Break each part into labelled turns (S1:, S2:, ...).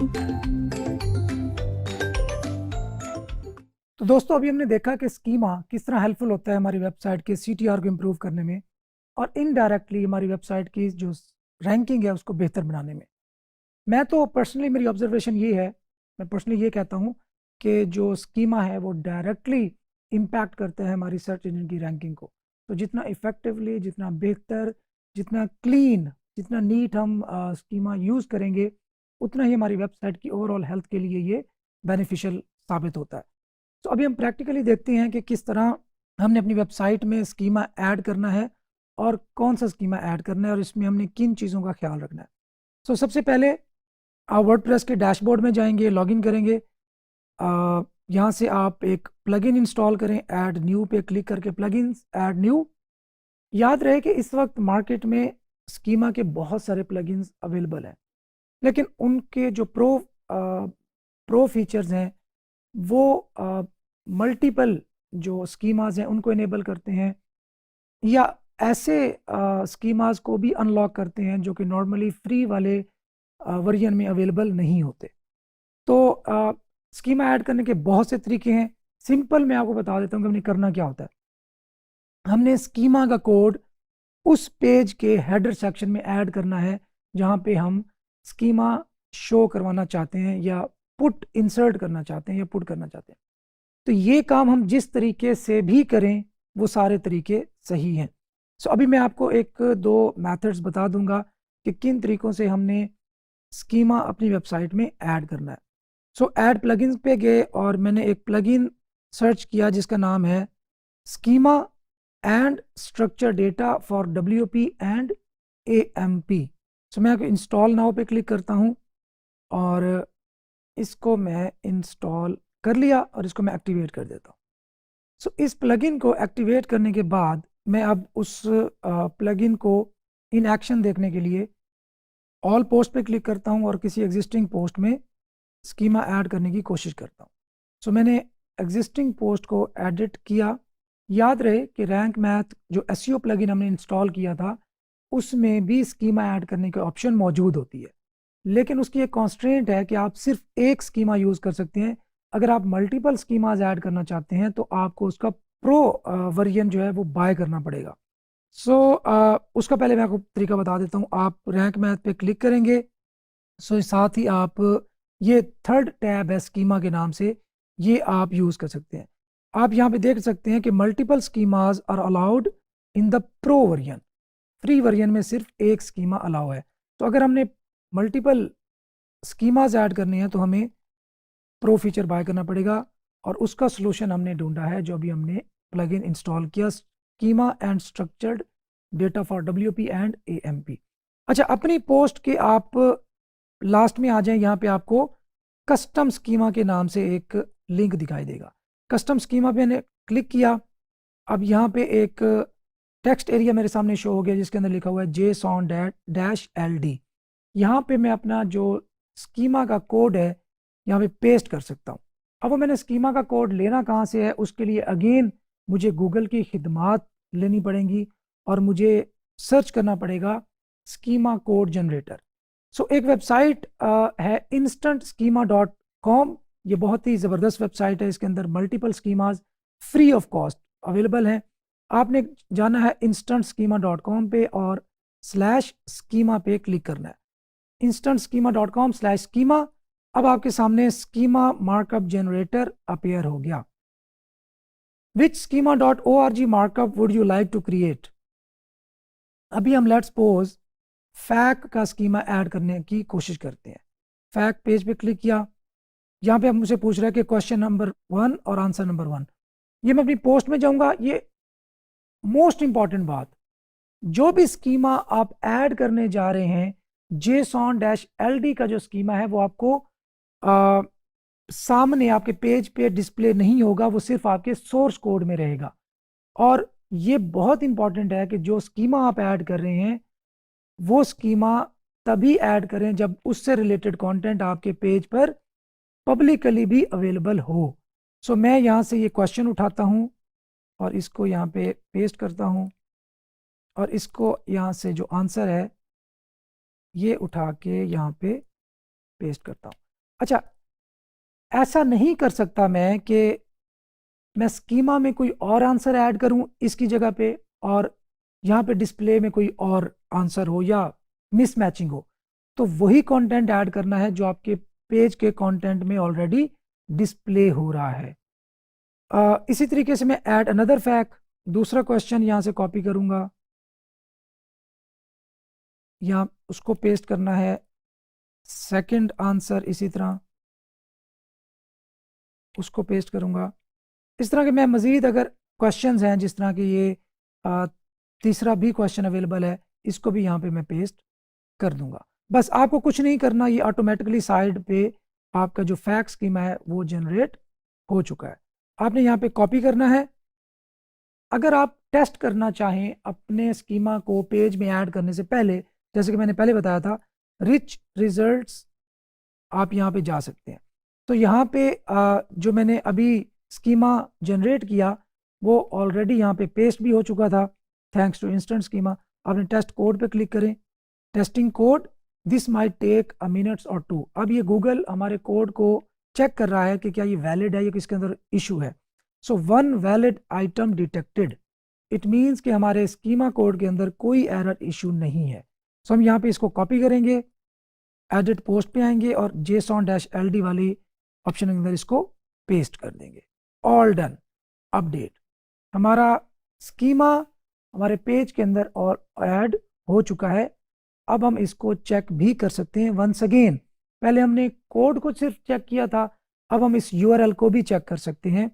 S1: तो दोस्तों अभी हमने देखा कि स्कीमा किस तरह हेल्पफुल होता है हमारी वेबसाइट के सीटीआर को इम्प्रूव करने में और इनडायरेक्टली हमारी वेबसाइट की जो रैंकिंग है उसको बेहतर बनाने में। मैं तो पर्सनली मेरी ऑब्जर्वेशन ये है, मैं पर्सनली ये कहता हूँ कि जो स्कीमा है वो डायरेक्टली इम्पैक्ट करता है हमारी सर्च इंजन की रैंकिंग को। तो जितना इफेक्टिवली, जितना बेहतर, जितना क्लीन, जितना नीट हम स्कीमा यूज़ करेंगे उतना ही हमारी वेबसाइट की ओवरऑल हेल्थ के लिए ये बेनिफिशियल साबित होता है। तो अभी हम प्रैक्टिकली देखते हैं कि किस तरह हमने अपनी वेबसाइट में स्कीमा ऐड करना है और कौन सा स्कीमा ऐड करना है और इसमें हमने किन चीज़ों का ख्याल रखना है। तो सबसे पहले आप वर्डप्रेस के डैशबोर्ड में जाएंगे, लॉगिन करेंगे। यहाँ से आप एक प्लगइन इंस्टॉल करें, ऐड न्यू पे क्लिक करके प्लगइन्स ऐड न्यू। याद रहे कि इस वक्त मार्केट में स्कीमा के बहुत सारे प्लगइन्स अवेलेबल हैं, लेकिन उनके जो प्रो फीचर्स हैं वो मल्टीपल जो स्कीमाज हैं उनको इनेबल करते हैं या ऐसे स्कीमाज को भी अनलॉक करते हैं जो कि नॉर्मली फ्री वाले वर्जन में अवेलेबल नहीं होते। तो स्कीमा ऐड करने के बहुत से तरीके हैं। सिंपल मैं आपको बता देता हूँ कि हमने करना क्या होता है। हमने स्कीमा का कोड उस पेज के हेडर सेक्शन में ऐड करना है जहाँ पे हम स्कीमा शो करवाना चाहते हैं या पुट इंसर्ट करना चाहते हैं या पुट करना चाहते हैं। तो ये काम हम जिस तरीके से भी करें वो सारे तरीके सही हैं। सो अभी मैं आपको एक दो मेथड्स बता दूंगा कि किन तरीकों से हमने स्कीमा अपनी वेबसाइट में ऐड करना है। सो ऐड प्लगइन्स पे गए और मैंने एक प्लगइन सर्च किया जिसका नाम है schema and structure data for WP and AMP। सो मैं इंस्टॉल नाउ पे क्लिक करता हूँ और इसको मैं इंस्टॉल कर लिया और इसको मैं एक्टिवेट कर देता हूँ। सो इस प्लगइन को एक्टिवेट करने के बाद मैं अब उस प्लगइन को इन एक्शन देखने के लिए ऑल पोस्ट पे क्लिक करता हूँ और किसी एग्जिस्टिंग पोस्ट में स्कीमा ऐड करने की कोशिश करता हूँ। सो मैंने एग्जिस्टिंग पोस्ट को एडिट किया। याद रहे कि रैंक मैथ जो SEO प्लगइन हमने इंस्टॉल किया था उसमें भी स्कीमा ऐड करने की ऑप्शन मौजूद होती है, लेकिन उसकी एक कॉन्स्ट्रेंट है कि आप सिर्फ एक स्कीमा यूज़ कर सकते हैं। अगर आप मल्टीपल स्कीमाज ऐड करना चाहते हैं तो आपको उसका प्रो वर्जन जो है वो बाय करना पड़ेगा। सो उसका पहले मैं आपको तरीका बता देता हूँ। आप रैंक मैथ पे क्लिक करेंगे। सो साथ ही आप ये थर्ड टैब है स्कीमा के नाम से, ये आप यूज़ कर सकते हैं। आप यहाँ पे देख सकते हैं कि multiple schemas are allowed in the pro version. Free version में सिर्फ एक स्कीमा अलाउ है। तो अगर हमने मल्टीपल स्कीमाज ऐड करने हैं तो हमें प्रो फीचर बाय करना पड़ेगा और उसका सोल्यूशन हमने ढूंढा है जो अभी हमने प्लगइन इंस्टॉल किया, schema and structured data for WP and AMP। अच्छा, अपनी पोस्ट के आप लास्ट में आ जाएं, यहाँ पे आपको कस्टम स्कीमा के नाम से एक लिंक दिखाई देगा। कस्टम स्कीमा पे मैंने क्लिक किया। अब यहाँ पे एक टेक्स्ट एरिया मेरे सामने शो हो गया जिसके अंदर लिखा हुआ है JSON-LD। यहाँ पे मैं अपना जो स्कीमा का कोड है यहाँ पे पेस्ट कर सकता हूँ। अब वो मैंने स्कीमा का कोड लेना कहाँ से है, उसके लिए अगेन मुझे गूगल की खिदमात लेनी पड़ेंगी और मुझे सर्च करना पड़ेगा स्कीमा कोड जनरेटर। सो एक वेबसाइट है instantschema.com। ये बहुत ही ज़बरदस्त वेबसाइट है। इसके अंदर multiple schemas free of cost available हैं। आपने जाना है instantschema.com पे और /schema पे क्लिक करना है। instantschema.com/schema। अब आपके सामने स्कीमा मार्कअप जनरेटर अपीयर हो गया। Which schema.org markup would you like to create. अभी हम लेट्स सपोज फैक का स्कीमा ऐड करने की कोशिश करते हैं। फैक पेज पे क्लिक किया। यहाँ पे अब मुझे पूछ रहा है कि क्वेश्चन नंबर 1 और आंसर नंबर 1। ये मैं अपनी पोस्ट में जाऊंगा। ये मोस्ट इंपॉर्टेंट बात, जो भी स्कीमा आप ऐड करने जा रहे हैं JSON-LD का जो स्कीमा है वो आपको सामने आपके पेज पे डिस्प्ले नहीं होगा, वो सिर्फ आपके सोर्स कोड में रहेगा। और ये बहुत इंपॉर्टेंट है कि जो स्कीमा आप ऐड कर रहे हैं वो स्कीमा तभी ऐड करें जब उससे रिलेटेड कंटेंट आपके पेज पर पब्लिकली भी अवेलेबल हो। सो मैं यहाँ से ये क्वेश्चन उठाता हूँ और इसको यहाँ पे पेस्ट करता हूँ और इसको यहाँ से जो आंसर है ये उठा के यहाँ पे पेस्ट करता हूँ। अच्छा, ऐसा नहीं कर सकता मैं कि मैं स्कीमा में कोई और आंसर ऐड करूं इसकी जगह पे, और यहाँ पे डिस्प्ले में कोई और आंसर हो या मिसमैचिंग हो। तो वही कंटेंट ऐड करना है जो आपके पेज के कंटेंट में ऑलरेडी डिस्प्ले हो रहा है। इसी तरीके से मैं ऐड अनदर फैक्ट, दूसरा क्वेश्चन यहाँ से कॉपी करूंगा, यहाँ उसको पेस्ट करना है, सेकंड आंसर इसी तरह उसको पेस्ट करूंगा। इस तरह के मैं मज़ीद अगर क्वेश्चंस हैं जिस तरह के ये तीसरा भी क्वेश्चन अवेलेबल है, इसको भी यहाँ पे मैं पेस्ट कर दूंगा। बस आपको कुछ नहीं करना, ये ऑटोमेटिकली साइड पे आपका जो फैक्ट स्कीमा है वो जनरेट हो चुका है। आपने यहाँ पे कॉपी करना है। अगर आप टेस्ट करना चाहें अपने स्कीमा को पेज में ऐड करने से पहले, जैसे कि मैंने पहले बताया था, रिच रिजल्ट्स आप यहाँ पे जा सकते हैं। तो यहाँ पे जो मैंने अभी स्कीमा जनरेट किया वो ऑलरेडी यहाँ पे पेस्ट भी हो चुका था, थैंक्स टू इंस्टेंट स्कीमा। आपने टेस्ट कोड पे क्लिक करें, testing code, this might take a minutes और 2। अब ये गूगल हमारे कोड को चेक कर रहा है कि क्या ये वैलिड है या किसके अंदर इशू है। सो 1 valid item detected, it means कि हमारे स्कीमा कोड के अंदर कोई एरर इशू नहीं है। सो हम यहाँ पे इसको कॉपी करेंगे, एडिट पोस्ट पे आएंगे और JSON-LD वाली ऑप्शन के अंदर इसको पेस्ट कर देंगे। ऑल डन, अपडेट, हमारा स्कीमा हमारे पेज के अंदर और ऐड हो चुका है। अब हम इसको चेक भी कर सकते हैं वंस अगेन। पहले हमने कोड को सिर्फ चेक किया था, अब हम इस URL को भी चेक कर सकते हैं।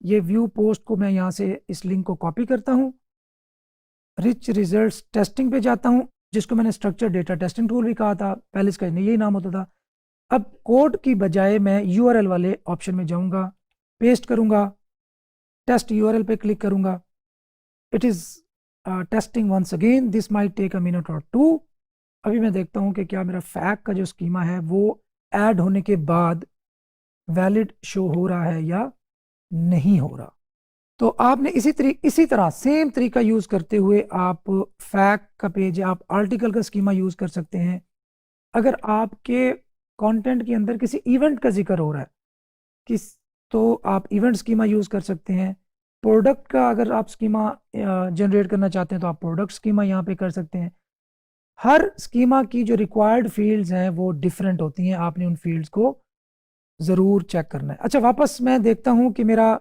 S1: ये व्यू पोस्ट को मैं यहाँ से इस लिंक को कॉपी करता हूँ, रिच रिजल्ट्स टेस्टिंग पे जाता हूँ, जिसको मैंने स्ट्रक्चर डेटा टेस्टिंग टूल भी कहा था, पहले इसका यही नाम होता था। अब कोड की बजाय मैं URL वाले ऑप्शन में जाऊंगा, पेस्ट करूंगा, टेस्ट URL पे क्लिक करूंगा, it is testing once again, this might take a minute और 2। अभी मैं देखता हूं कि क्या मेरा फैक्ट का जो स्कीमा है वो ऐड होने के बाद वैलिड शो हो रहा है या नहीं हो रहा। तो आपने इसी तरह सेम तरीका यूज करते हुए आप फैक्ट का पेज, आप आर्टिकल का स्कीमा यूज कर सकते हैं। अगर आपके कंटेंट के अंदर किसी इवेंट का जिक्र हो रहा है किस, तो आप इवेंट स्कीमा यूज कर सकते हैं। प्रोडक्ट का अगर आप स्कीमा जनरेट करना चाहते हैं तो आप प्रोडक्ट स्कीमा यहाँ पे कर सकते हैं। हर स्कीमा की जो रिक्वायर्ड फील्ड्स हैं वो डिफरेंट होती हैं, आपने उन फील्ड्स को ज़रूर चेक करना है। अच्छा, वापस मैं देखता हूं कि मेरा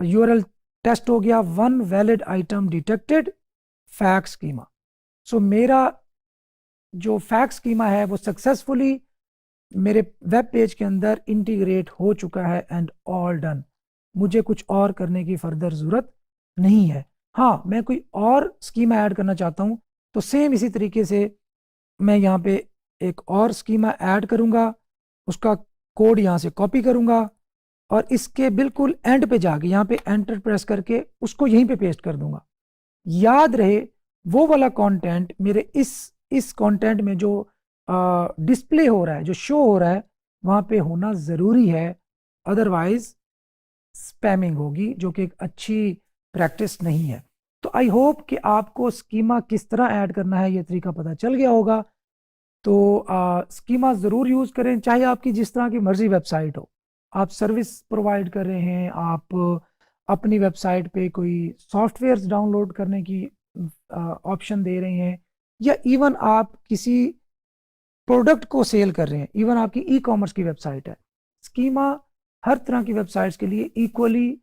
S1: URL टेस्ट हो गया, 1 valid item detected, fact schema. So मेरा जो फैक्ट स्कीमा है वो सक्सेसफुली मेरे वेब पेज के अंदर इंटीग्रेट हो चुका है एंड ऑल डन। मुझे कुछ और करने की फर्दर ज़रूरत नहीं है। हाँ, मैं कोई और स्कीमा ऐड करना चाहता हूँ तो सेम इसी तरीके से मैं यहाँ पे एक और स्कीमा ऐड करूँगा, उसका कोड यहाँ से कॉपी करूँगा और इसके बिल्कुल एंड पे जाके यहाँ पे एंटर प्रेस करके उसको यहीं पे पेस्ट कर दूंगा। याद रहे वो वाला कंटेंट मेरे इस कंटेंट में जो डिस्प्ले हो रहा है, जो शो हो रहा है, वहाँ पे होना ज़रूरी है, अदरवाइज स्पैमिंग होगी जो कि एक अच्छी प्रैक्टिस नहीं है। तो आई होप कि आपको स्कीमा किस तरह ऐड करना है ये तरीका पता चल गया होगा। तो स्कीमा ज़रूर यूज़ करें, चाहे आपकी जिस तरह की मर्ज़ी वेबसाइट हो, आप सर्विस प्रोवाइड कर रहे हैं, आप अपनी वेबसाइट पे कोई सॉफ्टवेयर्स डाउनलोड करने की ऑप्शन दे रहे हैं, या इवन आप किसी प्रोडक्ट को सेल कर रहे हैं, इवन आपकी ई-कॉमर्स की वेबसाइट है, स्कीमा हर तरह की वेबसाइट्स के लिए इक्वली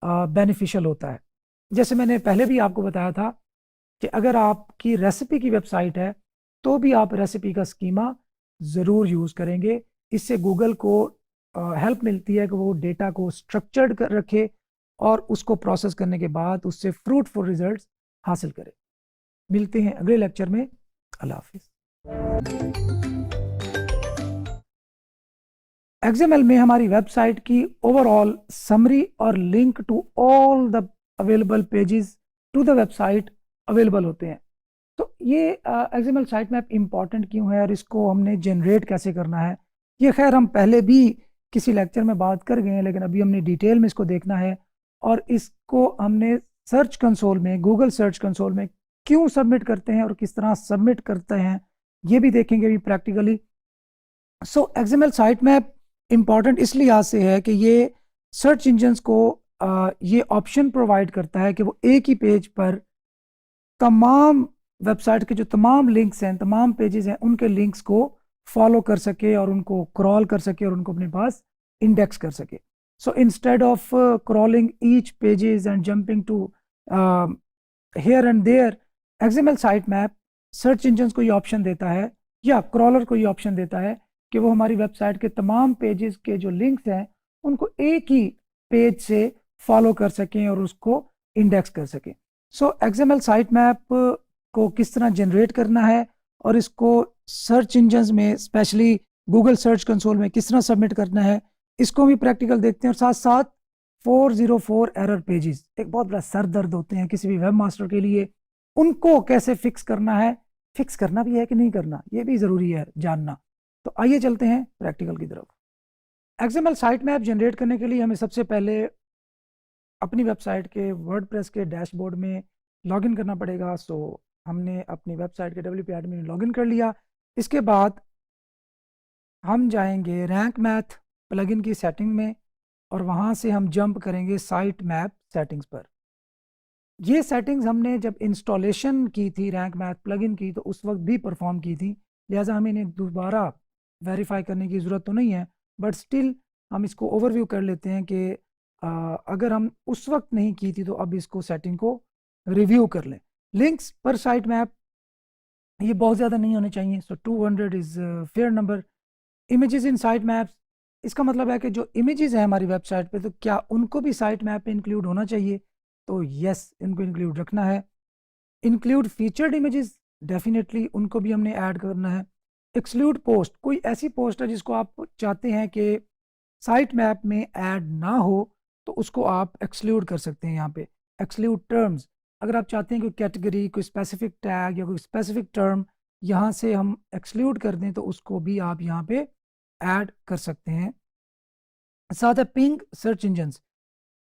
S1: बेनिफिशियल होता है। जैसे मैंने पहले भी आपको बताया था कि अगर आपकी रेसिपी की वेबसाइट है तो भी आप रेसिपी का स्कीमा ज़रूर यूज़ करेंगे। इससे गूगल को हेल्प मिलती है कि वो डेटा को स्ट्रक्चर्ड कर रखे और उसको प्रोसेस करने के बाद उससे फ्रूटफुल रिजल्ट्स हासिल करे। मिलते हैं अगले लेक्चर में। अल्लाह हाफिज़। XML में हमारी वेबसाइट की ओवरऑल समरी और link to all the available pages to the website available होते हैं। तो ये XML साइट मैप इम्पॉर्टेंट क्यों है और इसको हमने जनरेट कैसे करना है, ये खैर हम पहले भी किसी लेक्चर में बात कर गए हैं, लेकिन अभी हमने डिटेल में इसको देखना है। और इसको हमने सर्च कंसोल में, गूगल सर्च कंसोल में क्यों सबमिट करते हैं और किस तरह सबमिट करते हैं ये भी देखेंगे अभी प्रैक्टिकली। सो एक्सएमएल साइट मैप इंपॉर्टेंट इसलिए आज से है कि ये सर्च इंजन्स को ये ऑप्शन प्रोवाइड करता है कि वो एक ही पेज पर तमाम वेबसाइट के जो तमाम लिंक्स हैं, तमाम पेजेस हैं, उनके लिंक्स को फॉलो कर सके और उनको क्रॉल कर सके और उनको अपने पास इंडेक्स कर सके. So instead of crawling each pages and jumping to here and there, XML site map search engines को ये ऑप्शन देता है या क्रॉलर को ये ऑप्शन देता है कि वो हमारी वेबसाइट के तमाम पेजेस के जो लिंक्स हैं उनको एक ही पेज से फॉलो कर सकें और उसको इंडेक्स कर सकें. सो एक्सएमएल साइट मैप को किस तरह जनरेट करना है और इसको सर्च इंजन्स में स्पेशली गूगल सर्च कंसोल में किस तरह सबमिट करना है, इसको भी प्रैक्टिकल देखते हैं. और साथ साथ 404 एरर पेजेस एक बहुत बड़ा सर दर्द होते हैं किसी भी वेब मास्टर के लिए, उनको कैसे फिक्स करना है, फिक्स करना भी है कि नहीं करना, ये भी ज़रूरी है जानना. तो आइए चलते हैं प्रैक्टिकल की तरफ. एक्सएमएल साइट मैप जनरेट करने के लिए हमें सबसे पहले अपनी वेबसाइट के वर्डप्रेस के डैशबोर्ड में लॉगिन करना पड़ेगा. सो हमने अपनी वेबसाइट के WP admin में लॉगिन कर लिया. इसके बाद हम जाएंगे रैंक मैथ प्लगइन की सेटिंग में और वहाँ से हम जंप करेंगे साइट मैप सेटिंग्स पर. ये सेटिंग्स हमने जब इंस्टॉलेशन की थी रैंक मैथ प्लगइन की तो उस वक्त भी परफॉर्म की थी, लिहाजा हमें इन्हें दोबारा वेरीफाई करने की ज़रूरत तो नहीं है, बट स्टिल हम इसको ओवरव्यू कर लेते हैं कि अगर हम उस वक्त नहीं की थी तो अब इसको सेटिंग को रिव्यू कर लें. लिंक्स पर साइट मैप ये बहुत ज़्यादा नहीं होने चाहिए. सो 200 is fair number. Images in site maps, इसका मतलब है कि जो इमेजेस हैं हमारी वेबसाइट पे तो क्या उनको भी साइट मैप पे इंक्लूड होना चाहिए. तो यस, इनको इंक्लूड रखना है. इंक्लूड फीचर्ड इमेजेस, डेफिनेटली उनको भी हमने ऐड करना है. एक्सक्लूड पोस्ट, कोई ऐसी पोस्ट है जिसको आप चाहते हैं कि साइट मैप में ऐड ना हो तो उसको आप एक्सक्लूड कर सकते हैं यहाँ पे. एक्सक्लूड टर्म्स, अगर आप चाहते हैं कोई कैटेगरी, कोई स्पेसिफिक टैग या कोई स्पेसिफिक टर्म यहाँ से हम एक्सक्लूड कर दें तो उसको भी आप यहाँ पे ऐड कर सकते हैं. साथ है पिंग सर्च इंजन्स,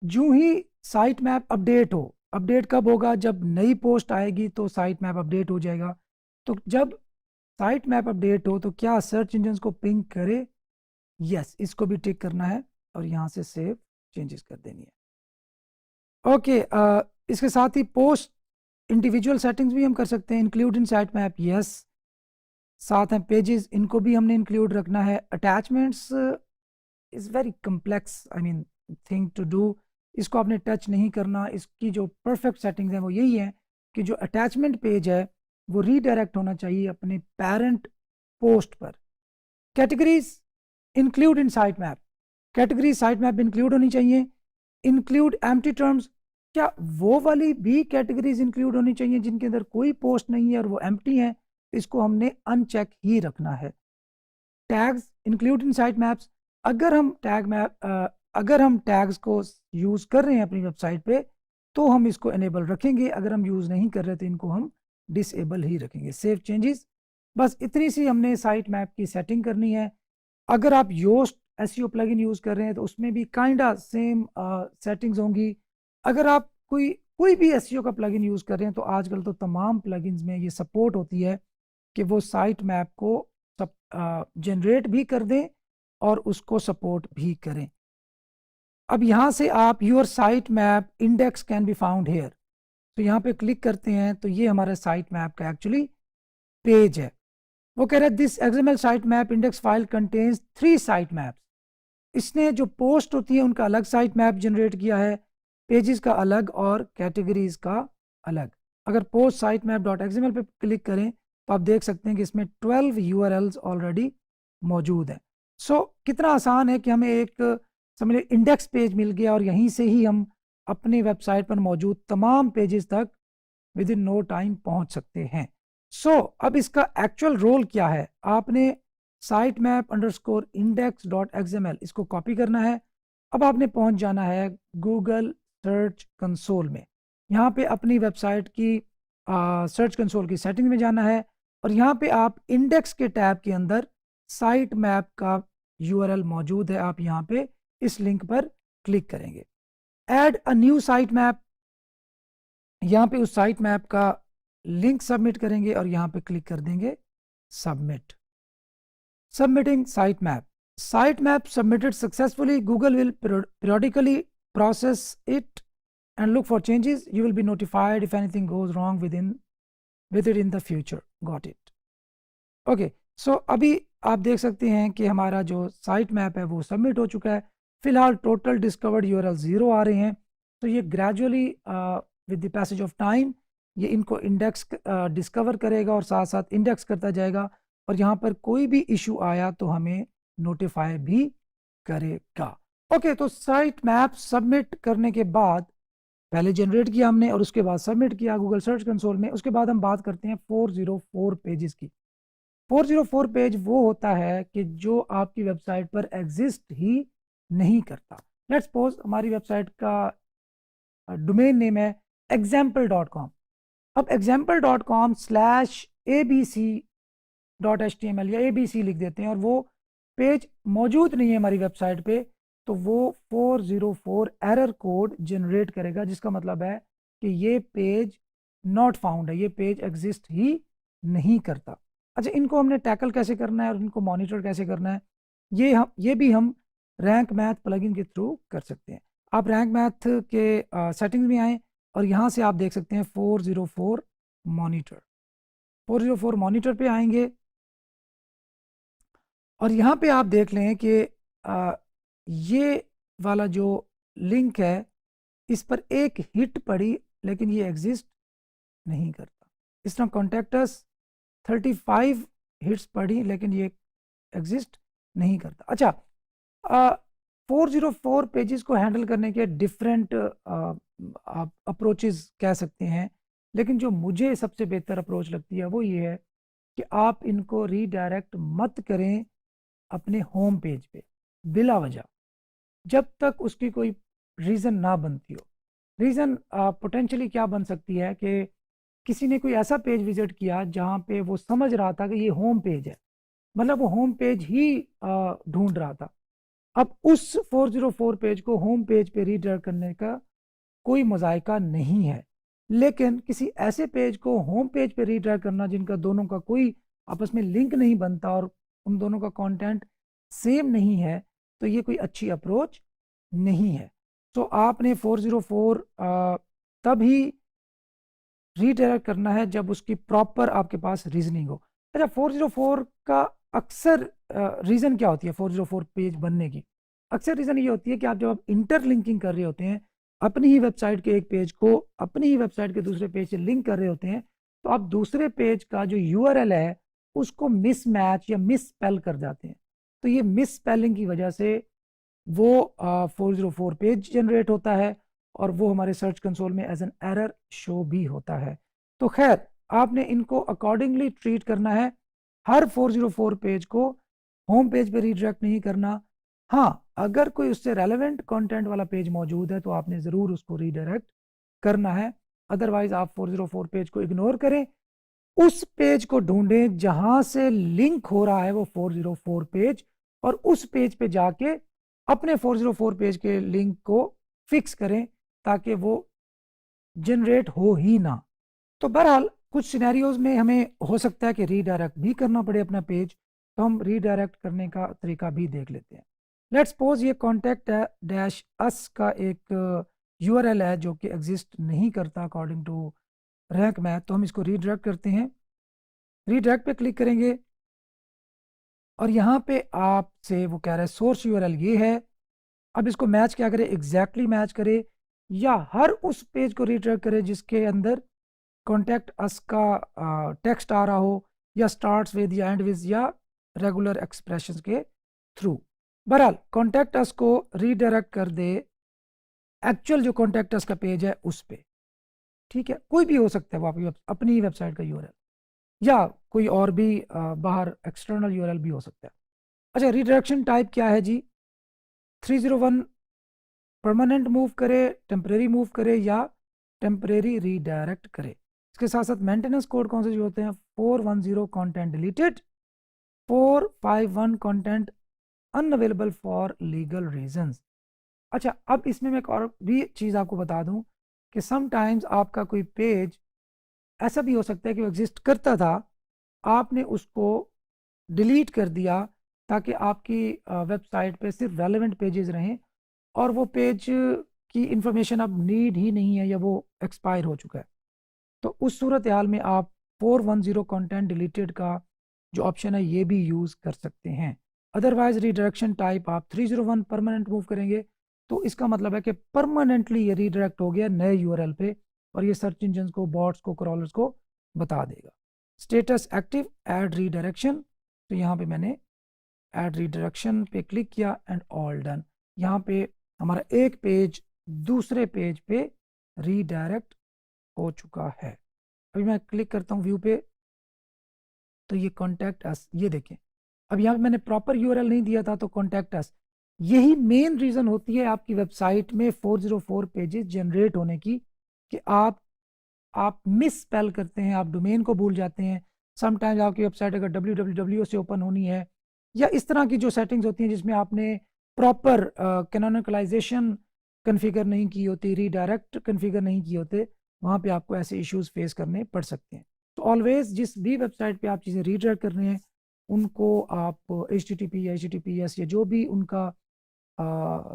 S1: जो ही साइट मैप अपडेट हो, अपडेट कब होगा, जब नई पोस्ट आएगी तो साइट मैप अपडेट हो जाएगा. तो जब साइट मैप अपडेट हो तो क्या सर्च इंजन्स को पिंग करे, यस, इसको भी टिक करना है और यहाँ से सेव चेंजेस कर देनी है. ओके, इसके साथ ही पोस्ट इंडिविजुअल सेटिंग्स भी हम कर सकते हैं. Include in site map, yes. साथ हैं पेजेस, इनको भी हमने इंक्लूड रखना है. Attachments is very complex thing to do, इसको आपने टच नहीं करना. इसकी जो परफेक्ट सेटिंग्स हैं वो यही है कि जो अटैचमेंट पेज है वो रीडायरेक्ट होना चाहिए अपने पेरेंट पोस्ट पर. Categories include in site map, category site map में इंक्लूड होनी चाहिए. इंक्लूड एम्प्टी टर्म्स, क्या वो वाली भी कैटेगरीज इंक्लूड होनी चाहिए जिनके अंदर कोई पोस्ट नहीं है और वो एम्प्टी है, इसको हमने अनचेक ही रखना है. Tags include in site maps, अगर हम टैग्स को यूज़ कर रहे हैं अपनी वेबसाइट पे तो हम इसको एनेबल रखेंगे, अगर हम यूज़ नहीं कर रहे तो इनको हम डिसेबल ही रखेंगे. सेव चेंजेस, बस इतनी सी हमने साइट मैप की सेटिंग करनी है. अगर आप योस्ट एसईओ प्लगइन यूज़ कर रहे हैं तो उसमें भी काइंडा सेम सेटिंग्स होंगी. अगर आप कोई भी एसईओ का प्लगइन यूज़ कर रहे हैं तो आजकल तो तमाम प्लगइन्स में ये सपोर्ट होती है कि वो साइट मैप को जनरेट भी कर दें और उसको सपोर्ट भी करें. अब यहाँ से आप your site map index can be found here, तो यहाँ पे क्लिक करते हैं तो ये हमारा साइट मैप का एक्चुअली पेज है. वो कह रहा है this XML site map index file contains 3 site maps. इसने जो पोस्ट होती है उनका अलग साइट मैप जनरेट किया है, पेजेस का अलग और कैटेगरीज का अलग. अगर post site map dot XML पे क्लिक करें तो आप देख सकते हैं कि इसमें 12 URLs ऑलरेडी मौजूद हैं. सो कितना आसान है कि हमें एक समझ लीजिए इंडेक्स पेज मिल गया और यहीं से ही हम अपनी वेबसाइट पर मौजूद तमाम पेजेस तक विद इन नो टाइम पहुंच सकते हैं. सो अब इसका एक्चुअल रोल क्या है, आपने site map underscore index dot XML इसको कॉपी करना है. अब आपने पहुंच जाना है गूगल सर्च कंसोल में. यहाँ पे अपनी वेबसाइट की सर्च कंसोल की सेटिंग में जाना है और यहाँ पे आप इंडेक्स के टैब के अंदर साइट मैप का URL मौजूद है, आप यहाँ पे इस लिंक पर क्लिक करेंगे. Add a new site map, यहाँ पे उस साइट मैप का लिंक सबमिट करेंगे और यहाँ पे क्लिक कर देंगे submit. Submitting sitemap. Sitemap submitted successfully. Google will periodically process it and look for changes. You will be notified if anything goes wrong with it in the future. Got it. Okay, so अभी आप देख सकते हैं कि हमारा जो site map है वो सबमिट हो चुका है। फिलहाल टोटल डिस्कवर्ड यूआरएल 0 आ रहे हैं। तो ये gradually with the passage of time ये इनको इंडेक्स डिस्कवर करेगा और साथ साथ इंडेक्स करता जाएगा, और यहाँ पर कोई भी इशू आया तो हमें नोटिफाई भी करेगा। ओके, तो साइट मैप सबमिट करने के बाद पहले जनरेट किया हमने और उसके बाद सबमिट किया गूगल सर्च कंसोल में। उसके बाद हम बात करते हैं 404 पेजेस की। 404 पेज वो होता है कि जो आपकी वेबसाइट पर एग्जिस्ट ही नहीं करता। लेट्स सपोज हमारी वेबसाइट का डोमेन नेम है example.com। अब example.com/abc.html या abc लिख देते हैं और वो पेज मौजूद नहीं है हमारी वेबसाइट पे, तो वो 404 एरर कोड जनरेट करेगा, जिसका मतलब है कि ये पेज नॉट फाउंड है, ये पेज एग्जिस्ट ही नहीं करता। अच्छा, इनको हमने टैकल कैसे करना है और इनको मॉनिटर कैसे करना है, ये भी हम रैंक मैथ प्लगइन के थ्रू कर सकते हैं। आप रैंक मैथ के सेटिंग्स में आए और यहाँ से आप देख सकते हैं 404 मॉनिटर। 404 मॉनिटर पे आएंगे और यहाँ पे आप देख लें कि ये वाला जो लिंक है इस पर एक हिट पड़ी लेकिन ये एग्जिस्ट नहीं करता। इस तरह कॉन्टैक्ट अस 35 हिट्स पड़ी लेकिन ये एग्जिस्ट नहीं करता। अच्छा, 404 पेजेस को हैंडल करने के डिफरेंट आप अप्रोचेस कह सकते हैं, लेकिन जो मुझे सबसे बेहतर अप्रोच लगती है वो ये है कि आप इनको रीडायरेक्ट मत करें अपने होम पेज पे बिला वजह, जब तक उसकी कोई रीज़न ना बनती हो। रीज़न पोटेंशियली क्या बन सकती है कि किसी ने कोई ऐसा पेज विजिट किया जहाँ पे वो समझ रहा था कि ये होम पेज है, मतलब वो होम पेज ही ढूंढ रहा था। अब उस 404 पेज को होम पेज पे रीडायरेक्ट करने का कोई मज़ायका नहीं है, लेकिन किसी ऐसे पेज को होम पेज पे रीडायरेक्ट करना जिनका दोनों का कोई आपस में लिंक नहीं बनता और उन दोनों का कंटेंट सेम नहीं है, तो ये कोई अच्छी अप्रोच नहीं है। तो आपने 404 तभी रीडायरेक्ट करना है जब उसकी प्रॉपर आपके पास रीजनिंग हो। अच्छा, 404 का अक्सर रीज़न क्या होती है 404 पेज बनने की? अक्सर रीज़न ये होती है कि आप जब आप इंटरलिंकिंग कर रहे होते हैं, अपनी ही वेबसाइट के एक पेज को अपनी ही वेबसाइट के दूसरे पेज से लिंक कर रहे होते हैं, तो आप दूसरे पेज का जो यूआरएल है उसको मिसमैच या मिस स्पेल कर जाते हैं। तो ये मिस स्पेलिंग की वजह से वो 404 पेज जनरेट होता है और वो हमारे सर्च कंसोल में एज एन एरर शो भी होता है। तो खैर, आपने इनको अकॉर्डिंगली ट्रीट करना है। हर 404 पेज को होम पेज पे रीडायरेक्ट नहीं करना। हाँ, अगर कोई उससे रेलेवेंट कंटेंट वाला पेज मौजूद है तो आपने ज़रूर उसको रीडायरेक्ट करना है, अदरवाइज आप 404 पेज को इग्नोर करें, उस पेज को ढूंढें जहां से लिंक हो रहा है वो 404 पेज, और उस पेज पे जाके अपने 404 पेज के लिंक को फिक्स करें ताकि वो जनरेट हो ही ना। तो बहरहाल कुछ सिनेरियोज में हमें हो सकता है कि रीडायरेक्ट भी करना पड़े अपना पेज, तो हम रीडायरेक्ट करने का तरीका भी देख लेते हैं। लेट्स सपोज ये कॉन्टैक्ट डैश अस का एक यूआरएल है जो कि एग्जिस्ट नहीं करता अकॉर्डिंग टू रैंक मैथ, तो हम इसको रीडायरेक्ट करते हैं। रीडायरेक्ट पे क्लिक करेंगे और यहाँ पे आपसे वो कह रहा है सोर्स यूआरएल ये है। अब इसको मैच क्या करे, एग्जैक्टली मैच करे या हर उस पेज को रीडायरेक्ट करे जिसके अंदर कॉन्टैक्ट अस का टेक्स्ट आ रहा हो, या स्टार्ट्स विद या एंड विद या रेगुलर एक्सप्रेशंस के थ्रू। बहरहाल कॉन्टैक्ट अस को रीडायरेक्ट कर दे एक्चुअल जो कॉन्टैक्ट अस का पेज है उस पे। ठीक है, कोई भी हो सकता है वो आपकी अपनी ही वेबसाइट का यूआरएल या कोई और भी बाहर एक्सटर्नल यूआरएल भी हो सकता है। अच्छा, रीडायरेक्शन टाइप क्या है जी? 301 परमानेंट मूव करे, टेम्परेरी मूव करे या टेम्परेरी रीडायरेक्ट करे। इसके साथ साथ मेंटेनेंस कोड कौन से जो होते हैं? 410 content deleted, 451 content unavailable for legal reasons. अच्छा, अब इसमें मैं एक और भी चीज़ आपको बता दूं कि समटाइम्स आपका कोई पेज ऐसा भी हो सकता है कि वो एग्जिस्ट करता था, आपने उसको डिलीट कर दिया ताकि आपकी वेबसाइट पे सिर्फ रेलेवेंट पेजेस रहें और वो पेज की इंफॉर्मेशन अब नीड ही नहीं है या वो एक्सपायर हो चुका है। तो उस सूरत हाल में आप 410 कंटेंट डिलीटेड का जो ऑप्शन है ये भी यूज़ कर सकते हैं। अदरवाइज रिडायरेक्शन टाइप आप 301 परमानेंट मूव करेंगे तो इसका मतलब है कि परमानेंटली ये रीडायरेक्ट हो गया नए यूआरएल पे और ये सर्च इंजन को, बॉट्स को, क्रॉलर्स को बता देगा। स्टेटस एक्टिव, ऐड रीडायरेक्शन, तो यहाँ पे मैंने ऐड रीडायरेक्शन पे क्लिक किया एंड ऑल डन। यहाँ पे हमारा एक पेज दूसरे पेज पे रीडायरेक्ट हो चुका है। अभी मैं क्लिक करता हूँ व्यू पे तो ये कॉन्टैक्ट अस, ये देखें अब यहाँ पे मैंने प्रॉपर यूआरएल नहीं दिया था तो कॉन्टैक्ट अस, यही मेन रीज़न होती है आपकी वेबसाइट में 404 पेजेस जनरेट होने की कि आप मिस स्पेल करते हैं, आप डोमेन को भूल जाते हैं। समटाइम्स आपकी वेबसाइट अगर www से ओपन होनी है या इस तरह की जो सेटिंग्स होती हैं जिसमें आपने प्रॉपर कैनोनिकलाइजेशन कन्फिगर नहीं की होती, रीडायरेक्ट कन्फिगर नहीं किए होते, वहाँ पे आपको ऐसे इश्यूज फेस करने पड़ सकते हैं। तो ऑलवेज जिस भी वेबसाइट पे आप चीज़ें रीडायरेक्ट कर रहे हैं उनको आप HTTP या HTTPS या जो भी उनका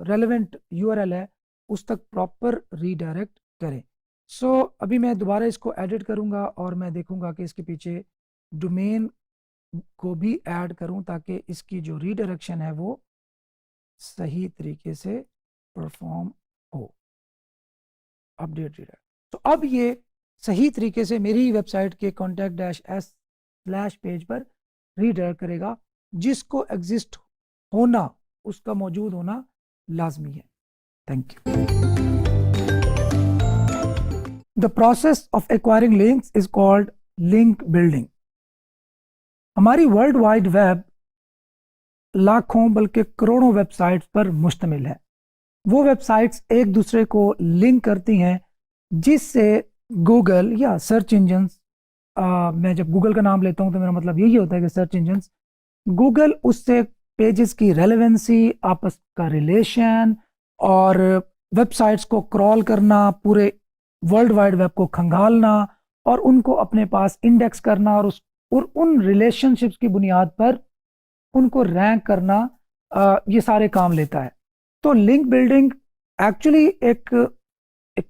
S1: रेलेवेंट यूआरएल है उस तक प्रॉपर रीडायरेक्ट करें। सो अभी मैं दोबारा इसको एडिट करूंगा और मैं देखूंगा कि इसके पीछे डोमेन को भी ऐड करूं ताकि इसकी जो रीडायरेक्शन है वो सही तरीके से परफॉर्म हो। अपडेट रीडायरेक्ट, तो अब ये सही तरीके से मेरी वेबसाइट के contact-s/ पेज पर रीडायरेक्ट करेगा, जिसको एग्जिस्ट होना, उसका मौजूद होना लाजमी है। Thank you. The process of acquiring links is called link building. हमारी वर्ल्ड वाइड वेब लाखों बल्कि करोड़ों वेबसाइट्स पर मुश्तमिल है। वो वेबसाइट्स एक दूसरे को लिंक करती हैं जिससे गूगल या सर्च इंजन्स, मैं जब गूगल का नाम लेता हूं तो मेरा मतलब यही होता है कि सर्च इंजन्स, गूगल उससे पेजेस की रेलेवेंसी, आपस का रिलेशन और वेबसाइट्स को क्रॉल करना, पूरे वर्ल्ड वाइड वेब को खंगालना और उनको अपने पास इंडेक्स करना और उन रिलेशनशिप्स की बुनियाद पर उनको रैंक करना, ये सारे काम लेता है। तो लिंक बिल्डिंग एक्चुअली एक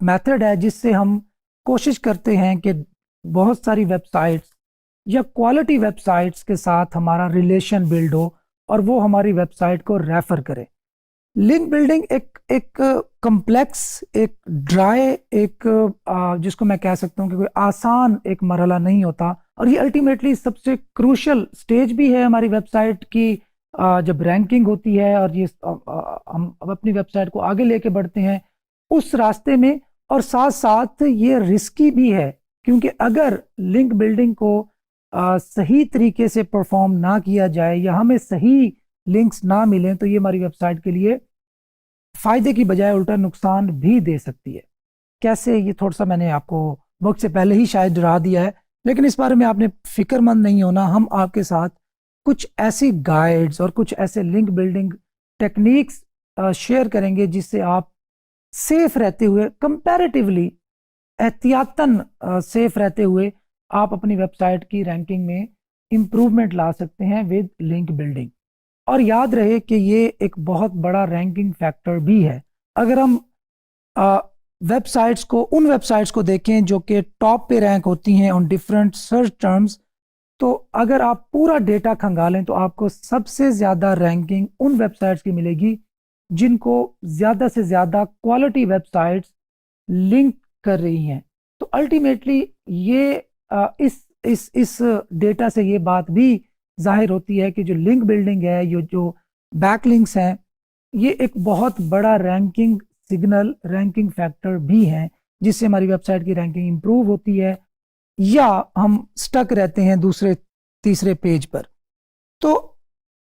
S1: मेथड है जिससे हम कोशिश करते हैं कि बहुत सारी वेबसाइट्स या क्वालिटी वेबसाइट्स के साथ हमारा रिलेशन बिल्ड हो और वो हमारी वेबसाइट को रेफर करे। लिंक बिल्डिंग एक कॉम्प्लेक्स, एक ड्राई, जिसको मैं कह सकता हूँ कि कोई आसान एक मरहला नहीं होता और ये अल्टीमेटली सबसे क्रूशियल स्टेज भी है हमारी वेबसाइट की। जब रैंकिंग होती है और ये हम अपनी वेबसाइट को आगे लेके बढ़ते हैं उस रास्ते में, और साथ साथ ये रिस्की भी है क्योंकि अगर लिंक बिल्डिंग को सही तरीके से परफॉर्म ना किया जाए या हमें सही लिंक्स ना मिलें तो ये हमारी वेबसाइट के लिए फायदे की बजाय उल्टा नुकसान भी दे सकती है। कैसे, ये थोड़ा सा मैंने आपको वक्त से पहले ही शायद डरा दिया है, लेकिन इस बारे में आपने फिक्रमंद नहीं होना। हम आपके साथ कुछ ऐसी गाइड्स और कुछ ऐसे लिंक बिल्डिंग टेक्निक्स शेयर करेंगे जिससे आप सेफ रहते हुए, कंपैरेटिवली एहतियातन सेफ रहते हुए आप अपनी वेबसाइट की रैंकिंग में इंप्रूवमेंट ला सकते हैं विद लिंक बिल्डिंग। और याद रहे कि ये एक बहुत बड़ा रैंकिंग फैक्टर भी है। अगर हम उन वेबसाइट्स को देखें जो कि टॉप पे रैंक होती हैं ऑन डिफरेंट सर्च टर्म्स, तो अगर आप पूरा डेटा खंगालें तो आपको सबसे ज़्यादा रैंकिंग उन वेबसाइट्स की मिलेगी जिनको ज़्यादा से ज़्यादा क्वालिटी वेबसाइट्स लिंक कर रही हैं। तो अल्टीमेटली ये इस डेटा से ये बात भी जाहिर होती है कि जो लिंक बिल्डिंग है, ये जो बैकलिंक्स हैं, ये एक बहुत बड़ा रैंकिंग सिग्नल, रैंकिंग फैक्टर भी है जिससे हमारी वेबसाइट की रैंकिंग इंप्रूव होती है या हम स्टक रहते हैं दूसरे तीसरे पेज पर। तो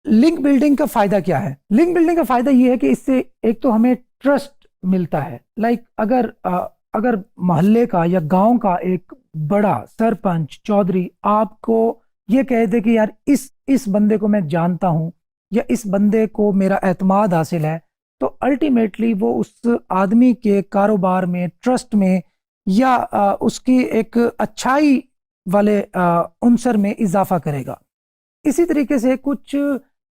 S1: लिंक बिल्डिंग का फायदा क्या है? लिंक बिल्डिंग का फायदा ये है कि इससे एक तो हमें ट्रस्ट मिलता है। लाइक अगर मोहल्ले का या गांव का एक बड़ा सरपंच, चौधरी आपको ये कह दे कि यार इस बंदे को मैं जानता हूं या इस बंदे को मेरा एतमाद हासिल है, तो अल्टीमेटली वो उस आदमी के कारोबार में, ट्रस्ट में या उसकी एक अच्छाई वाले उनसर में इजाफा करेगा। इसी तरीके से कुछ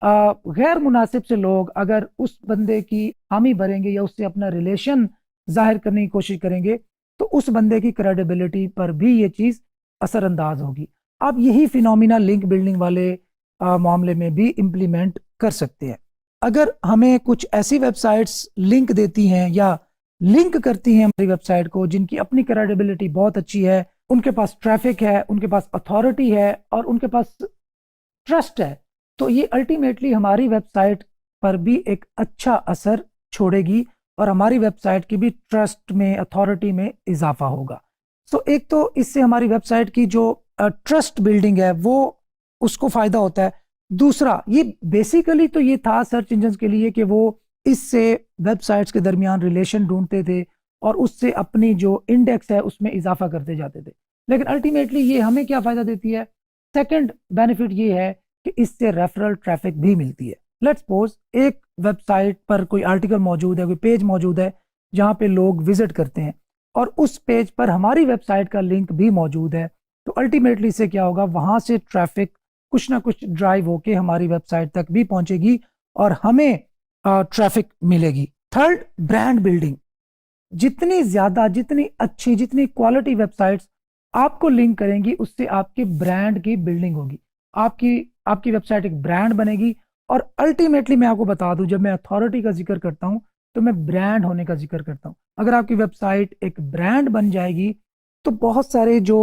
S1: गैर मुनासिब से लोग अगर उस बंदे की हामी भरेंगे या उससे अपना रिलेशन जाहिर करने की कोशिश करेंगे तो उस बंदे की क्रेडिबिलिटी पर भी ये चीज़ असरअंदाज होगी। आप यही फिनोमिना लिंक बिल्डिंग वाले मामले में भी इम्प्लीमेंट कर सकते हैं। अगर हमें कुछ ऐसी वेबसाइट्स लिंक देती हैं या लिंक करती हैं हमारी वेबसाइट को जिनकी अपनी क्रेडिबिलिटी बहुत अच्छी है, उनके पास ट्रैफिक है, उनके पास अथॉरिटी है और उनके पास ट्रस्ट है, तो ये अल्टीमेटली हमारी वेबसाइट पर भी एक अच्छा असर छोड़ेगी और हमारी वेबसाइट की भी ट्रस्ट में, अथॉरिटी में इजाफा होगा। सो एक तो इससे हमारी वेबसाइट की जो ट्रस्ट बिल्डिंग है वो उसको फायदा होता है। दूसरा, ये बेसिकली तो ये था सर्च इंजन के लिए कि वो इससे वेबसाइट्स के दरमियान रिलेशन ढूंढते थे और उससे अपनी जो इंडेक्स है उसमें इजाफा करते जाते थे। लेकिन अल्टीमेटली ये हमें क्या फायदा देती है? सेकंड बेनिफिट ये है कि इससे रेफरल ट्रैफिक भी मिलती है। लेट्स सपोज एक वेबसाइट पर कोई आर्टिकल मौजूद है, कोई पेज मौजूद है जहां पे लोग विजिट करते हैं और उस पेज पर हमारी वेबसाइट का लिंक भी मौजूद है, तो अल्टीमेटली इससे क्या होगा, वहां से ट्रैफिक कुछ ना कुछ ड्राइव होके हमारी वेबसाइट तक भी पहुंचेगी और हमें ट्रैफिक मिलेगी। Third, brand building. जितनी ज्यादा, जितनी अच्छी, जितनी क्वालिटी वेबसाइट्स आपको लिंक करेंगी उससे आपके ब्रांड की बिल्डिंग होगी, आपकी आपकी वेबसाइट एक ब्रांड बनेगी। और अल्टीमेटली मैं आपको बता दूं, जब मैं अथॉरिटी का जिक्र करता हूं तो मैं ब्रांड होने का जिक्र करता हूं। अगर आपकी वेबसाइट एक ब्रांड बन जाएगी तो बहुत सारे जो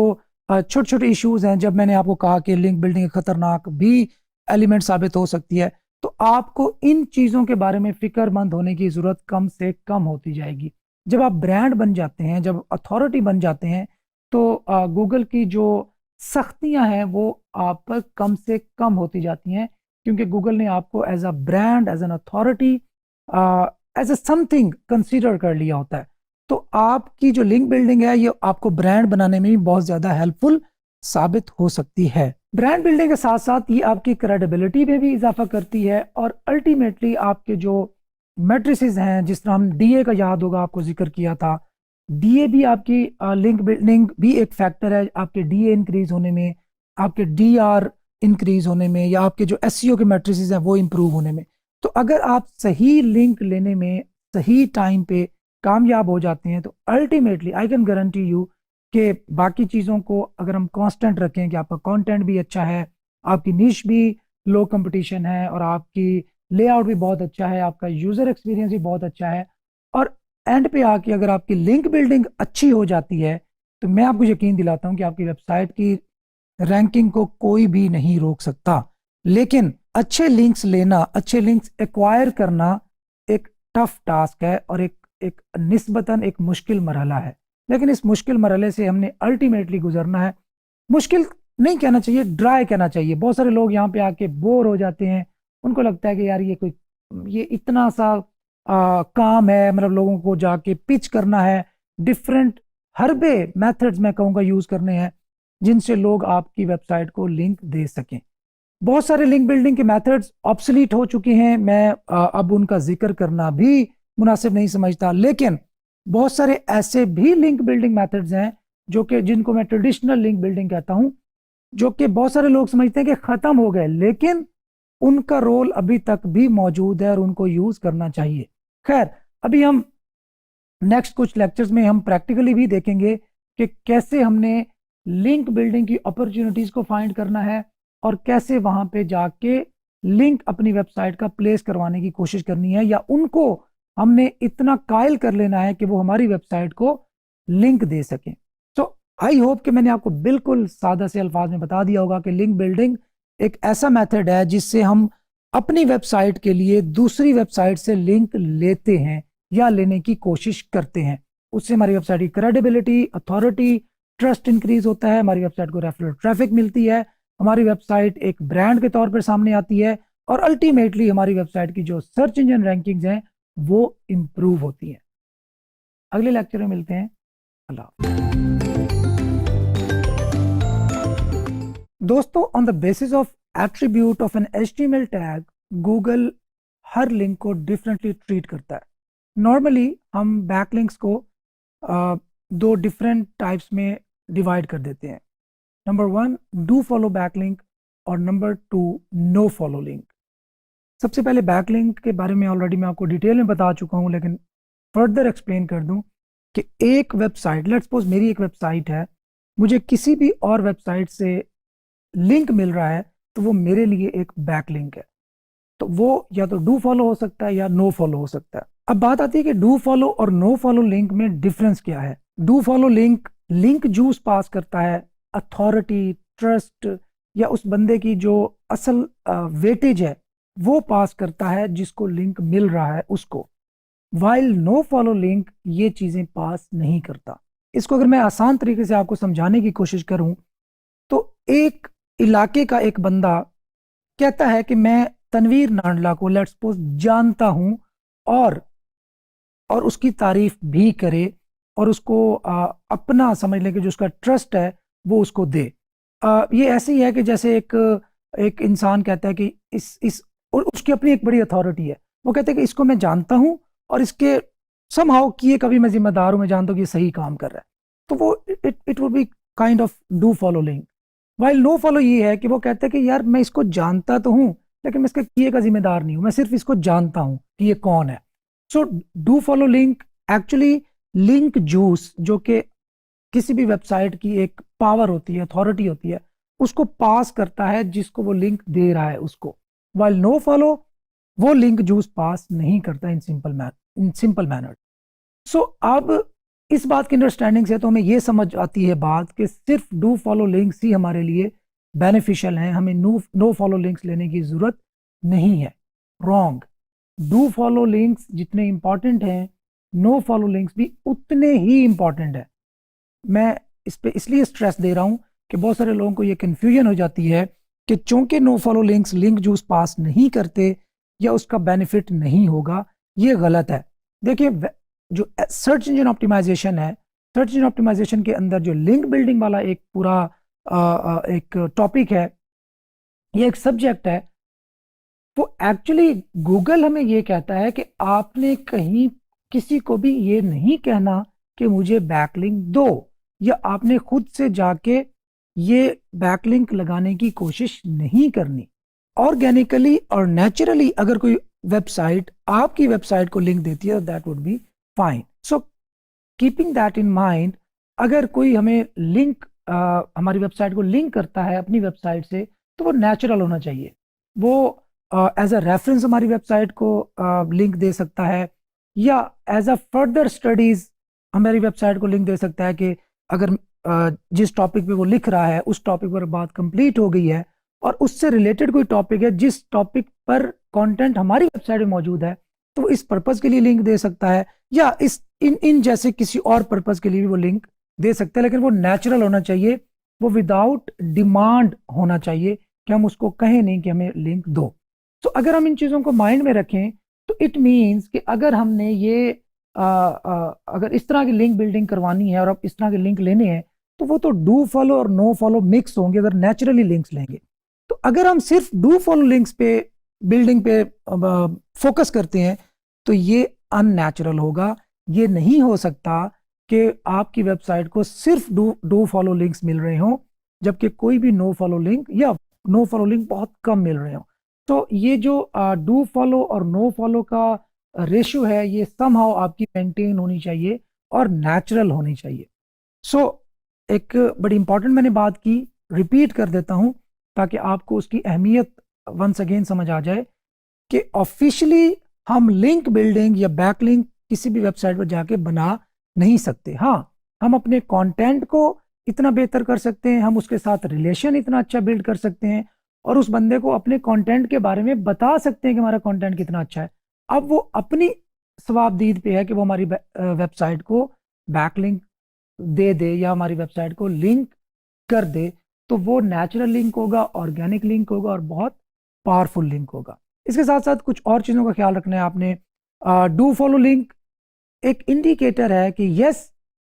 S1: छोटे छोटे इश्यूज हैं, जब मैंने आपको कहा कि लिंक बिल्डिंग खतरनाक भी एलिमेंट साबित हो सकती है, तो आपको इन चीज़ों के बारे में फिक्रमंद होने की ज़रूरत कम से कम होती जाएगी। जब आप ब्रांड बन जाते हैं, जब अथॉरिटी बन जाते हैं, तो गूगल की जो सख्तियां हैं वो आप पर कम से कम होती जाती हैं, क्योंकि गूगल ने आपको as a brand, as an authority, as a something consider कर लिया होता है। तो आपकी जो लिंक बिल्डिंग है ये आपको ब्रांड बनाने में भी बहुत ज़्यादा हेल्पफुल साबित हो सकती है। ब्रांड बिल्डिंग के साथ साथ ये आपकी क्रेडिबिलिटी में भी इजाफा करती है और अल्टीमेटली आपके जो मैट्रिसेस हैं, जिस तरह हम डीए का याद होगा आपको जिक्र किया था, डीए भी आपकी लिंक बिल्डिंग भी एक फैक्टर है आपके डीए इंक्रीज होने में, आपके डीआर इंक्रीज होने में, या आपके जो एसईओ के मैट्रिसेस हैं वो इंप्रूव होने में। तो अगर आप सही लिंक लेने में सही टाइम पे कामयाब हो जाते हैं तो ultimately I can guarantee you कि बाकी चीज़ों को अगर हम कांस्टेंट रखें कि आपका कंटेंट भी अच्छा है, आपकी निश भी लो कंपटीशन है और आपकी लेआउट भी बहुत अच्छा है, आपका यूज़र एक्सपीरियंस भी बहुत अच्छा है, और एंड पे आके अगर आपकी लिंक बिल्डिंग अच्छी हो जाती है तो मैं आपको यकीन दिलाता हूं कि आपकी वेबसाइट की रैंकिंग को कोई भी नहीं रोक सकता। लेकिन अच्छे लिंक्स लेना, अच्छे लिंक्स एक्वायर करना एक टफ टास्क है और एक निस्बतन एक मुश्किल मरहला है। लेकिन इस मुश्किल मरहले से हमने अल्टीमेटली गुजरना है। मुश्किल नहीं कहना चाहिए, ड्राई कहना चाहिए। बहुत सारे लोग यहाँ पे आके बोर हो जाते हैं, उनको लगता है कि यार ये इतना सा काम है, मतलब लोगों को जाके पिच करना है, डिफरेंट हरबे मेथड्स मैं कहूँगा यूज करने हैं जिनसे लोग आपकी वेबसाइट को लिंक दे सकें। बहुत सारे लिंक बिल्डिंग के मेथड्स ऑब्सलीट हो चुके हैं, मैं अब उनका जिक्र करना भी मुनासिब नहीं समझता। लेकिन बहुत सारे ऐसे भी लिंक बिल्डिंग मेथड्स हैं जो कि जिनको मैं ट्रेडिशनल लिंक बिल्डिंग कहता हूं, जो कि बहुत सारे लोग समझते हैं कि खत्म हो गए, लेकिन उनका रोल अभी तक भी मौजूद है और उनको यूज करना चाहिए। खैर, अभी हम नेक्स्ट कुछ लेक्चर्स में हम प्रैक्टिकली भी देखेंगे कि कैसे हमने लिंक बिल्डिंग की अपॉर्चुनिटीज को फाइंड करना है और कैसे वहां पे जाके लिंक अपनी वेबसाइट का प्लेस करवाने की कोशिश करनी है, या उनको हमने इतना कायल कर लेना है कि वो हमारी वेबसाइट को लिंक दे सकें। तो आई होप कि मैंने आपको बिल्कुल सादा से अल्फाज में बता दिया होगा कि लिंक बिल्डिंग एक ऐसा मेथड है जिससे हम अपनी वेबसाइट के लिए दूसरी वेबसाइट से लिंक लेते हैं या लेने की कोशिश करते हैं। उससे हमारी वेबसाइट की क्रेडिबिलिटी, अथॉरिटी, ट्रस्ट इंक्रीज होता है, हमारी वेबसाइट को रेफरल ट्रैफिक मिलती है, हमारी वेबसाइट एक ब्रांड के तौर पर सामने आती है और अल्टीमेटली हमारी वेबसाइट की जो सर्च इंजन रैंकिंग्स हैं वो इंप्रूव होती हैं। अगले लेक्चर में मिलते हैं। अल्लाह। दोस्तों, on the basis of attribute of an HTML tag, Google हर लिंक को डिफरेंटली ट्रीट करता है। नॉर्मली हम बैकलिंक्स को दो डिफरेंट टाइप्स में डिवाइड कर देते हैं। नंबर 1 डू फॉलो बैकलिंक और नंबर 2 नो फॉलो लिंक। सबसे पहले बैकलिंक के बारे में ऑलरेडी मैं आपको डिटेल में बता चुका हूँ, लेकिन फर्दर एक्सप्लेन कर दूं कि एक वेबसाइट, लेट्स सपोज मेरी एक वेबसाइट है, मुझे किसी भी और वेबसाइट से लिंक मिल रहा है, तो वो मेरे लिए एक बैकलिंक है। तो वो या तो डू फॉलो हो सकता है या नो फॉलो हो सकता है। अब बात आती है कि डू फॉलो और नो फॉलो लिंक में डिफरेंस क्या है। Do follow link link juice pass करता है, अथॉरिटी, ट्रस्ट या उस बंदे की जो असल वेटेज है वो पास करता है जिसको लिंक मिल रहा है उसको। वाइल नो फॉलो लिंक ये चीजें पास नहीं करता। इसको अगर मैं आसान तरीके से आपको समझाने की कोशिश करूं तो एक इलाके का एक बंदा कहता है कि मैं तनवीर नांडला को लेट्स सपोज जानता हूं, और उसकी तारीफ भी करे और उसको अपना समझ लें कि जो उसका ट्रस्ट है वो उसको दे। ये ऐसे ही है कि जैसे एक एक इंसान कहता है कि इस और उसकी अपनी एक बड़ी अथॉरिटी है, वो कहते हैं कि इसको मैं जानता हूं और इसके समहाउ किए कभी मैं जिम्मेदार हूं, मैं जानता हूं कि ये सही काम कर रहा है, तो वो it would be kind of do follow link. While no follow ये है कि वो कहते हैं कि यार मैं इसको जानता तो हूं लेकिन मैं इसके किए का जिम्मेदार नहीं हूं, मैं सिर्फ इसको जानता हूं कि ये कौन है। So do follow link actually link juice, जो कि किसी भी वेबसाइट की एक पावर होती है, अथॉरिटी होती है, उसको पास करता है जिसको वो लिंक दे रहा है उसको। वाइल नो फॉलो वो लिंक जूस पास नहीं करता इन सिंपल मैनर। सो अब इस बात की अंडरस्टैंडिंग से तो हमें ये समझ आती है बात कि सिर्फ डू फॉलो लिंक्स ही हमारे लिए बेनिफिशियल हैं, हमें नो फॉलो लिंक्स लेने की जरूरत नहीं है। रॉन्ग। डू फॉलो लिंक्स जितने इंपॉर्टेंट हैं, नो फॉलो लिंक्स भी उतने ही इंपॉर्टेंट है। मैं इस पे इसलिए स्ट्रेस दे रहा हूं कि बहुत सारे लोगों को ये कंफ्यूजन हो जाती है कि चूंकि no follow links link juice pass नहीं करते या उसका बेनिफिट नहीं होगा। ये गलत है। देखिए, जो सर्च इंजन ऑप्टिमाइजेशन है, सर्च इंजन ऑप्टिमाइजेशन के अंदर जो लिंक बिल्डिंग वाला एक पूरा एक टॉपिक है, ये एक सब्जेक्ट है, वो एक्चुअली गूगल हमें ये कहता है कि आपने कहीं किसी को भी ये नहीं कहना कि मुझे बैकलिंक दो, या आपने खुद से जाके ये बैकलिंक लगाने की कोशिश नहीं करनी। ऑर्गेनिकली और नेचुरली अगर कोई वेबसाइट आपकी वेबसाइट को लिंक देती है, that would be fine. So keeping that in mind, अगर कोई हमें लिंक हमारी वेबसाइट को लिंक करता है अपनी वेबसाइट से, तो वो नेचुरल होना चाहिए। वो एज अ रेफरेंस हमारी वेबसाइट को लिंक दे सकता है, या एज अ फर्दर स्टडीज हमारी वेबसाइट को लिंक दे सकता है कि अगर जिस टॉपिक पे वो लिख रहा है उस टॉपिक पर बात कंप्लीट हो गई है और उससे रिलेटेड कोई टॉपिक है जिस टॉपिक पर कंटेंट हमारी वेबसाइट में मौजूद है, तो वो इस पर्पज के लिए लिंक दे सकता है, या इस इन जैसे किसी और पर्पज के लिए भी वो लिंक दे सकते हैं। लेकिन वो नेचुरल होना चाहिए, वो विदाउट डिमांड होना चाहिए कि हम उसको कहें नहीं कि हमें लिंक दो। तो अगर हम इन चीज़ों को माइंड में रखें तो इट मीन्स कि अगर हमने ये अगर इस तरह की लिंक बिल्डिंग करवानी है और अब इस तरह के लिंक लेने हैं, तो वो तो डू फॉलो और नो फॉलो मिक्स होंगे अगर नेचुरली लिंक्स लेंगे। तो अगर हम सिर्फ डू फॉलो लिंक्स पे बिल्डिंग पे फोकस करते हैं तो ये अननेचुरल होगा। ये नहीं हो सकता कि आपकी वेबसाइट को सिर्फ डू फॉलो लिंक्स मिल रहे हों जबकि कोई भी नो फॉलो लिंक या नो फॉलो लिंक बहुत कम मिल रहे हों। तो ये जो डू फॉलो और नो फॉलो का रेशियो है, ये समहाउ आपकी मेंटेन होनी चाहिए और नेचुरल होनी चाहिए। सो एक बड़ी इंपॉर्टेंट मैंने बात की, रिपीट कर देता हूं ताकि आपको उसकी अहमियत वंस अगेन समझ आ जाए कि ऑफिशियली हम लिंक बिल्डिंग या बैकलिंक किसी भी वेबसाइट पर जाके बना नहीं सकते। हाँ, हम अपने कंटेंट को इतना बेहतर कर सकते हैं, हम उसके साथ रिलेशन इतना अच्छा बिल्ड कर सकते हैं और उस बंदे को अपने कंटेंट के बारे में बता सकते हैं कि हमारा कंटेंट कितना अच्छा है। अब वो अपनी सवाबदीद पे है कि वो हमारी वेबसाइट को बैकलिंक दे या हमारी वेबसाइट को लिंक कर दे, तो वो नेचुरल लिंक होगा, ऑर्गेनिक लिंक होगा और बहुत पावरफुल लिंक होगा। इसके साथ साथ कुछ और चीज़ों का ख्याल रखना है आपने। डू फॉलो लिंक एक इंडिकेटर है कि yes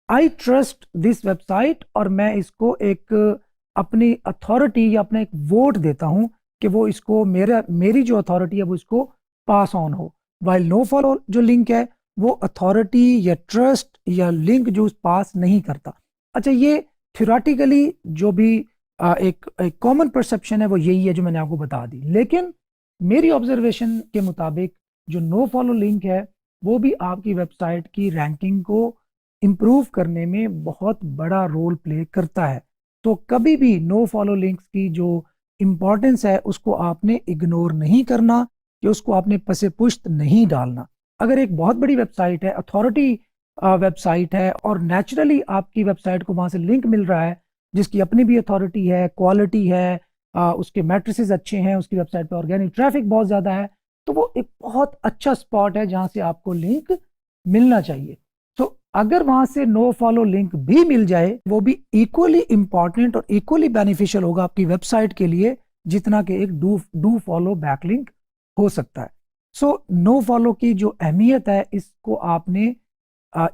S1: I trust this website, और मैं इसको एक अपनी अथॉरिटी या अपना एक वोट देता हूं कि वो इसको मेरी जो अथॉरिटी है वो इसको पास ऑन हो। वाइल नो फॉलो जो लिंक है वो अथॉरिटी या ट्रस्ट या लिंक जो पास नहीं करता। अच्छा, ये थ्योरेटिकली जो भी एक कॉमन परसेप्शन है वो यही है जो मैंने आपको बता दी, लेकिन मेरी ऑब्जर्वेशन के मुताबिक जो नो फॉलो लिंक है वो भी आपकी वेबसाइट की रैंकिंग को इम्प्रूव करने में बहुत बड़ा रोल प्ले करता है। तो कभी भी नो फॉलो लिंक्स की जो इम्पोर्टेंस है उसको आपने इग्नोर नहीं करना, कि उसको आपने पसे पुश्त नहीं डालना। अगर एक बहुत बड़ी वेबसाइट है, अथॉरिटी वेबसाइट है, और नेचुरली आपकी वेबसाइट को वहां से लिंक मिल रहा है, जिसकी अपनी भी अथॉरिटी है, क्वालिटी है, उसके मैट्रिसेस अच्छे हैं, उसकी वेबसाइट पे ऑर्गेनिक ट्रैफिक बहुत ज़्यादा है, तो वो एक बहुत अच्छा स्पॉट है जहां से आपको लिंक मिलना चाहिए। तो अगर वहां से नो फॉलो लिंक भी मिल जाए, वो भी इक्वली इंपॉर्टेंट और इक्वली बेनिफिशियल होगा आपकी वेबसाइट के लिए, जितना कि एक डू फॉलो बैकलिंक हो सकता है। सो नो फॉलो की जो अहमियत है इसको आपने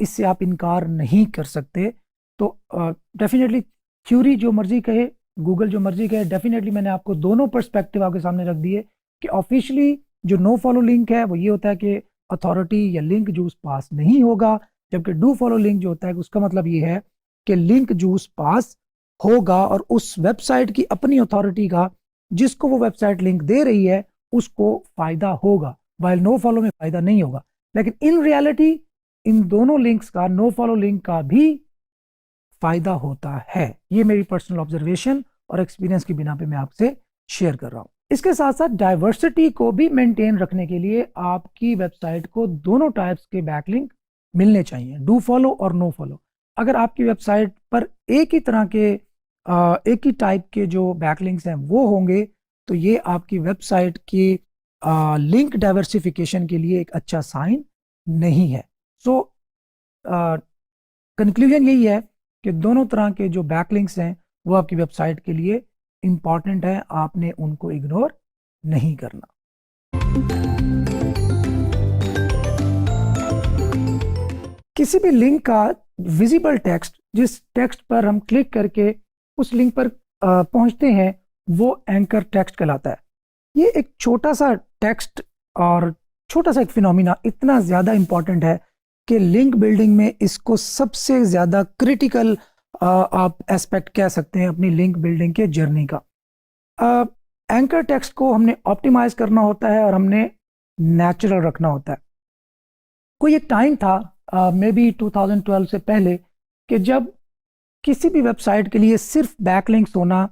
S1: इससे आप इनकार नहीं कर सकते। तो डेफिनेटली थ्योरी जो मर्जी कहे, गूगल जो मर्जी कहे, डेफिनेटली मैंने आपको दोनों पर्सपेक्टिव आपके सामने रख दिए कि ऑफिशियली जो नो फॉलो लिंक है वो ये होता है कि अथॉरिटी या लिंक जूस पास नहीं होगा, जबकि डू फॉलो लिंक जो होता है उसका मतलब ये है कि लिंक जूस पास होगा और उस वेबसाइट की अपनी अथॉरिटी का, जिसको वो वेबसाइट लिंक दे रही है, उसको फायदा होगा, वाइल नो फॉलो में फायदा नहीं होगा। लेकिन इन रियलिटी इन दोनों लिंक्स का, नो फॉलो लिंक का भी फायदा होता है। ये मेरी पर्सनल ऑब्जर्वेशन और एक्सपीरियंस की बिना पे मैं आपसे शेयर कर रहा हूं। इसके साथ साथ डाइवर्सिटी को भी मेंटेन रखने के लिए आपकी वेबसाइट को दोनों टाइप्स के बैकलिंक मिलने चाहिए, डू फॉलो और नो फॉलो। अगर आपकी वेबसाइट पर एक ही तरह के एक ही टाइप के जो बैकलिंक्स हैं वो होंगे, तो ये आपकी वेबसाइट की लिंक डाइवर्सिफिकेशन के लिए एक अच्छा साइन नहीं है। सो कंक्लूजन यही है कि दोनों तरह के जो बैकलिंक्स हैं वो आपकी वेबसाइट के लिए इंपॉर्टेंट है, आपने उनको इग्नोर नहीं करना। किसी भी लिंक का विजिबल टेक्स्ट, जिस टेक्स्ट पर हम क्लिक करके उस लिंक पर पहुंचते हैं, वो एंकर टेक्स्ट कहलाता है। ये एक छोटा सा टेक्स्ट और छोटा सा एक फिनोमिना इतना ज़्यादा इंपॉर्टेंट है कि लिंक बिल्डिंग में इसको सबसे ज़्यादा क्रिटिकल आप एस्पेक्ट कह सकते हैं अपनी लिंक बिल्डिंग के जर्नी का। एंकर टेक्स्ट को हमने ऑप्टिमाइज करना होता है और हमने नेचुरल रखना होता है। कोई एक टाइम था मे बी 2012 से पहले कि जब किसी भी वेबसाइट के लिए सिर्फ बैकलिंक्स होना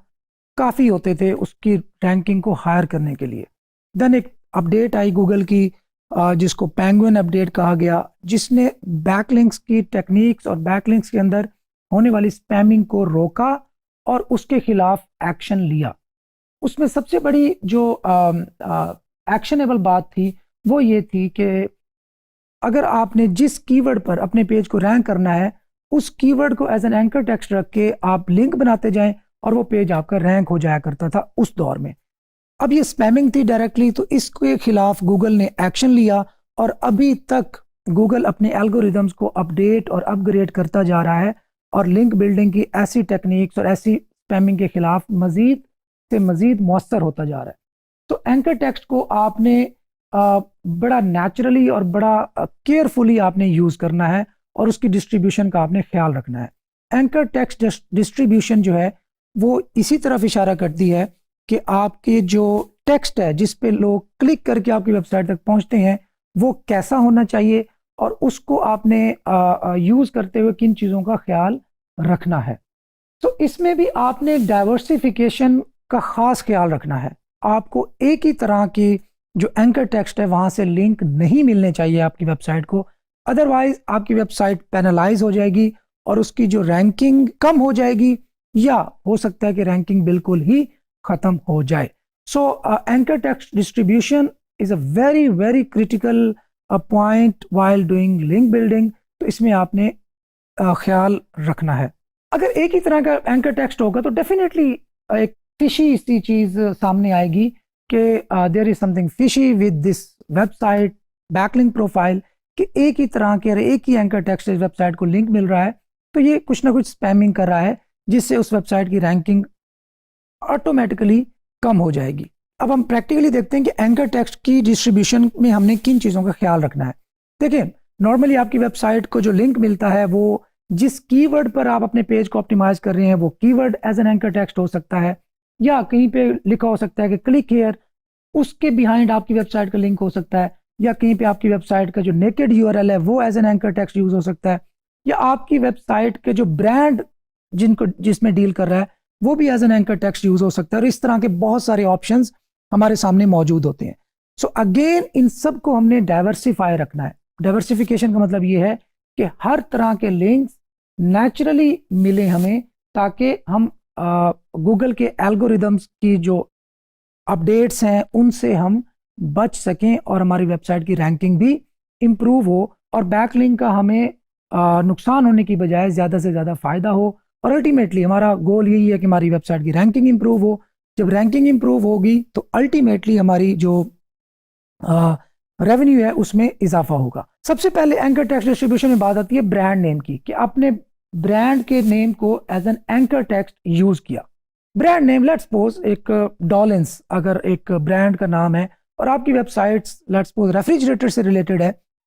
S1: काफ़ी होते थे उसकी रैंकिंग को हायर करने के लिए। देन एक अपडेट आई गूगल की जिसको पेंगुइन अपडेट कहा गया, जिसने बैकलिंक्स की टेक्निक्स और बैकलिंक्स के अंदर होने वाली स्पैमिंग को रोका और उसके खिलाफ एक्शन लिया। उसमें सबसे बड़ी जो एक्शनेबल बात थी वो ये थी कि अगर आपने जिस कीवर्ड पर अपने पेज को रैंक करना है, उस कीवर्ड को एज एन एंकर टेक्स्ट रख के आप लिंक बनाते जाएं और वो पेज आपका रैंक हो जाया करता था उस दौर में। अब ये स्पैमिंग थी डायरेक्टली, तो इसके खिलाफ गूगल ने एक्शन लिया और अभी तक गूगल अपने एल्गोरिदम्स को अपडेट और अपग्रेड करता जा रहा है और लिंक बिल्डिंग की ऐसी टेक्निक्स और ऐसी स्पैमिंग के खिलाफ मजीद से मजीद मौसर होता जा रहा है। तो एंकर टेक्स्ट को आपने बड़ा नेचुरली और बड़ा केयरफुली आपने यूज़ करना है और उसकी डिस्ट्रीब्यूशन का आपने ख्याल रखना है। एंकर टेक्स्ट डिस्ट्रीब्यूशन जो है वो इसी तरफ इशारा करती है कि आपके जो टेक्स्ट है जिस पे लोग क्लिक करके आपकी वेबसाइट तक पहुंचते हैं वो कैसा होना चाहिए और उसको आपने यूज़ करते हुए किन चीज़ों का ख्याल रखना है। तो इसमें भी आपने डाइवर्सिफिकेशन का ख़ास ख्याल रखना है। आपको एक ही तरह की जो एंकर टेक्स्ट है वहाँ से लिंक नहीं मिलने चाहिए आपकी वेबसाइट को, अदरवाइज आपकी वेबसाइट पेनलाइज हो जाएगी और उसकी जो रैंकिंग कम हो जाएगी या हो सकता है कि रैंकिंग बिल्कुल ही ख़त्म हो जाए। So anchor text distribution is a very very critical point while doing link building. तो इसमें आपने ख्याल रखना है। अगर एक ही तरह का एंकर टेक्स्ट होगा तो डेफिनेटली एक फिशी सी चीज़ सामने आएगी कि there is something fishy with this website backlink profile, कि एक ही तरह के एक ही एंकर टेक्स्ट इस वेबसाइट को लिंक मिल रहा है, तो ये कुछ ना कुछ स्पैमिंग कर रहा है जिससे उस वेबसाइट की रैंकिंग ऑटोमेटिकली कम हो जाएगी। अब हम प्रैक्टिकली देखते हैं कि एंकर टेक्स्ट की डिस्ट्रीब्यूशन में हमने किन चीज़ों का ख्याल रखना है। देखिए, नॉर्मली आपकी वेबसाइट को जो लिंक मिलता है वो जिस कीवर्ड पर आप अपने पेज को ऑप्टिमाइज कर रहे हैं वो keyword as an anchor text हो सकता है, या कहीं पे लिखा हो सकता है कि क्लिक हियर उसके बिहाइंड आपकी वेबसाइट का लिंक हो सकता है, या कहीं पे आपकी वेबसाइट का जो नेकेड यूआरएल है वो as an anchor text use हो सकता है, या आपकी वेबसाइट के जो ब्रांड जिनको जिसमें डील कर रहा है वो भी as an anchor text use हो सकता है। और इस तरह के बहुत सारे ऑप्शंस हमारे सामने मौजूद होते हैं। सो अगेन इन सब को हमने डाइवर्सिफाई रखना है। डाइवर्सिफिकेशन का मतलब ये है कि हर तरह के लिंक्स नेचुरली मिले हमें, ताकि हम गूगल के एल्गोरिदम्स की जो अपडेट्स हैं उनसे हम बच सकें और हमारी वेबसाइट की रैंकिंग भी इम्प्रूव हो, और बैकलिंक का हमें नुकसान होने की बजाय ज़्यादा से ज़्यादा फ़ायदा हो। और अल्टीमेटली हमारा गोल यही है कि हमारी वेबसाइट की रैंकिंग इम्प्रूव हो। जब रैंकिंग इम्प्रूव होगी तो अल्टीमेटली हमारी जो रेवेन्यू है उसमें इजाफा होगा। सबसे पहले एंकर टेक्स्ट डिस्ट्रीब्यूशन में बात आती है ब्रांड नेम की, कि आपने ब्रांड के नेम को as an anchor text use किया। ब्रांड नेम, लेट्स सपोज एक डॉलेंस अगर एक ब्रांड का नाम है और आपकी वेबसाइट लेट्स सपोज रेफ्रिजरेटर से रिलेटेड है,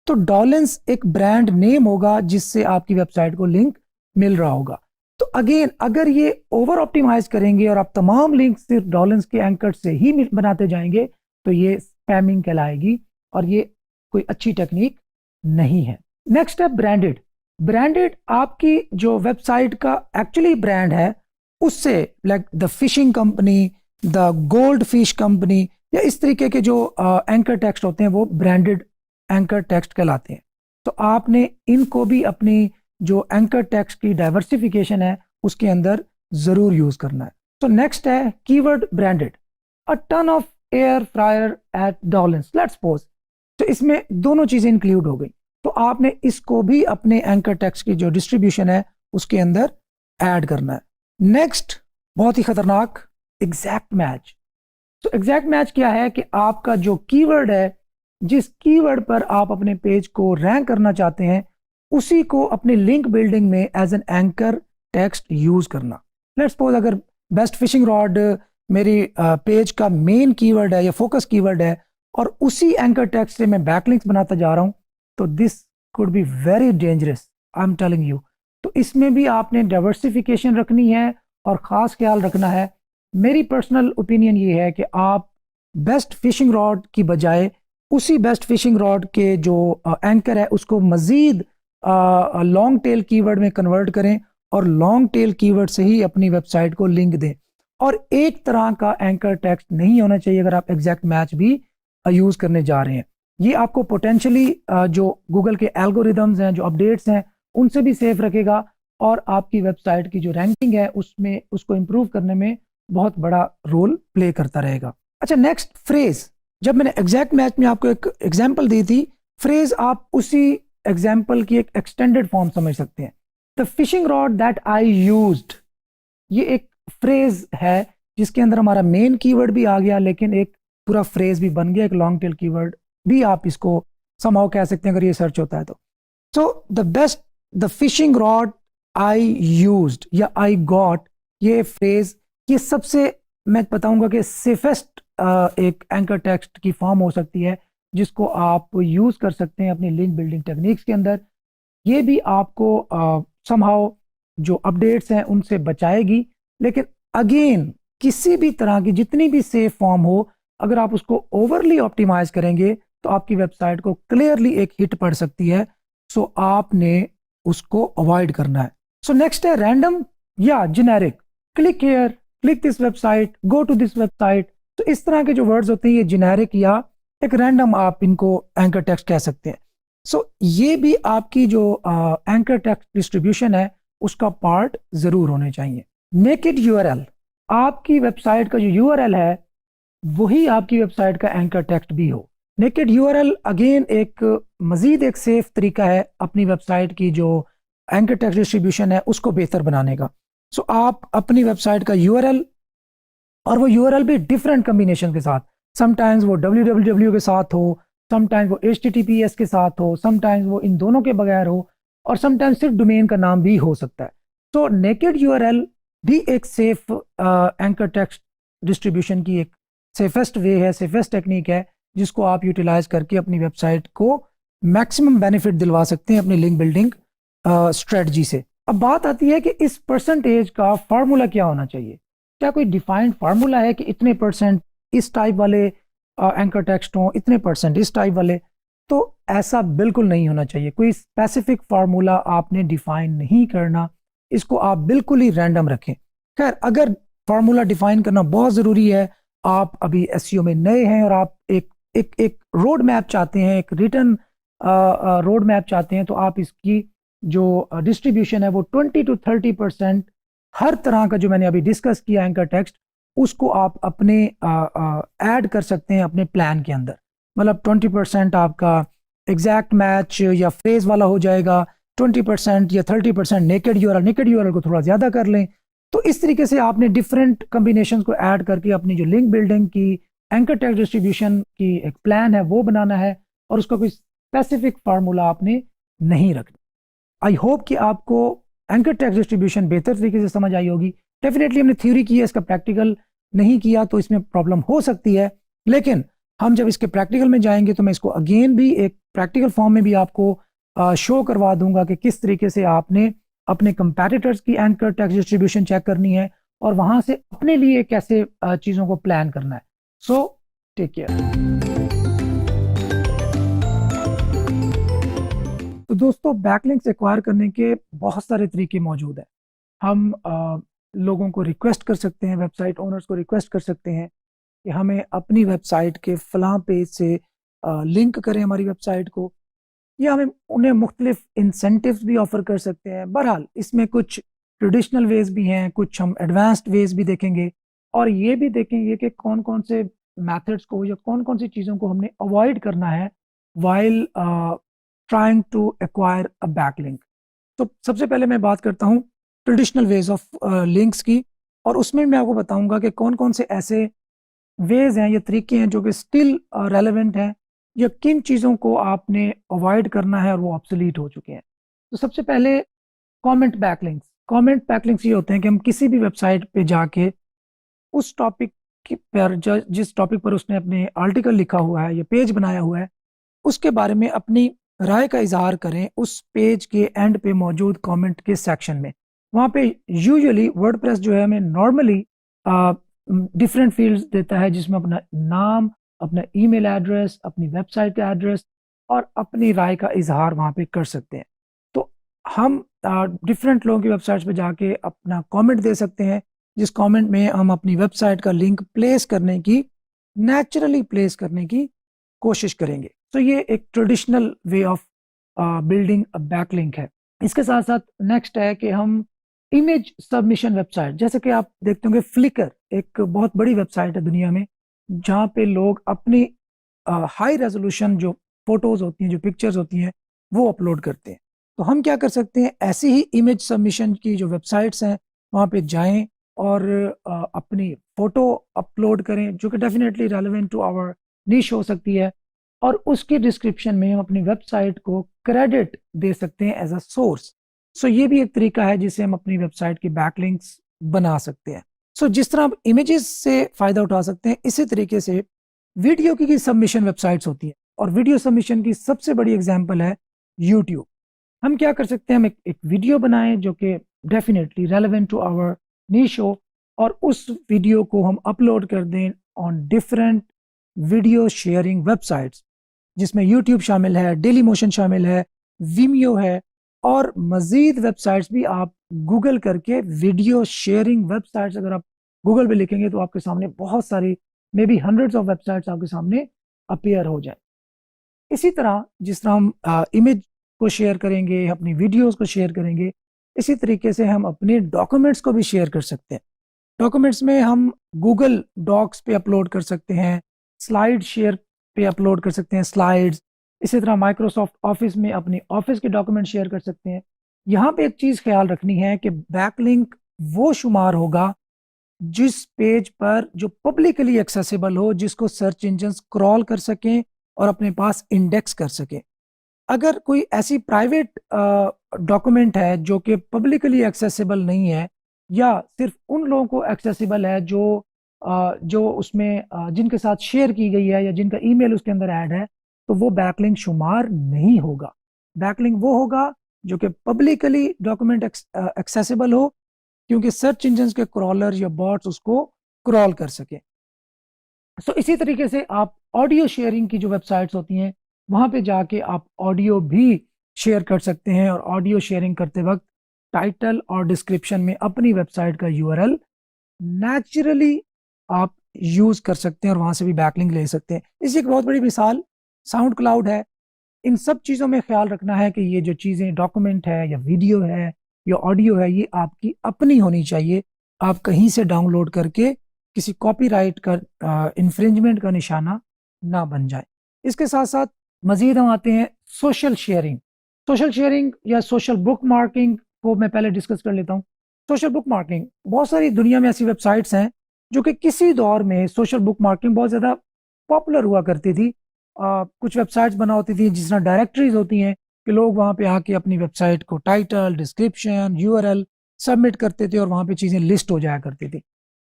S1: तो डॉलेंस एक ब्रांड नेम होगा जिससे आपकी वेबसाइट को लिंक मिल रहा होगा। तो अगेन अगर ये ओवर ऑप्टिमाइज करेंगे और आप तमाम लिंक सिर्फ डॉलेंस के एंकर से ही बनाते जाएंगे तो ये स्पैमिंग कहलाएगी, और ये कोई अच्छी टेक्निक नहीं है। नेक्स्ट है ब्रांडेड। ब्रांडेड आपकी जो वेबसाइट का एक्चुअली ब्रांड है उससे, like the fishing company, the gold fish company, या इस तरीके के जो एंकर टेक्स्ट होते हैं वो ब्रांडेड एंकर टेक्स्ट कहलाते हैं। तो आपने इनको भी अपनी जो एंकर टेक्स्ट की डाइवर्सिफिकेशन है उसके अंदर जरूर यूज करना है। तो नेक्स्ट है keyword branded. A ton of air fryer at डॉलेंस, लेट्स सपोज। तो इसमें दोनों चीजें इंक्लूड हो गई, तो आपने इसको भी अपने एंकर टेक्स्ट की जो डिस्ट्रीब्यूशन है उसके अंदर ऐड करना है। नेक्स्ट बहुत ही खतरनाक, एग्जैक्ट मैच। तो एग्जैक्ट मैच क्या है कि आपका जो कीवर्ड है, जिस कीवर्ड पर आप अपने पेज को रैंक करना चाहते हैं उसी को अपने लिंक बिल्डिंग में as an anchor text use करना। लेट्स सपोज अगर बेस्ट फिशिंग रॉड मेरी पेज का मेन कीवर्ड है या फोकस कीवर्ड है और उसी एंकर टेक्स्ट से मैं बैकलिंक्स बनाता जा रहा हूं, तो this could be very dangerous, I am telling you. तो इसमें भी आपने डाइवर्सिफिकेशन रखनी है और ख़ास ख्याल रखना है। मेरी पर्सनल ओपिनियन ये है कि आप बेस्ट फिशिंग रॉड की बजाय उसी बेस्ट फिशिंग रॉड के जो एंकर है उसको मज़ीद लॉन्ग टेल कीवर्ड में कन्वर्ट करें और लॉन्ग टेल कीवर्ड से ही अपनी वेबसाइट को लिंक दें। और एक तरह का एंकर टेक्स्ट नहीं होना चाहिए अगर आप एग्जैक्ट मैच भी यूज़ करने जा रहे हैं। ये आपको पोटेंशली जो गूगल के एल्गोरिदम्स हैं, जो अपडेट्स हैं, उनसे भी सेफ रखेगा और आपकी वेबसाइट की जो रैंकिंग है उसमें उसको इम्प्रूव करने में बहुत बड़ा रोल प्ले करता रहेगा। अच्छा, नेक्स्ट फ्रेज। जब मैंने एग्जैक्ट मैच में आपको एक एग्जांपल दी थी, फ्रेज आप उसी एग्जांपल की एक एक्सटेंडेड फॉर्म समझ सकते हैं। The fishing rod that I used, ये एक फ्रेज है जिसके अंदर हमारा मेन कीवर्ड भी आ गया लेकिन एक पूरा फ्रेज भी बन गया, एक लॉन्ग टेल कीवर्ड भी आप इसको समहाउ कह सकते हैं अगर ये सर्च होता है तो। So the best, the fishing rod I used या आई गॉट, ये फ्रेज, ये सबसे मैं बताऊंगा कि सेफेस्ट एक एंकर टेक्स्ट की फॉर्म हो सकती है जिसको आप यूज कर सकते हैं अपनी लिंक बिल्डिंग टेक्निक्स के अंदर। ये भी आपको समहाउ जो अपडेट्स हैं उनसे बचाएगी, लेकिन अगेन किसी भी तरह की जितनी भी सेफ फॉर्म हो, अगर आप उसको ओवरली ऑप्टिमाइज करेंगे तो आपकी वेबसाइट को क्लियरली एक हिट पड़ सकती है। सो आपने उसको अवॉइड करना है। सो नेक्स्ट है रैंडम या generic. Click here, click this website, go to this website. तो इस तरह के जो वर्ड्स होते हैं ये जेनेरिक या एक रैंडम आप इनको एंकर टेक्स्ट कह सकते हैं। सो ये भी आपकी जो एंकर टेक्स्ट डिस्ट्रीब्यूशन है उसका पार्ट जरूर होने चाहिए। नेकेड यूआरएल, आपकी वेबसाइट का जो यूआरएल है वही आपकी वेबसाइट का एंकर टेक्स्ट भी हो। नेकेड यूआरएल अगेन एक मजीद एक सेफ तरीका है अपनी वेबसाइट की जो एंकर टेक्स्ट डिस्ट्रीब्यूशन है उसको बेहतर बनाने का। सो आप अपनी वेबसाइट का यूआरएल, और वो यूआरएल भी डिफरेंट कम्बिनेशन के साथ, समटाइम्स वो www के साथ हो, समटाइम्स वो https के साथ हो, समटाइम्स वो इन दोनों के बगैर हो, और समटाइम्स सिर्फ डोमेन का नाम भी हो सकता है। तो नेकेड यूआरएल भी एक सेफ एंकर टेक्स्ट डिस्ट्रीब्यूशन की एक सेफेस्ट वे है, सेफेस्ट टेक्निक है जिसको आप यूटिलाइज करके अपनी वेबसाइट को मैक्सिमम बेनिफिट दिलवा सकते हैं अपनी लिंक बिल्डिंग स्ट्रेटजी से। अब बात आती है कि इस परसेंटेज का फार्मूला क्या होना चाहिए। क्या कोई डिफाइंड फार्मूला है कि इतने परसेंट इस टाइप वाले एंकर टेक्स्ट हो इतने परसेंट इस टाइप वाले। तो ऐसा बिल्कुल नहीं होना चाहिए, कोई स्पेसिफिक फार्मूला आपने डिफाइन नहीं करना, इसको आप बिल्कुल ही रैंडम रखें। खैर, अगर फार्मूला डिफाइन करना बहुत ज़रूरी है, आप अभी एसईओ में नए हैं और आप एक रोड मैप चाहते हैं, एक रिटर्न रोड मैप चाहते हैं, तो आप इसकी जो डिस्ट्रीब्यूशन है वो 20 to 30% हर तरह का जो मैंने अभी डिस्कस किया एंकर टेक्स्ट, उसको आप अपने ऐड कर सकते हैं अपने प्लान के अंदर। मतलब 20% आपका एग्जैक्ट मैच या फ्रेज वाला हो जाएगा, 20% या 30% नेकेड यूआरएल को थोड़ा ज़्यादा कर लें। तो इस तरीके से आपने डिफरेंट कम्बिनेशन को ऐड करके अपनी जो लिंक बिल्डिंग की एंकर टेक्स्ट डिस्ट्रीब्यूशन की एक प्लान है वो बनाना है, और उसका कोई स्पेसिफिक फार्मूला आपने नहीं रखना। आई होप कि आपको एंकर टेक्स्ट डिस्ट्रीब्यूशन बेहतर तरीके से समझ आई होगी। डेफिनेटली हमने थ्योरी की है, इसका प्रैक्टिकल नहीं किया तो इसमें प्रॉब्लम हो सकती है, लेकिन हम जब इसके प्रैक्टिकल में जाएंगे तो मैं इसको अगेन भी एक प्रैक्टिकल फॉर्म में भी आपको शो करवा दूंगा कि किस तरीके से आपने अपने कंपैटिटर्स की एंकर टेक्स्ट डिस्ट्रीब्यूशन चेक करनी है और वहां से अपने लिए कैसे चीज़ों को प्लान करना है। So take care. तो दोस्तों, बैकलिंक्स एक्वायर करने के बहुत सारे तरीके मौजूद हैं। हम लोगों को रिक्वेस्ट कर सकते हैं, वेबसाइट ओनर्स को रिक्वेस्ट कर सकते हैं कि हमें अपनी वेबसाइट के फलां पेज से लिंक करें हमारी वेबसाइट को, या हमें उन्हें मुख्तलिफ इंसेंटिव्स भी ऑफर कर सकते हैं। बहरहाल इसमें कुछ ट्रेडिशनल वेज भी हैं, कुछ हम एडवांस्ड वेज भी देखेंगे, और ये भी देखेंगे कि कौन कौन से मेथड्स को या कौन कौन सी चीज़ों को हमने अवॉइड करना है while trying to acquire a backlink. तो सबसे पहले मैं बात करता हूँ ट्रेडिशनल वेज ऑफ लिंक्स की, और उसमें मैं आपको बताऊंगा कि कौन कौन से ऐसे वेज हैं या तरीके हैं जो कि स्टिल रेलेवेंट हैं, या किन चीज़ों को आपने अवॉइड करना है और वो ऑब्सोलीट हो चुके हैं। तो सबसे पहले कमेंट बैकलिंक्स। कमेंट बैकलिंक्स ये होते हैं कि हम किसी भी वेबसाइट पे जाके उस टॉपिक पर जिस टॉपिक पर उसने अपने आर्टिकल लिखा हुआ है या पेज बनाया हुआ है, उसके बारे में अपनी राय का इजहार करें उस पेज के एंड पे मौजूद कमेंट के सेक्शन में। वहाँ पे यूजुअली वर्डप्रेस जो है हमें नॉर्मली डिफरेंट फील्ड्स देता है, जिसमें अपना नाम, अपना ईमेल एड्रेस, अपनी वेबसाइट का एड्रेस और अपनी राय का इजहार वहाँ पे कर सकते हैं। तो हम डिफरेंट लोगों की वेबसाइट्स पे जाके अपना कमेंट दे सकते हैं, जिस कमेंट में हम अपनी वेबसाइट का लिंक प्लेस करने की, नेचुरली प्लेस करने की कोशिश करेंगे। तो ये एक traditional way of building a backlink है। इसके साथ साथ नेक्स्ट है कि हम इमेज सबमिशन वेबसाइट, जैसे कि आप देखते होंगे फ्लिकर एक बहुत बड़ी वेबसाइट है दुनिया में, जहाँ पे लोग अपनी हाई रेजोल्यूशन जो फोटोज होती हैं, जो पिक्चर्स होती हैं, वो अपलोड करते हैं। तो हम क्या कर सकते हैं, ऐसी ही इमेज सबमिशन की जो वेबसाइट्स हैं वहाँ पे जाएं और अपनी फोटो अपलोड करें, जो कि डेफिनेटली रेलेवेंट टू आवर नीश हो सकती है, और उसके डिस्क्रिप्शन में हम अपनी वेबसाइट को क्रेडिट दे सकते हैं एज अ सोर्स। सो ये भी एक तरीका है जिससे हम अपनी वेबसाइट की बैकलिंक्स बना सकते हैं। सो जिस तरह आप इमेजेस से फ़ायदा उठा सकते हैं, इसी तरीके से वीडियो की सबमिशन वेबसाइट्स होती हैं, और वीडियो सबमिशन की सबसे बड़ी एग्जांपल है यूट्यूब। हम क्या कर सकते हैं, हम एक वीडियो बनाएं जो कि डेफिनेटली रेलेवेंट टू आवर नीश हो, और उस वीडियो को हम अपलोड कर दें on different video sharing websites, जिसमें यूट्यूब शामिल है, डेली मोशन शामिल है, विमियो है, और मज़ीद वेबसाइट्स भी। आप गूगल करके वीडियो शेयरिंग वेबसाइट्स अगर आप गूगल पे लिखेंगे तो आपके सामने बहुत सारी, may be hundreds of websites आपके सामने अपीयर हो जाए। इसी तरह जिस तरह हम इमेज को शेयर करेंगे, अपनी वीडियोस को शेयर करेंगे, इसी तरीके से हम अपने डॉक्यूमेंट्स को भी शेयर कर सकते हैं। डॉक्यूमेंट्स में हम गूगल डॉक्स पे अपलोड कर सकते हैं, स्लाइड शेयर पे अपलोड कर सकते हैं स्लाइड्स। इसी तरह माइक्रोसॉफ्ट ऑफिस में अपनी ऑफिस के डॉक्यूमेंट शेयर कर सकते हैं। यहाँ पे एक चीज़ ख्याल रखनी है कि बैकलिंक वो शुमार होगा जिस पेज पर जो पब्लिकली एक्सेसिबल हो, जिसको सर्च इंजन क्रॉल कर सकें और अपने पास इंडेक्स कर सकें। अगर कोई ऐसी प्राइवेट डॉक्यूमेंट है जो कि पब्लिकली एक्सेसिबल नहीं है, या सिर्फ उन लोगों को एक्सेसिबल है जो उसमें जिनके साथ शेयर की गई है या जिनका ईमेल उसके अंदर ऐड है, तो वो बैकलिंक शुमार नहीं होगा। बैकलिंक वो होगा जो कि पब्लिकली डॉक्यूमेंट एक्सेसिबल हो, क्योंकि सर्च इंजन के क्रॉलर या बॉट्स उसको क्रॉल कर सके। सो इसी तरीके से आप ऑडियो शेयरिंग की जो वेबसाइट्स होती हैं वहाँ पे जाके आप ऑडियो भी शेयर कर सकते हैं, और ऑडियो शेयरिंग करते वक्त टाइटल और डिस्क्रिप्शन में अपनी वेबसाइट का यूआरएल नेचुरली आप यूज कर सकते हैं और वहां से भी बैकलिंक ले सकते हैं। इसकी एक बहुत बड़ी मिसाल साउंड क्लाउड है। इन सब चीज़ों में ख्याल रखना है कि ये जो चीज़ें डॉक्यूमेंट है या वीडियो है या ऑडियो है, ये आपकी अपनी होनी चाहिए। आप कहीं से डाउनलोड करके किसी कॉपीराइट का इन्फ्रिंजमेंट का निशाना ना बन जाए। इसके साथ साथ मजीद हम आते हैं सोशल शेयरिंग। सोशल शेयरिंग या सोशल बुक मार्किंग को मैं पहले डिस्कस कर लेता हूँ। सोशल बुक मार्किंग, बहुत सारी दुनिया में ऐसी वेबसाइट्स हैं जो कि किसी दौर में सोशल बुक मार्किंग बहुत ज़्यादा पॉपुलर हुआ करती थी। कुछ वेबसाइट्स बना होती थी जिस तरह डायरेक्टरीज होती हैं कि लोग वहाँ पे आके अपनी वेबसाइट को टाइटल, डिस्क्रिप्शन, यूआरएल सबमिट करते थे और वहाँ पे चीज़ें लिस्ट हो जाया करती थी।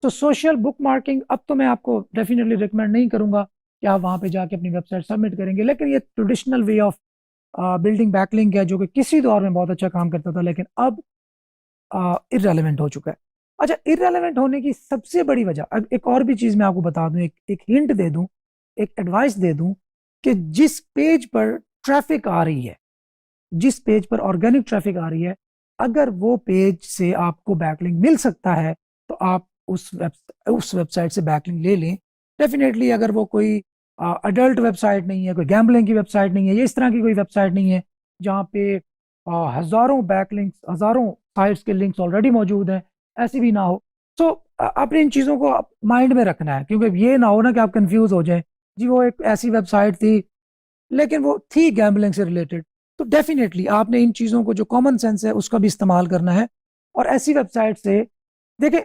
S1: तो सोशल बुक मार्किंग अब तो मैं आपको डेफिनेटली रिकमेंड नहीं करूँगा कि आप वहाँ पे जाके अपनी वेबसाइट सबमिट करेंगे, लेकिन ये traditional way of building backlink है जो कि किसी दौर में बहुत अच्छा काम करता था, लेकिन अब इररेलेवेंट हो चुका है। अच्छा, इररेलेवेंट होने की सबसे बड़ी वजह, अब एक और भी चीज़ मैं आपको बता दूं, एक हिंट दे दूं, एक एडवाइस दे दूं कि जिस पेज पर ट्रैफिक आ रही है, जिस पेज पर ऑर्गेनिक ट्रैफिक आ रही है, अगर वो पेज से आपको बैकलिंक मिल सकता है तो आप उस वेबसाइट से बैकलिंक ले लें। डेफिनेटली अगर वो कोई अडल्ट वेबसाइट नहीं है, कोई गैम्बलिंग की वेबसाइट नहीं है, ये इस तरह की कोई वेबसाइट नहीं है जहाँ पे हजारों बैकलिंक्स, हजारों साइट्स के लिंक्स ऑलरेडी मौजूद हैं, ऐसी भी ना हो। तो आपने इन चीज़ों को माइंड में रखना है, क्योंकि ये ना हो ना कि आप कंफ्यूज हो जाएं, जी वो एक ऐसी वेबसाइट थी लेकिन वो थी गैम्बलिंग से रिलेटेड। तो डेफिनेटली आपने इन चीज़ों को, जो कॉमन सेंस है उसका भी इस्तेमाल करना है। और ऐसी वेबसाइट से देखिए,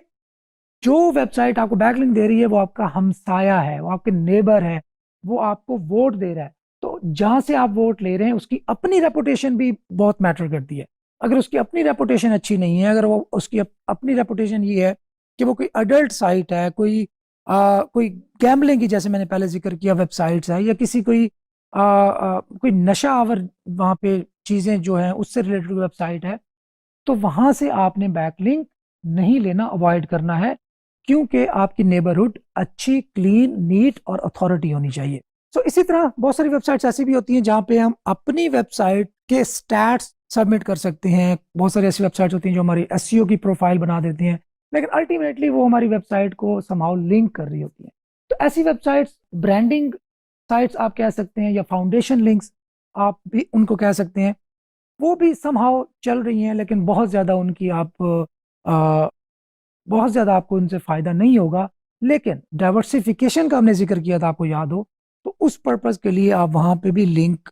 S1: जो वेबसाइट आपको बैकलिंक दे रही है वो आपका हमसाया है, वो आपके नेबर है, वो आपको वोट दे रहा है। तो जहां से आप वोट ले रहे हैं उसकी अपनी रेपुटेशन भी बहुत मैटर करती है। अगर उसकी अपनी रेपुटेशन अच्छी नहीं है, अगर वो उसकी अपनी रेपुटेशन ये है कि वो कोई अडल्ट साइट है, कोई गैम्बलिंग की, जैसे मैंने पहले जिक्र किया, वेबसाइट्स है, या किसी कोई नशा आवर वहाँ पे चीज़ें जो हैं उससे रिलेटेड वेबसाइट है, तो वहां से आपने बैकलिंक नहीं लेना, अवॉइड करना है, क्योंकि आपकी नेबरहुड अच्छी, क्लीन, नीट और अथॉरिटी होनी चाहिए। तो इसी तरह बहुत सारी वेबसाइट्स ऐसी भी होती हैं जहाँ पे हम अपनी वेबसाइट के स्टैट्स सबमिट कर सकते हैं। बहुत सारी ऐसी वेबसाइट्स होती हैं जो हमारी एसईओ की प्रोफाइल बना देती हैं, लेकिन अल्टीमेटली वो हमारी वेबसाइट को समहाउ लिंक कर रही होती हैं। तो ऐसी वेबसाइट्स ब्रांडिंग साइट्स आप कह सकते हैं, या फाउंडेशन लिंक्स आप भी उनको कह सकते हैं, वो भी समहाउ चल रही हैं, लेकिन बहुत ज़्यादा आपको उनसे फ़ायदा नहीं होगा। लेकिन डाइवर्सिफिकेशन का हमने जिक्र किया था, आपको याद हो, तो उस पर्पज़ के लिए आप वहाँ पे भी लिंक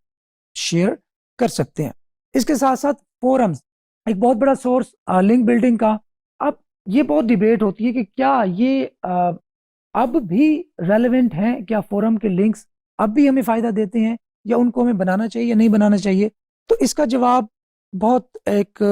S1: शेयर कर सकते हैं। इसके साथ साथ फोरम्स एक बहुत बड़ा सोर्स लिंक बिल्डिंग का। अब ये बहुत डिबेट होती है कि क्या ये अब भी रेलेवेंट हैं, क्या फोरम के लिंक्स अब भी हमें फ़ायदा देते हैं, या उनको हमें बनाना चाहिए या नहीं बनाना चाहिए। तो इसका जवाब बहुत एक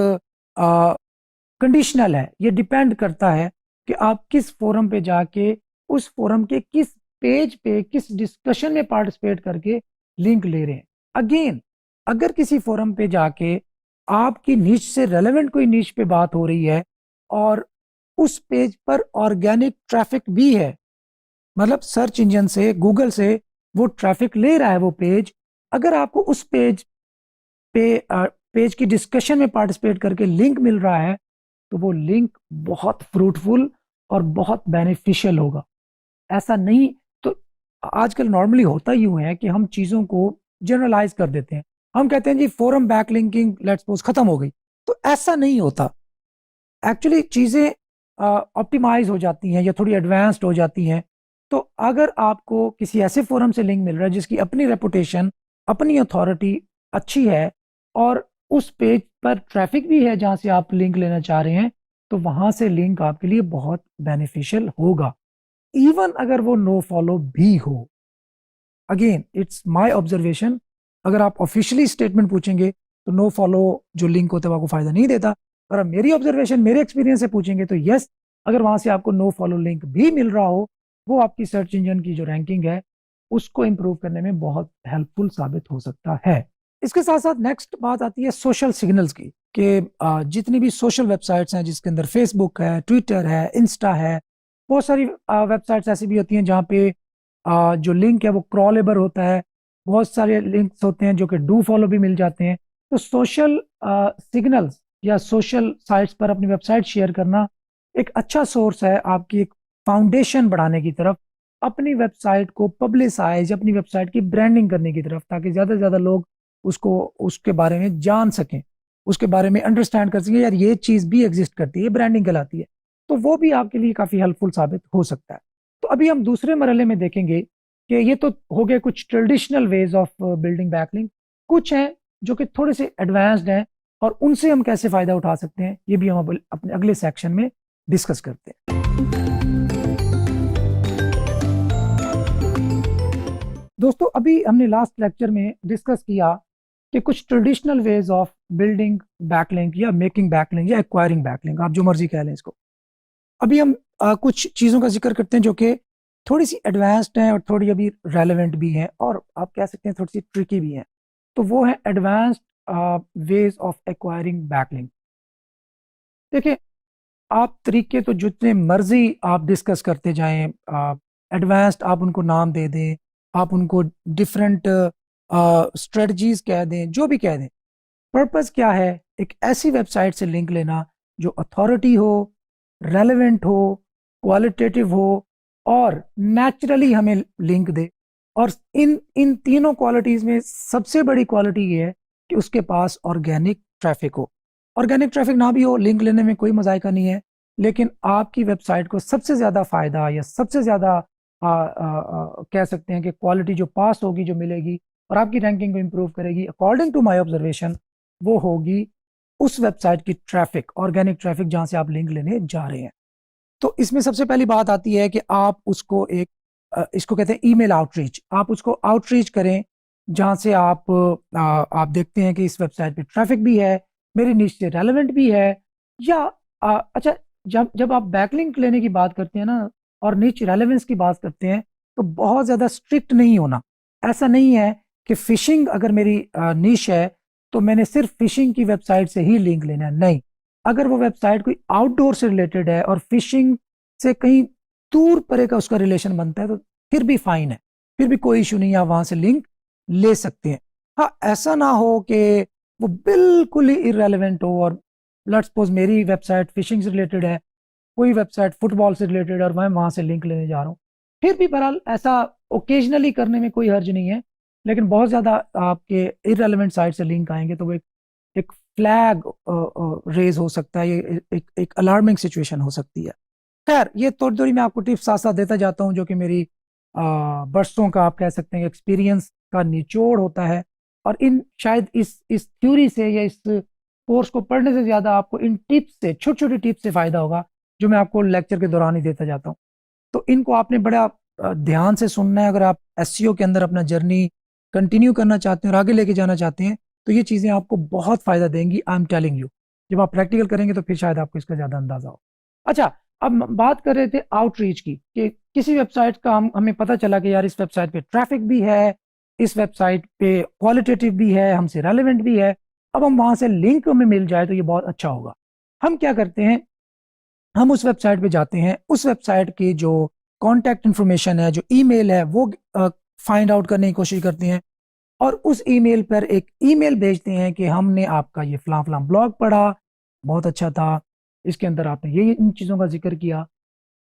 S1: कंडीशनल है। ये डिपेंड करता है कि आप किस फोरम पे जाके, उस फोरम के किस पेज पे, किस डिस्कशन में पार्टिसिपेट करके लिंक ले रहे हैं। अगेन, अगर किसी फोरम पे जाके आपकी नीच से रेलेवेंट कोई नीच पे बात हो रही है और उस पेज पर ऑर्गेनिक ट्रैफिक भी है, मतलब सर्च इंजन से, गूगल से वो ट्रैफिक ले रहा है वो पेज, अगर आपको उस पेज की डिस्कशन में पार्टिसिपेट करके लिंक मिल रहा है, तो वो लिंक बहुत फ्रूटफुल और बहुत बेनिफिशियल होगा। ऐसा नहीं तो आजकल नॉर्मली होता यूं है कि हम चीज़ों को जनरलाइज कर देते हैं। हम कहते हैं जी फोरम बैकलिंकिंग लेट्स सपोज खत्म हो गई, तो ऐसा नहीं होता। एक्चुअली चीज़ें ऑप्टिमाइज हो जाती हैं या थोड़ी एडवांस्ड हो जाती हैं। तो अगर आपको किसी ऐसे फोरम से लिंक मिल रहा है जिसकी अपनी रेपुटेशन, अपनी अथॉरिटी अच्छी है, और उस पेज पर ट्रैफिक भी है जहां से आप लिंक लेना चाह रहे हैं, तो वहां से लिंक आपके लिए बहुत बेनिफिशियल होगा, इवन अगर वो नो फॉलो भी हो। Again it's my observation. अगर आप ऑफिशियली स्टेटमेंट पूछेंगे तो नो फॉलो जो लिंक होता है वो आपको फायदा नहीं देता। अगर आप मेरी ऑब्जर्वेशन, मेरे एक्सपीरियंस से पूछेंगे तो यस, अगर वहां से आपको नो फॉलो लिंक भी मिल रहा हो, वो आपकी सर्च इंजन की जो रैंकिंग है उसको इंप्रूव करने में बहुत हेल्पफुल साबित हो सकता है। इसके साथ साथ नेक्स्ट बात आती है सोशल सिग्नल्स की, कि जितनी भी सोशल वेबसाइट्स हैं जिसके अंदर फेसबुक है, ट्विटर है, इंस्टा है, बहुत सारी वेबसाइट्स ऐसी भी होती हैं जहाँ पे जो लिंक है वो क्रॉलेबल होता है, बहुत सारे लिंक्स होते हैं जो कि डू फॉलो भी मिल जाते हैं। तो सोशल सिग्नल्स या सोशल साइट्स पर अपनी वेबसाइट शेयर करना एक अच्छा सोर्स है आपकी एक फाउंडेशन बढ़ाने की तरफ, अपनी वेबसाइट को पब्लिसाइज, अपनी वेबसाइट की ब्रांडिंग करने की तरफ, ताकि ज़्यादा से ज़्यादा लोग उसको उसके बारे में जान सकें, उसके बारे में अंडरस्टैंड कर सकें, यार ये चीज़ भी एग्जिस्ट करती है, ब्रांडिंग कहलाती है। तो वो भी आपके लिए काफ़ी हेल्पफुल साबित हो सकता है। तो अभी हम दूसरे मरहले में देखेंगे कि ये तो हो गए कुछ traditional ways of building backlink, कुछ हैं जो कि थोड़े से एडवांस्ड हैं और उनसे हम कैसे फ़ायदा उठा सकते हैं, ये भी हम अपने अगले सेक्शन में डिस्कस करते हैं। दोस्तों अभी हमने लास्ट लेक्चर में डिस्कस किया कि कुछ traditional ways of building backlink या मेकिंग बैकलिंक या एक्वायरिंग बैकलिंक, आप जो मर्जी कह लें इसको। अभी हम कुछ चीज़ों का जिक्र करते हैं जो कि थोड़ी सी एडवांस्ड हैं और थोड़ी अभी रेलेवेंट भी हैं और आप कह सकते हैं थोड़ी सी ट्रिकी भी हैं। तो वो है advanced ways of acquiring backlink. देखिए, आप तरीके तो जितने मर्जी आप डिस्कस करते जाएं, एडवांस्ड आप उनको नाम दे दें, आप उनको डिफरेंट स्ट्रेटजीज कह दें, जो भी कह दें, पर्पस क्या है? एक ऐसी वेबसाइट से लिंक लेना जो अथॉरिटी हो, रेलेवेंट हो, क्वालिटेटिव हो और नेचुरली हमें लिंक दे। और इन इन तीनों क्वालिटीज में सबसे बड़ी क्वालिटी ये है कि उसके पास ऑर्गेनिक ट्रैफिक हो। ऑर्गेनिक ट्रैफिक ना भी हो, लिंक लेने में कोई मजायका नहीं है, लेकिन आपकी वेबसाइट को सबसे ज़्यादा फ़ायदा या सबसे ज़्यादा कह सकते हैं कि क्वालिटी जो पास होगी, जो मिलेगी और आपकी रैंकिंग को इम्प्रूव करेगी, अकॉर्डिंग टू माई ऑब्जर्वेशन, वो होगी उस वेबसाइट की ट्रैफिक, ऑर्गेनिक ट्रैफिक जहाँ से आप लिंक लेने जा रहे हैं। तो इसमें सबसे पहली बात आती है कि आप उसको एक इसको कहते हैं ईमेल आउटरीच, आप उसको आउटरीच करें जहाँ से आप देखते हैं कि इस वेबसाइट पे ट्रैफिक भी है, मेरी नीश से रेलेवेंट भी है। या अच्छा, जब जब आप बैकलिंक लेने की बात करते हैं ना और नीच रेलेवेंस की बात करते हैं, तो बहुत ज़्यादा स्ट्रिक्ट नहीं होना। ऐसा नहीं है कि फिशिंग अगर मेरी नीश है तो मैंने सिर्फ फिशिंग की वेबसाइट से ही लिंक लेना है, नहीं। अगर वो वेबसाइट कोई आउटडोर से रिलेटेड है और फिशिंग से कहीं दूर परे का उसका रिलेशन बनता है, तो फिर भी फाइन है, फिर भी कोई इशू नहीं है, आप वहां से लिंक ले सकते हैं। हाँ, ऐसा ना हो कि वो बिल्कुल ही इरेलीवेंट हो और लेट्स सपोज मेरी वेबसाइट फिशिंग से रिलेटेड है, कोई वेबसाइट फुटबॉल से रिलेटेड है और मैं वहां से लिंक लेने जा रहा हूँ, फिर भी बहरहाल ऐसा ओकेजनली करने में कोई हर्ज नहीं है। लेकिन बहुत ज़्यादा आपके इरेलीवेंट साइट से लिंक आएंगे तो वो एक फ्लैग रेज हो सकता है, ये एक अलार्मिंग सिचुएशन हो सकती है। खैर, ये थोड़ी थोड़ी मैं आपको टिप्स साथ साथ देता जाता हूँ जो कि मेरी बरसों का आप कह सकते हैं एक्सपीरियंस का निचोड़ होता है। और इन शायद इस थ्योरी से या इस कोर्स को पढ़ने से ज़्यादा आपको इन टिप्स से, छोटी छोटी टिप्स से फ़ायदा होगा जो मैं आपको लेक्चर के दौरान ही देता जाता हूँ। तो इनको आपने बड़ा ध्यान से सुनना है। अगर आप एसईओ के अंदर अपना जर्नी कंटिन्यू करना चाहते हैं और आगे लेके जाना चाहते हैं, तो ये चीज़ें आपको बहुत फ़ायदा देंगी, आई एम टेलिंग यू। जब आप प्रैक्टिकल करेंगे तो फिर शायद आपको इसका ज़्यादा अंदाजा हो। अच्छा, अब बात कर रहे थे आउटरीच की, कि किसी वेबसाइट का हमें पता चला कि यार इस वेबसाइट पे ट्रैफिक भी है, इस वेबसाइट पे क्वालिटेटिव भी है, हमसे रेलेवेंट भी है, अब हम वहां से लिंक हमें मिल जाए तो ये बहुत अच्छा होगा। हम क्या करते हैं, हम उस वेबसाइट पे जाते हैं, उस वेबसाइट की जो कॉन्टैक्ट इन्फॉर्मेशन है, जो ईमेल है, वो फाइंड आउट करने की कोशिश करते हैं और उस ईमेल पर एक ईमेल भेजते हैं कि हमने आपका ये फलां फलां ब्लॉग पढ़ा, बहुत अच्छा था, इसके अंदर आपने ये इन चीज़ों का जिक्र किया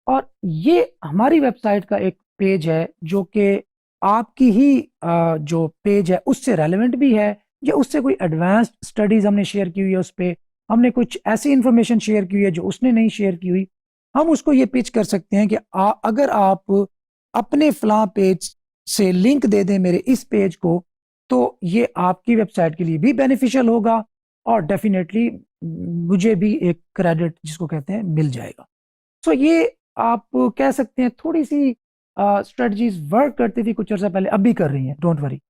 S1: और ये हमारी वेबसाइट का एक पेज है जो कि आपकी ही जो पेज है उससे रेलेवेंट भी है, या उससे कोई एडवांस्ड स्टडीज हमने शेयर की हुई है, उस पर हमने कुछ ऐसी इंफॉर्मेशन शेयर की हुई है जो उसने नहीं शेयर की हुई। हम उसको ये पिच कर सकते हैं कि अगर आप अपने फलां पेज से लिंक दे दें मेरे इस पेज को, तो ये आपकी वेबसाइट के लिए भी बेनिफिशियल होगा और डेफिनेटली मुझे भी एक क्रेडिट जिसको कहते हैं मिल जाएगा। सो ये आप कह सकते हैं थोड़ी सी स्ट्रेटजीज वर्क करती थी कुछ अर्सा पहले, अब भी कर रही हैं, डोंट वरी,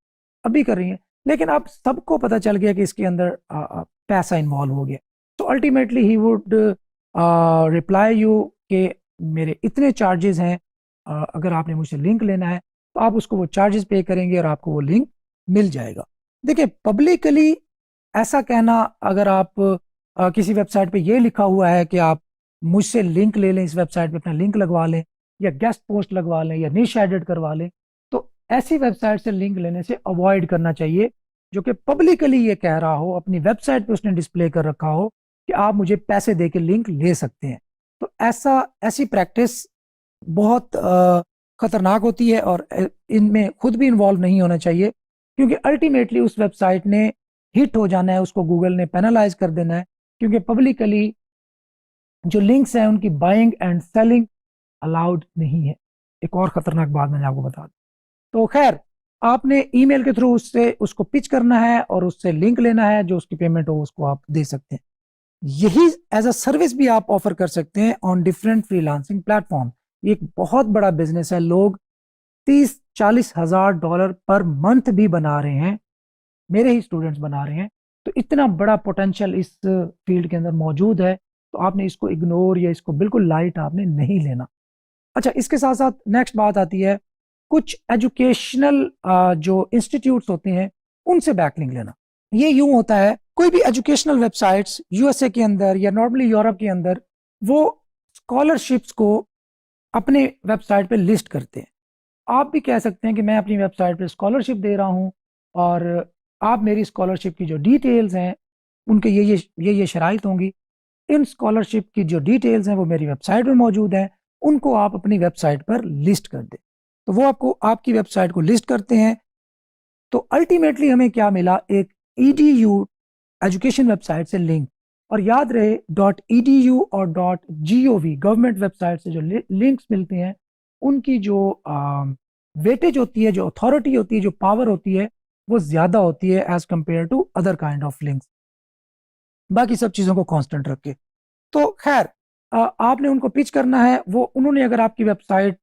S1: अभी कर रही हैं। लेकिन अब सबको पता चल गया कि इसके अंदर पैसा इन्वॉल्व हो गया। तो ultimately he would reply you कि मेरे इतने चार्जेस हैं, अगर आपने मुझसे लिंक लेना है तो आप उसको वो चार्जेस पे करेंगे और आपको वो लिंक मिल जाएगा। देखिए, पब्लिकली ऐसा कहना, अगर आप किसी वेबसाइट पे ये लिखा हुआ है कि आप मुझसे लिंक ले लें, इस वेबसाइट पे अपना लिंक लगवा लें या गेस्ट पोस्ट लगवा लें या निश एडिट करवा लें, ऐसी वेबसाइट से लिंक लेने से अवॉइड करना चाहिए जो कि पब्लिकली ये कह रहा हो, अपनी वेबसाइट पे उसने डिस्प्ले कर रखा हो कि आप मुझे पैसे दे के लिंक ले सकते हैं। तो ऐसी प्रैक्टिस बहुत खतरनाक होती है और इनमें खुद भी इन्वॉल्व नहीं होना चाहिए, क्योंकि अल्टीमेटली उस वेबसाइट ने हिट हो जाना है, उसको गूगल ने पेनलाइज कर देना है, क्योंकि पब्लिकली जो लिंक्स हैं उनकी बाइंग एंड सेलिंग अलाउड नहीं है। एक और खतरनाक बात मैंने आपको बता दी। तो खैर, आपने ईमेल के थ्रू उससे उसको पिच करना है और उससे लिंक लेना है, जो उसकी पेमेंट हो उसको आप दे सकते हैं। यही एज अ सर्विस भी आप ऑफर कर सकते हैं ऑन डिफरेंट फ्रीलांसिंग प्लेटफॉर्म। ये एक बहुत बड़ा बिजनेस है, लोग 30-40 हजार डॉलर पर मंथ भी बना रहे हैं, मेरे ही स्टूडेंट्स बना रहे हैं। तो इतना बड़ा पोटेंशियल इस फील्ड के अंदर मौजूद है, तो आपने इसको इग्नोर या इसको बिल्कुल लाइट आपने नहीं लेना। अच्छा, इसके साथ साथ नेक्स्ट बात आती है कुछ एजुकेशनल जो इंस्टीट्यूट्स होते हैं उनसे बैकलिंक लेना। ये यूं होता है, कोई भी एजुकेशनल वेबसाइट्स यूएसए के अंदर या नॉर्मली यूरोप के अंदर वो स्कॉलरशिप्स को अपने वेबसाइट पे लिस्ट करते हैं। आप भी कह सकते हैं कि मैं अपनी वेबसाइट पे स्कॉलरशिप दे रहा हूं और आप मेरी स्कॉलरशिप की जो डिटेल्स हैं उनके ये शराइत होंगी। इन स्कॉलरशिप की जो डिटेल्स हैं वो मेरी वेबसाइट पर मौजूद हैं, उनको आप अपनी वेबसाइट पर लिस्ट कर दें। तो वो आपको आपकी वेबसाइट को लिस्ट करते हैं। तो अल्टीमेटली हमें क्या मिला, एक edu एजुकेशन वेबसाइट से लिंक। और याद रहे .edu और .gov गवर्नमेंट वेबसाइट से जो लिंक्स मिलते हैं उनकी जो वेटेज होती है, जो अथॉरिटी होती है, जो पावर होती है, वो ज्यादा होती है as compare to other kind of links, बाकी सब चीजों को कांस्टेंट रख के। तो खैर, आपने उनको पिच करना है। वो उन्होंने अगर आपकी वेबसाइट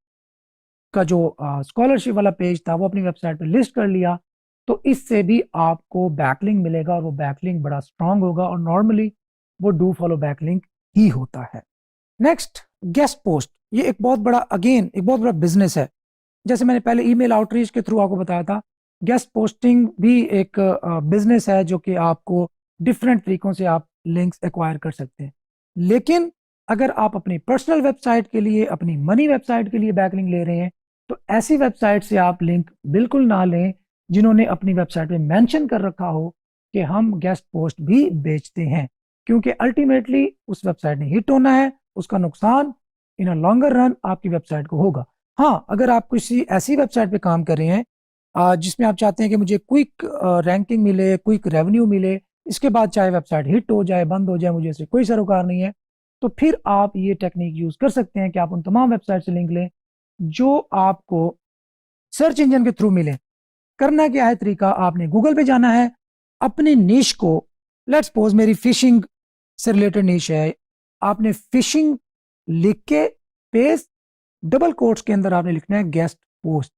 S1: का जो स्कॉलरशिप वाला पेज था वो अपनी वेबसाइट पे लिस्ट कर लिया, तो इससे भी आपको बैकलिंक मिलेगा और वो बैकलिंक बड़ा स्ट्रांग होगा, और नॉर्मली वो डू फॉलो बैकलिंक ही होता है। Next, guest post. ये एक बहुत बड़ा, अगेन एक बहुत बड़ा बिजनेस है। जैसे मैंने पहले ईमेल आउटरीच के थ्रू आपको बताया था, गेस्ट पोस्टिंग भी एक बिजनेस है जो कि आपको डिफरेंट तरीकों से आप लिंक्स एक्वायर कर सकते हैं। लेकिन अगर आप अपनी पर्सनल वेबसाइट के लिए, अपनी मनी वेबसाइट के लिए बैकलिंक ले रहे हैं, तो ऐसी वेबसाइट से आप लिंक बिल्कुल ना लें जिन्होंने अपनी वेबसाइट पे मेंशन कर रखा हो कि हम गेस्ट पोस्ट भी बेचते हैं, क्योंकि अल्टीमेटली उस वेबसाइट ने हिट होना है, उसका नुकसान इन अ लॉन्गर रन आपकी वेबसाइट को होगा। हाँ, अगर आप किसी ऐसी वेबसाइट पे काम कर रहे हैं जिसमें आप चाहते हैं कि मुझे क्विक रैंकिंग मिले, क्विक रेवेन्यू मिले, इसके बाद चाहे वेबसाइट हिट हो जाए, बंद हो जाए, मुझे इससे कोई सरोकार नहीं है, तो फिर आप ये टेक्निक यूज कर सकते हैं कि आप उन तमाम वेबसाइट से लिंक लें जो आपको सर्च इंजन के थ्रू मिले। करना क्या है तरीका, आपने गूगल पे जाना है, अपनी निश को, लेट्स सपोज मेरी फिशिंग से रिलेटेड निश है, आपने फिशिंग लिख के पेस्ट डबल कोट्स के अंदर आपने लिखना है गेस्ट पोस्ट।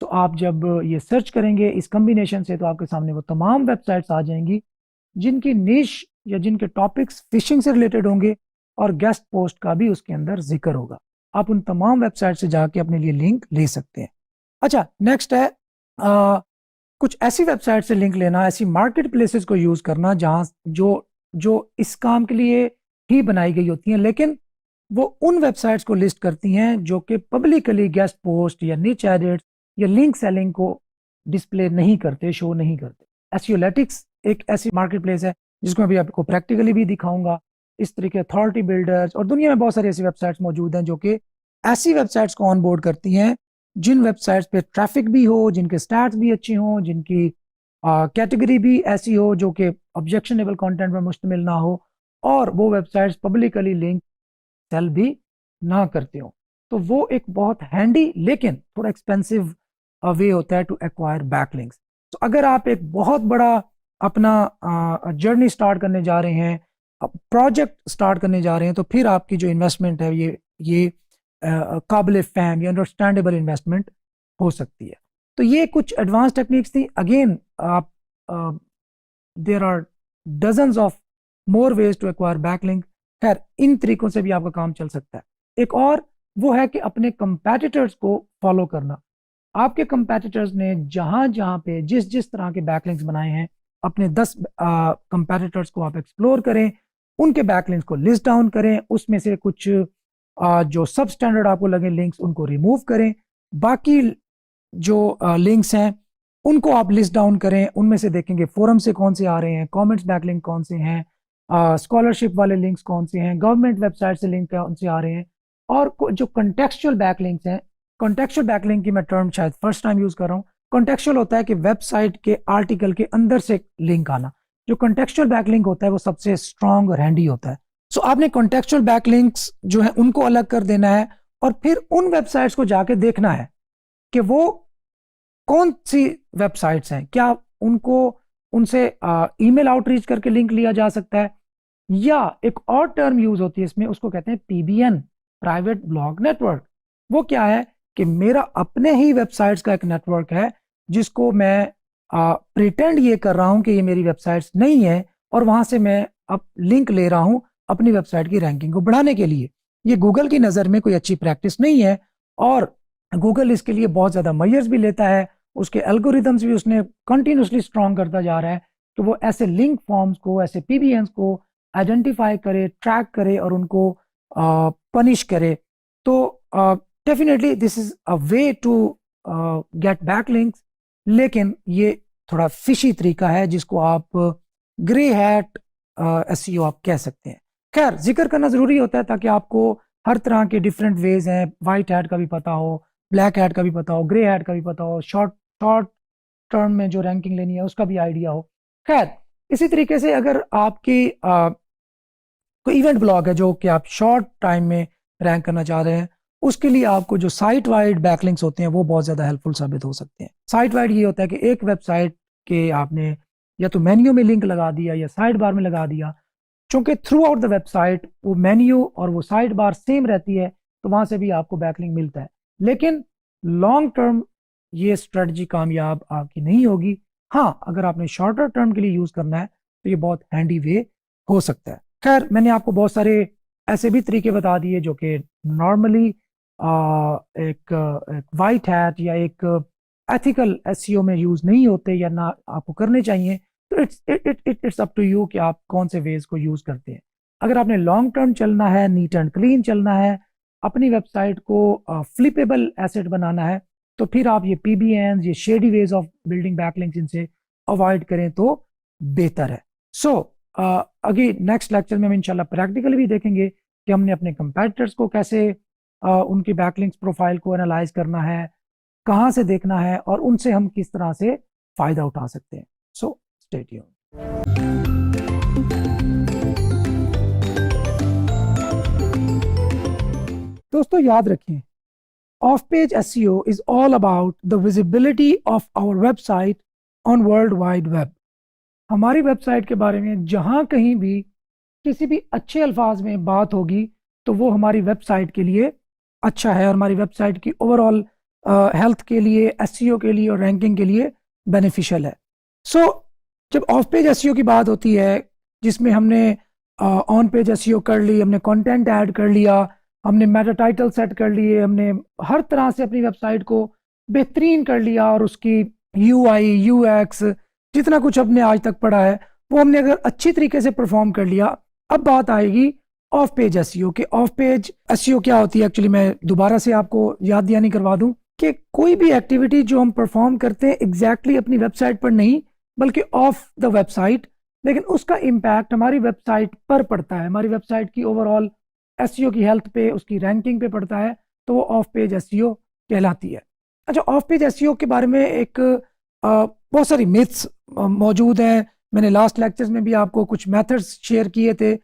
S1: तो आप जब ये सर्च करेंगे इस कॉम्बिनेशन से, तो आपके सामने वो तमाम वेबसाइट्स आ जाएंगी जिनकी निश या जिनके टॉपिक्स फिशिंग से रिलेटेड होंगे और गेस्ट पोस्ट का भी उसके अंदर जिक्र होगा। आप उन तमाम वेबसाइट से जाके अपने लिए लिंक ले सकते हैं। अच्छा, नेक्स्ट है कुछ ऐसी वेबसाइट से लिंक लेना, ऐसी मार्केट प्लेसेस को यूज करना जहां जो जो इस काम के लिए ही बनाई गई होती हैं, लेकिन वो उन वेबसाइट्स को लिस्ट करती हैं जो कि पब्लिकली गेस्ट पोस्ट या निच एडिट्स या लिंक सेलिंग को डिस्प्ले नहीं करते, शो नहीं करते। एसईओलैटिक्स एक ऐसी मार्केट प्लेस है जिसको अभी आपको प्रैक्टिकली भी दिखाऊंगा। इस तरीके अथॉरिटी बिल्डर्स और दुनिया में बहुत सारी ऐसी वेबसाइट्स मौजूद हैं जो कि ऐसी वेबसाइट्स को ऑन बोर्ड करती हैं जिन वेबसाइट्स पे ट्रैफिक भी हो, जिनके स्टैट्स भी अच्छे हों, जिनकी कैटेगरी भी ऐसी हो जो कि ऑब्जेक्शनेबल कंटेंट पर मुश्तमिल ना हो, और वो वेबसाइट्स पब्लिकली लिंक सेल भी ना करते हो। तो वो एक बहुत हैंडी लेकिन थोड़ा एक्सपेंसिव वे होता है टू एक्वायर बैकलिंक्स। तो अगर आप एक बहुत बड़ा अपना जर्नी स्टार्ट करने जा रहे हैं, प्रोजेक्ट स्टार्ट करने जा रहे हैं, तो फिर आपकी जो इन्वेस्टमेंट है ये काबिल फैम या अंडरस्टैंडेबल इन्वेस्टमेंट हो सकती है। तो ये कुछ एडवांस टेक्निक्स थी। अगेन आप there are dozens of more ways to acquire backlink. खैर, इन तरीकों से भी आपका काम चल सकता है। एक और वो है कि अपने कंपेटिटर्स को फॉलो करना। आपके कंपेटिटर्स ने जहां जहां पे जिस जिस तरह के बैकलिंक्स बनाए हैं, अपने 10 कंपेटिटर्स को आप एक्सप्लोर करें, उनके बैकलिंक्स को लिस्ट डाउन करें, उसमें से कुछ जो सब स्टैंडर्ड आपको लगे लिंक्स उनको रिमूव करें, बाकी जो लिंक्स हैं उनको आप लिस्ट डाउन करें, उनमें से देखेंगे फोरम से कौन से आ रहे हैं, कमेंट्स बैकलिंक कौन से हैं, स्कॉलरशिप वाले लिंक्स कौन से हैं, गवर्नमेंट वेबसाइट से लिंक कौन से आ रहे हैं, और जो कंटेक्चुअल बैकलिंक्स हैं, कॉन्टेक्चुअल बैकलिंक की मैं टर्म शायद फर्स्ट टाइम यूज कर रहा हूँ। कॉन्टेक्चुअल होता है कि वेबसाइट के आर्टिकल के अंदर से लिंक आना। जो कॉन्टेक्चुअल बैकलिंक होता है वो सबसे स्ट्रांग और हैंडी होता है। सो आपने कॉन्टेक्चुअल बैकलिंक्स जो है उनको अलग कर देना है और फिर उन वेबसाइट्स को जाके देखना है कि वो कौन सी वेबसाइट्स हैं, क्या उनको उनसे ईमेल आउटरीच करके लिंक लिया जा सकता है, या एक और टर्म यूज होती है इसमें, उसको कहते हैं पीबीएन, प्राइवेट ब्लॉग नेटवर्क। वो क्या है कि मेरा अपने ही वेबसाइट्स का एक नेटवर्क है जिसको मैं प्रिटेंड ये कर रहा हूं कि ये मेरी वेबसाइट्स नहीं है, और वहां से मैं अब लिंक ले रहा हूं अपनी वेबसाइट की रैंकिंग को बढ़ाने के लिए। ये गूगल की नज़र में कोई अच्छी प्रैक्टिस नहीं है, और गूगल इसके लिए बहुत ज़्यादा मेजर्स भी लेता है, उसके एल्गोरिदम्स भी उसने कंटिन्यूसली स्ट्रॉन्ग करता जा रहा है कि वो ऐसे लिंक फॉर्म्स को, ऐसे पीबीएन्स को आइडेंटिफाई करे, ट्रैक करे और उनको पनिश करे। तो definitely this is a way to get back links, लेकिन ये थोड़ा फिशी तरीका है जिसको आप ग्रे हैट एसईओ आप कह सकते हैं। खैर, जिक्र करना जरूरी होता है ताकि आपको हर तरह के डिफरेंट वेज हैं, वाइट हैट का भी पता हो, ब्लैक हैट का भी पता हो, ग्रे हैट का भी पता हो, शॉर्ट टर्म में जो रैंकिंग लेनी है उसका भी आइडिया हो। खैर, इसी तरीके से अगर आपकी कोई इवेंट ब्लॉग है जो कि आप शॉर्ट टाइम में रैंक करना चाह रहे हैं, उसके लिए आपको जो साइट वाइड बैकलिंक्स होते हैं वो बहुत ज़्यादा हेल्पफुल साबित हो सकते हैं। साइट वाइड ये होता है कि एक वेबसाइट के आपने या तो मेन्यू में लिंक लगा दिया या साइड बार में लगा दिया, चूंकि थ्रू आउट द वेबसाइट वो मेन्यू और वो साइड बार सेम रहती है, तो वहां से भी आपको बैकलिंक मिलता है। लेकिन लॉन्ग टर्म ये स्ट्रेटजी कामयाब आपकी नहीं होगी। हाँ, अगर आपने शॉर्टर टर्म के लिए यूज करना है तो ये बहुत हैंडी वे हो सकता है। खैर, मैंने आपको बहुत सारे ऐसे भी तरीके बता दिए जो कि नॉर्मली एक वाइट हैट या एक एथिकल एसईओ में यूज नहीं होते या ना आपको करने चाहिए। तो इट्स अप टू यू कि आप कौन से वेज को यूज करते हैं। अगर आपने लॉन्ग टर्म चलना है, नीट एंड क्लीन चलना है, अपनी वेबसाइट को फ्लिपेबल एसेट बनाना है, तो फिर आप ये पीबीएन, ये shady ways of building backlinks, इनसे अवॉइड करें तो बेहतर है। सो अगेन नेक्स्ट लेक्चर में हम इंशाल्लाह प्रैक्टिकली भी देखेंगे कि हमने अपने कंपेटिटर्स को कैसे उनकी बैकलिंक्स प्रोफाइल को एनालाइज करना है, कहाँ से देखना है और उनसे हम किस तरह से फायदा उठा सकते हैं। So stay tuned. दोस्तों, याद रखें, off page SEO is all about the visibility of our website on world wide web. हमारी वेबसाइट के बारे में जहां कहीं भी किसी भी अच्छे अल्फाज में बात होगी तो वो हमारी वेबसाइट के लिए अच्छा है और हमारी वेबसाइट की ओवरऑल हेल्थ के लिए, एसईओ के लिए और रैंकिंग के लिए बेनिफिशियल है। सो जब ऑफ पेज एसईओ की बात होती है जिसमें हमने ऑन पेज एसईओ कर ली, हमने कंटेंट ऐड कर लिया, हमने मेटा टाइटल सेट कर लिए, हमने हर तरह से अपनी वेबसाइट को बेहतरीन कर लिया और उसकी यूआई, यूएक्स, जितना कुछ हमने आज तक पढ़ा है वो हमने अगर अच्छी तरीके से परफॉर्म कर लिया, अब बात आएगी ऑफ पेज एसईओ के। ऑफ पेज एसईओ क्या होती है? एक्चुअली मैं दोबारा से आपको याद दहानी करवा दूं कि कोई भी एक्टिविटी जो हम परफॉर्म करते हैं एग्जैक्टली अपनी वेबसाइट पर नहीं बल्कि ऑफ द वेबसाइट, लेकिन उसका इम्पैक्ट हमारी वेबसाइट पर पड़ता है, हमारी वेबसाइट की ओवरऑल एसईओ की हेल्थ पे, उसकी रैंकिंग पे पड़ता है, तो वो ऑफ पेज एसईओ कहलाती है। अच्छा, ऑफ पेज एसईओ के बारे में एक बहुत सारी मिथ्स मौजूद हैं। मैंने लास्ट लेक्चर्स में भी आपको कुछ मेथड्स शेयर किए थे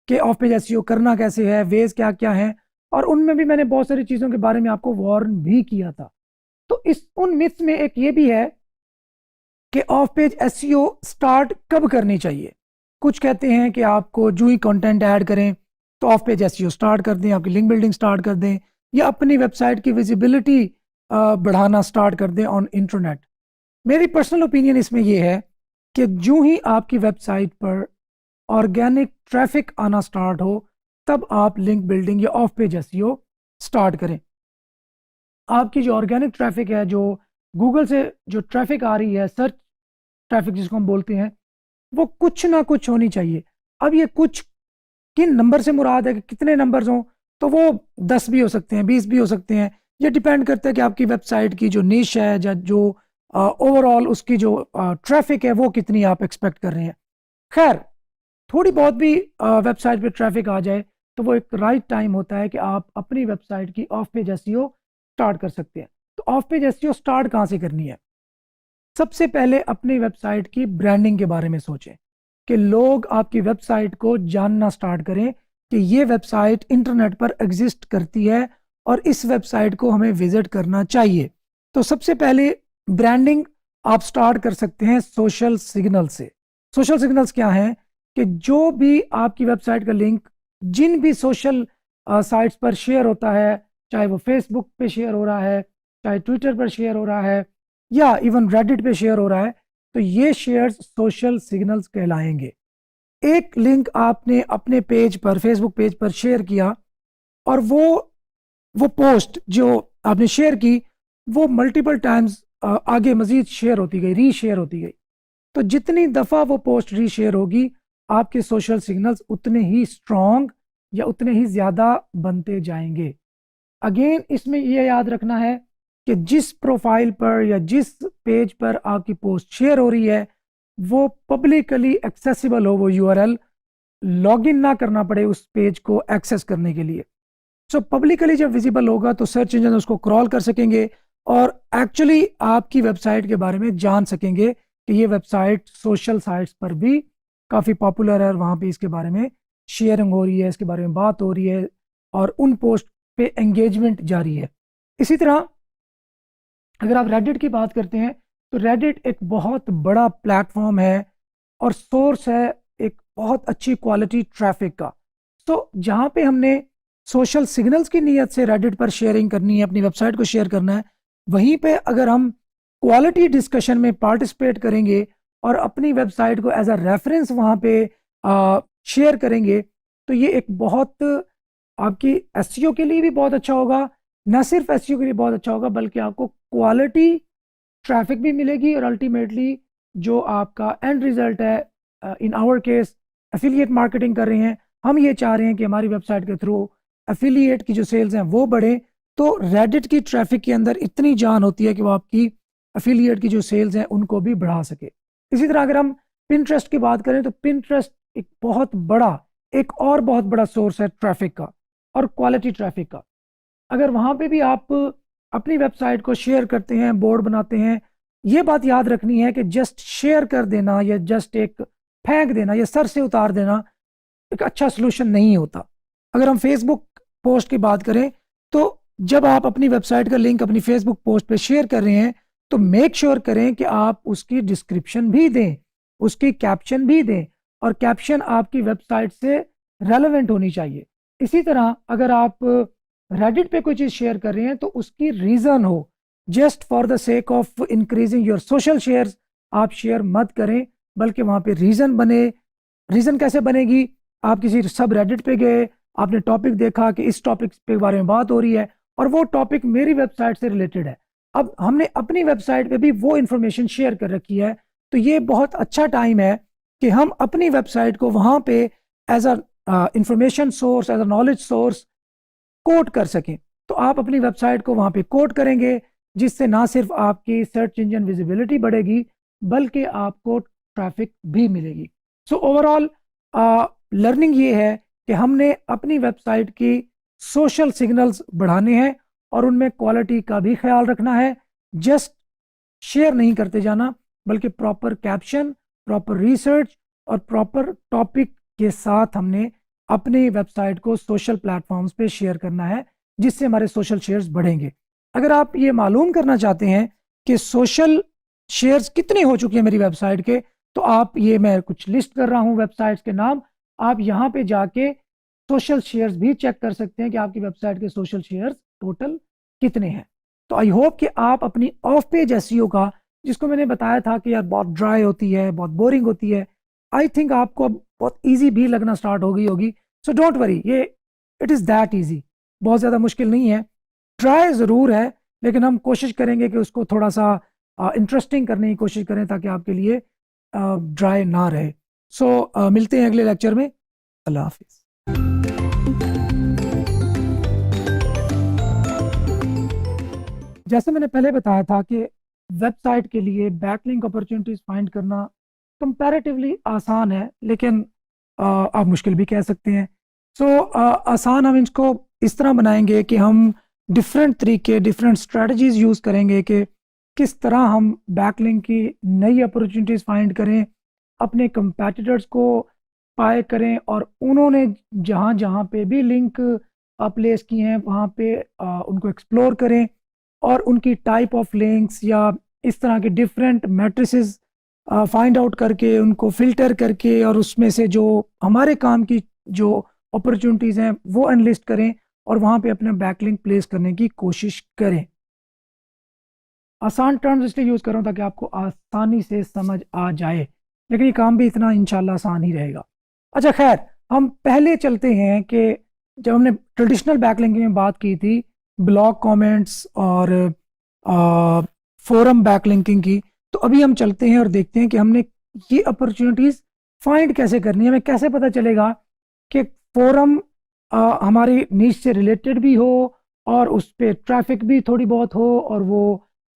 S1: कि ऑफ पेज एसईओ करना कैसे है, वेज क्या क्या हैं, और उनमें भी मैंने बहुत सारी चीज़ों के बारे में आपको वार्न भी किया था। तो उन मिथ्स में एक ये भी है कि ऑफ पेज एसईओ स्टार्ट कब करनी चाहिए। कुछ कहते हैं कि आपको जो ही कंटेंट ऐड करें तो ऑफ पेज एसईओ स्टार्ट कर दें, आपकी लिंक बिल्डिंग स्टार्ट कर दें, या अपनी वेबसाइट की विजिबिलिटी बढ़ाना स्टार्ट कर दें ऑन इंटरनेट। मेरी पर्सनल ओपिनियन इसमें यह है कि जो ही आपकी वेबसाइट पर ऑर्गेनिक ट्रैफिक आना स्टार्ट हो तब आप लिंक बिल्डिंग या ऑफ पेज एसईओ स्टार्ट करें। आपकी जो ऑर्गेनिक ट्रैफिक है, जो गूगल से जो ट्रैफिक आ रही है, सर्च ट्रैफिक जिसको हम बोलते हैं, वो कुछ ना कुछ होनी चाहिए। अब ये कुछ किन नंबर से मुराद है कि कितने नंबर्स हों, तो वो 10 भी हो सकते हैं, 20 भी हो सकते हैं, ये डिपेंड करता है कि आपकी वेबसाइट की जो निश है या जो ओवरऑल उसकी जो ट्रैफिक है वो कितनी आप एक्सपेक्ट कर रहे हैं। खैर, थोड़ी बहुत भी वेबसाइट पे ट्रैफिक आ जाए तो वो एक राइट टाइम होता है कि आप अपनी वेबसाइट की ऑफ पेज एसईओ स्टार्ट कर सकते हैं। तो ऑफ पेज एसईओ स्टार्ट कहाँ से करनी है? सबसे पहले अपनी वेबसाइट की ब्रांडिंग के बारे में सोचें कि लोग आपकी वेबसाइट को जानना स्टार्ट करें कि ये वेबसाइट इंटरनेट पर एग्जिस्ट करती है और इस वेबसाइट को हमें विजिट करना चाहिए। तो सबसे पहले ब्रांडिंग आप स्टार्ट कर सकते हैं सोशल सिग्नल से। सोशल सिग्नल्स क्या हैं कि जो भी आपकी वेबसाइट का लिंक जिन भी सोशल साइट्स पर शेयर होता है, चाहे वो फेसबुक पे शेयर हो रहा है, चाहे ट्विटर पर शेयर हो रहा है या इवन रेडिट पे शेयर हो रहा है, तो ये शेयर्स सोशल सिग्नल्स कहलाएंगे। एक लिंक आपने अपने पेज पर, फेसबुक पेज पर शेयर किया और वो पोस्ट जो आपने शेयर की वो मल्टीपल टाइम्स आगे मजीद शेयर होती गई, रीशेयर होती गई। तो जितनी दफ़ा वो पोस्ट रीशेयर होगी आपके सोशल सिग्नल्स उतने ही स्ट्रॉन्ग या उतने ही ज़्यादा बनते जाएंगे। अगेन इसमें ये याद रखना है कि जिस प्रोफाइल पर या जिस पेज पर आपकी पोस्ट शेयर हो रही है वो पब्लिकली एक्सेसिबल हो, वो यूआरएल लॉगिन ना करना पड़े उस पेज को एक्सेस करने के लिए। सो पब्लिकली जब विजिबल होगा तो सर्च इंजन उसको क्रॉल कर सकेंगे और एक्चुअली आपकी वेबसाइट के बारे में जान सकेंगे कि ये वेबसाइट सोशल साइट्स पर भी काफ़ी पॉपुलर है और वहाँ पे इसके बारे में शेयरिंग हो रही है, इसके बारे में बात हो रही है और उन पोस्ट पे एंगेजमेंट जारी है। इसी तरह अगर आप रेडिट की बात करते हैं तो रेडिट एक बहुत बड़ा प्लेटफॉर्म है और सोर्स है एक बहुत अच्छी क्वालिटी ट्रैफिक का। तो जहाँ पे हमने सोशल सिग्नल्स की नीयत से रेडिट पर शेयरिंग करनी है, अपनी वेबसाइट को शेयर करना है, वहीं पे अगर हम क्वालिटी डिस्कशन में पार्टिसिपेट करेंगे और अपनी वेबसाइट को एज अ रेफरेंस वहाँ पे शेयर करेंगे तो ये एक बहुत आपकी एसईओ के लिए भी बहुत अच्छा होगा। न सिर्फ एसईओ के लिए बहुत अच्छा होगा बल्कि आपको क्वालिटी ट्रैफिक भी मिलेगी और अल्टीमेटली जो आपका एंड रिजल्ट है, in our case affiliate marketing कर रहे हैं, हम ये चाह रहे हैं कि हमारी वेबसाइट के थ्रू एफिलिएट की जो सेल्स हैं वो बढ़े। तो रेडिट की ट्रैफिक के अंदर इतनी जान होती है कि वो आपकी एफिलिएट की जो सेल्स हैं उनको भी बढ़ा सके। इसी तरह अगर हम पिंटरेस्ट की बात करें तो पिंटरेस्ट एक बहुत बड़ा सोर्स है ट्रैफिक का और क्वालिटी ट्रैफिक का। अगर वहाँ पे भी आप अपनी वेबसाइट को शेयर करते हैं, बोर्ड बनाते हैं, ये बात याद रखनी है कि जस्ट शेयर कर देना या जस्ट एक फेंक देना या सर से उतार देना एक अच्छा सोल्यूशन नहीं होता। अगर हम फेसबुक पोस्ट की बात करें तो जब आप अपनी वेबसाइट का लिंक अपनी फेसबुक पोस्ट पे शेयर कर रहे हैं तो मेक श्योर करें कि आप उसकी डिस्क्रिप्शन भी दें, उसकी कैप्शन भी दें और कैप्शन आपकी वेबसाइट से रेलेवेंट होनी चाहिए। इसी तरह अगर आप रेडिट पे कोई चीज़ शेयर कर रहे हैं तो उसकी रीज़न हो, just for the sake of increasing your social shares आप शेयर मत करें बल्कि वहाँ पे रीज़न बने। रीज़न कैसे बनेगी? आप किसी सब रेडिट पे गए, आपने टॉपिक देखा कि इस टॉपिक के बारे में बात हो रही है और वो टॉपिक मेरी वेबसाइट से रिलेटेड है, अब हमने अपनी वेबसाइट पे भी वो इन्फॉर्मेशन शेयर कर रखी है, तो ये बहुत अच्छा टाइम है कि हम अपनी वेबसाइट को वहाँ पे as a information source, as a knowledge source quote कर सकें। तो आप अपनी वेबसाइट को वहाँ पे कोट करेंगे जिससे ना सिर्फ आपकी सर्च इंजन विजिबिलिटी बढ़ेगी बल्कि आपको ट्रैफिक भी मिलेगी। सो ओवरऑल लर्निंग ये है कि हमने अपनी वेबसाइट की सोशल सिग्नल्स बढ़ाने हैं और उनमें क्वालिटी का भी ख्याल रखना है। जस्ट शेयर नहीं करते जाना बल्कि प्रॉपर कैप्शन, प्रॉपर रिसर्च और प्रॉपर टॉपिक के साथ हमने अपनी वेबसाइट को सोशल प्लेटफॉर्म्स पे शेयर करना है जिससे हमारे सोशल शेयर्स बढ़ेंगे। अगर आप ये मालूम करना चाहते हैं कि सोशल शेयर्स कितने हो चुके हैं मेरी वेबसाइट के, तो आप ये मैं कुछ लिस्ट कर रहा हूँ वेबसाइट्स के नाम, आप यहाँ पे जाके सोशल शेयर्स भी चेक कर सकते हैं कि आपकी वेबसाइट के सोशल शेयर्स टोटल कितने हैं। तो आई होप कि आप अपनी ऑफ पेज एसईओ का, जिसको मैंने बताया था कि यार बहुत ड्राई होती है, बहुत बोरिंग होती है, आई थिंक आपको बहुत इजी भी लगना स्टार्ट हो गई होगी। सो डोंट वरी, ये इट इज़ दैट इजी, बहुत ज़्यादा मुश्किल नहीं है। ड्राई ज़रूर है लेकिन हम कोशिश करेंगे कि उसको थोड़ा सा इंटरेस्टिंग करने की कोशिश करें ताकि आपके लिए ड्राई ना रहे। सो मिलते हैं अगले लेक्चर में। अल्लाह हाफिज़। जैसे मैंने पहले बताया था कि वेबसाइट के लिए बैकलिंक अपॉर्चुनिटीज फाइंड करना कंपैरेटिवली आसान है, लेकिन आप मुश्किल भी कह सकते हैं। सो आसान हम इसको इस तरह बनाएंगे कि हम डिफरेंट तरीके, डिफरेंट स्ट्रेटजीज यूज़ करेंगे कि किस तरह हम बैकलिंक की नई अपॉर्चुनिटीज फाइंड करें, अपने कंपैटिटर्स को पाए करें, और उन्होंने जहाँ जहाँ पे भी लिंक प्लेस किए हैं वहाँ पे उनको एक्सप्लोर करें, और उनकी टाइप ऑफ लिंक्स या इस तरह के डिफरेंट मैट्रिसेस फाइंड आउट करके उनको फिल्टर करके और उसमें से जो हमारे काम की जो अपॉर्चुनिटीज़ हैं वो एनलिस्ट करें और वहाँ पे अपना बैकलिंक प्लेस करने की कोशिश करें। आसान टर्म्स इसलिए यूज़ कर रहा हूँ ताकि आपको आसानी से समझ आ जाए, लेकिन ये काम भी इतना इंशाल्लाह आसान ही रहेगा। अच्छा खैर, हम पहले चलते हैं कि जब हमने ट्रेडिशनल बैकलिंकिंग में बात की थी ब्लॉग कमेंट्स और फोरम बैकलिंकिंग की, तो अभी हम चलते हैं और देखते हैं कि हमने ये अपॉर्चुनिटीज़ फाइंड कैसे करनी है। हमें कैसे पता चलेगा कि फोरम हमारी नीश से रिलेटेड भी हो और उस पर ट्रैफिक भी थोड़ी बहुत हो और वो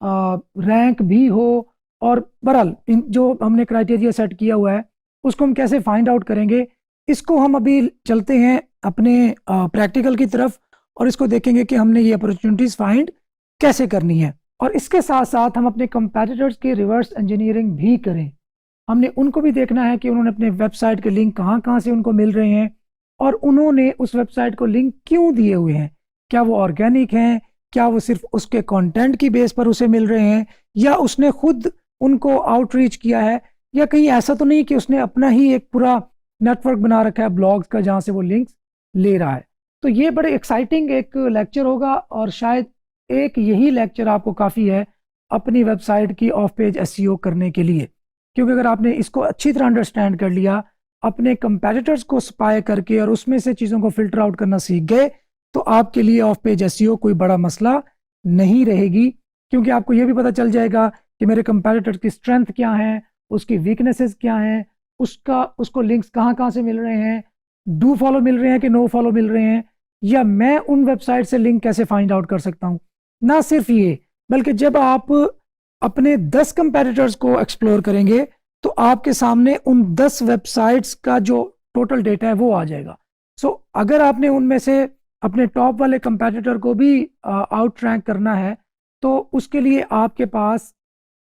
S1: रैंक भी हो, और बहरहाल इन जो हमने क्राइटेरिया सेट किया हुआ है उसको हम कैसे फाइंड आउट करेंगे। इसको हम अभी चलते हैं अपने प्रैक्टिकल की तरफ और इसको देखेंगे कि हमने ये अपॉर्चुनिटीज़ फाइंड कैसे करनी है, और इसके साथ साथ हम अपने कंपैटिटर्स की रिवर्स इंजीनियरिंग भी करें। हमने उनको भी देखना है कि उन्होंने अपने वेबसाइट के लिंक कहाँ कहाँ से उनको मिल रहे हैं और उन्होंने उस वेबसाइट को लिंक क्यों दिए हुए हैं। क्या वो ऑर्गेनिक हैं, क्या वो सिर्फ उसके कंटेंट की बेस पर उसे मिल रहे हैं, या उसने खुद उनको आउटरीच किया है, या कहीं ऐसा तो नहीं कि उसने अपना ही एक पूरा नेटवर्क बना रखा है ब्लॉग्स का जहाँ से वो लिंक्स ले रहा है। तो ये बड़े एक्साइटिंग एक लेक्चर होगा और शायद एक यही लेक्चर आपको काफ़ी है अपनी वेबसाइट की ऑफ पेज एसईओ करने के लिए, क्योंकि अगर आपने इसको अच्छी तरह अंडरस्टैंड कर लिया, अपने कंपेटिटर्स को स्पाई करके और उसमें से चीज़ों को फिल्टर आउट करना सीख गए, तो आपके लिए ऑफ पेज एसईओ कोई बड़ा मसला नहीं रहेगी, क्योंकि आपको यह भी पता चल जाएगा कि मेरे कंपेटिटर की स्ट्रेंथ क्या है, उसकी वीकनेसेस क्या हैं, उसको लिंक्स कहाँ कहाँ से मिल रहे हैं, डू फॉलो मिल रहे हैं कि नो फॉलो मिल रहे हैं, या मैं उन वेबसाइट से लिंक कैसे फाइंड आउट कर सकता हूँ। ना सिर्फ ये, बल्कि जब आप अपने 10 कंपेटिटर्स को एक्सप्लोर करेंगे तो आपके सामने उन 10 वेबसाइट्स का जो टोटल डेटा है वो आ जाएगा। सो अगर आपने उनमें से अपने टॉप वाले कंपेटिटर को भी आउट रैंक करना है तो उसके लिए आपके पास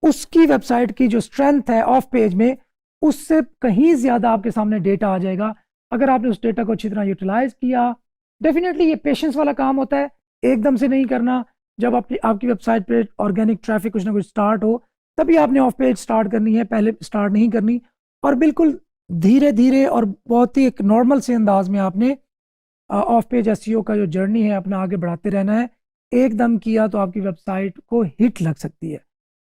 S1: उसकी वेबसाइट की जो स्ट्रेंथ है ऑफ पेज में उससे कहीं ज़्यादा आपके सामने डेटा आ जाएगा। अगर आपने उस डेटा को अच्छी तरह यूटिलाइज किया, डेफिनेटली ये पेशेंस वाला काम होता है, एकदम से नहीं करना। जब आपकी वेबसाइट पे ऑर्गेनिक ट्रैफिक कुछ ना कुछ स्टार्ट हो तभी आपने ऑफ पेज स्टार्ट करनी है, पहले स्टार्ट नहीं करनी। और बिल्कुल धीरे धीरे और बहुत ही एक नॉर्मल से अंदाज में आपने ऑफ पेज एसईओ का जो जर्नी है अपना आगे बढ़ाते रहना है। एकदम किया तो आपकी वेबसाइट को हिट लग सकती है।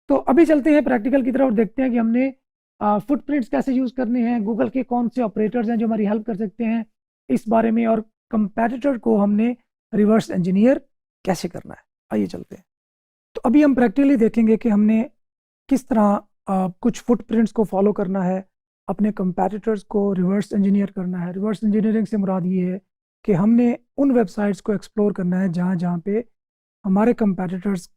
S1: तो अभी चलते हैं प्रैक्टिकल की तरफ और देखते हैं कि हमने फुटप्रिंट्स कैसे यूज़ करने हैं, गूगल के कौन से ऑपरेटर्स हैं जो हमारी हेल्प कर सकते हैं इस बारे में, और कंपेटिटर को हमने रिवर्स इंजीनियर कैसे करना है। आइए चलते हैं। तो अभी हम प्रैक्टिकली देखेंगे कि हमने किस तरह कुछ फुटप्रिंट्स को फॉलो करना है, अपने कंपेटिटर्स को रिवर्स इंजीनियर करना है। रिवर्स इंजीनियरिंग से मुराद ये है कि हमने उन वेबसाइट्स को एक्सप्लोर करना है जहाँ जहाँ पे हमारे कंपेटिटर्स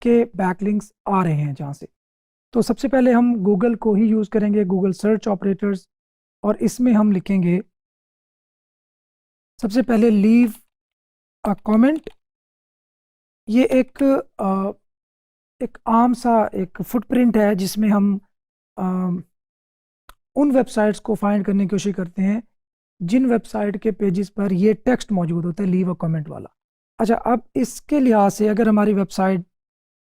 S1: के बैकलिंक्स आ रहे हैं जहाँ से। तो सबसे पहले हम गूगल को ही यूज़ करेंगे, गूगल सर्च ऑपरेटर्स, और इसमें हम लिखेंगे सबसे पहले लीव अ कमेंट। ये एक आम सा एक फुटप्रिंट है जिसमें हम उन वेबसाइट्स को फाइंड करने की कोशिश करते हैं जिन वेबसाइट के पेजेस पर ये टेक्स्ट मौजूद होता है लीव अ कमेंट वाला। अच्छा, अब इसके लिहाज से अगर हमारी वेबसाइट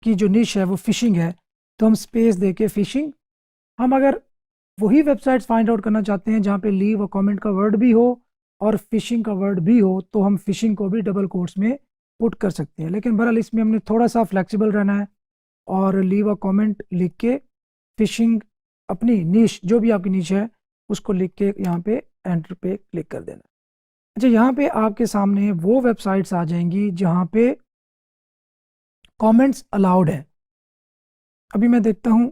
S1: की जो निश है वो फिशिंग है तो हम स्पेस दे के फिशिंग, हम अगर वही वेबसाइट्स फाइंड आउट करना चाहते हैं जहाँ पे लीव अ कमेंट का वर्ड भी हो और फिशिंग का वर्ड भी हो तो हम फिशिंग को भी डबल कोट्स में पुट कर सकते हैं। लेकिन बहरहाल इसमें हमने थोड़ा सा फ्लेक्सिबल रहना है और लीव अ कमेंट लिख के फिशिंग अपनी नीश जो भी आपकी नीश है उसको लिख के यहाँ पे एंटर पे क्लिक कर देना। अच्छा, यहाँ पे आपके सामने वो वेबसाइट्स आ जाएंगी जहाँ पे कमेंट्स अलाउड है। अभी मैं देखता हूँ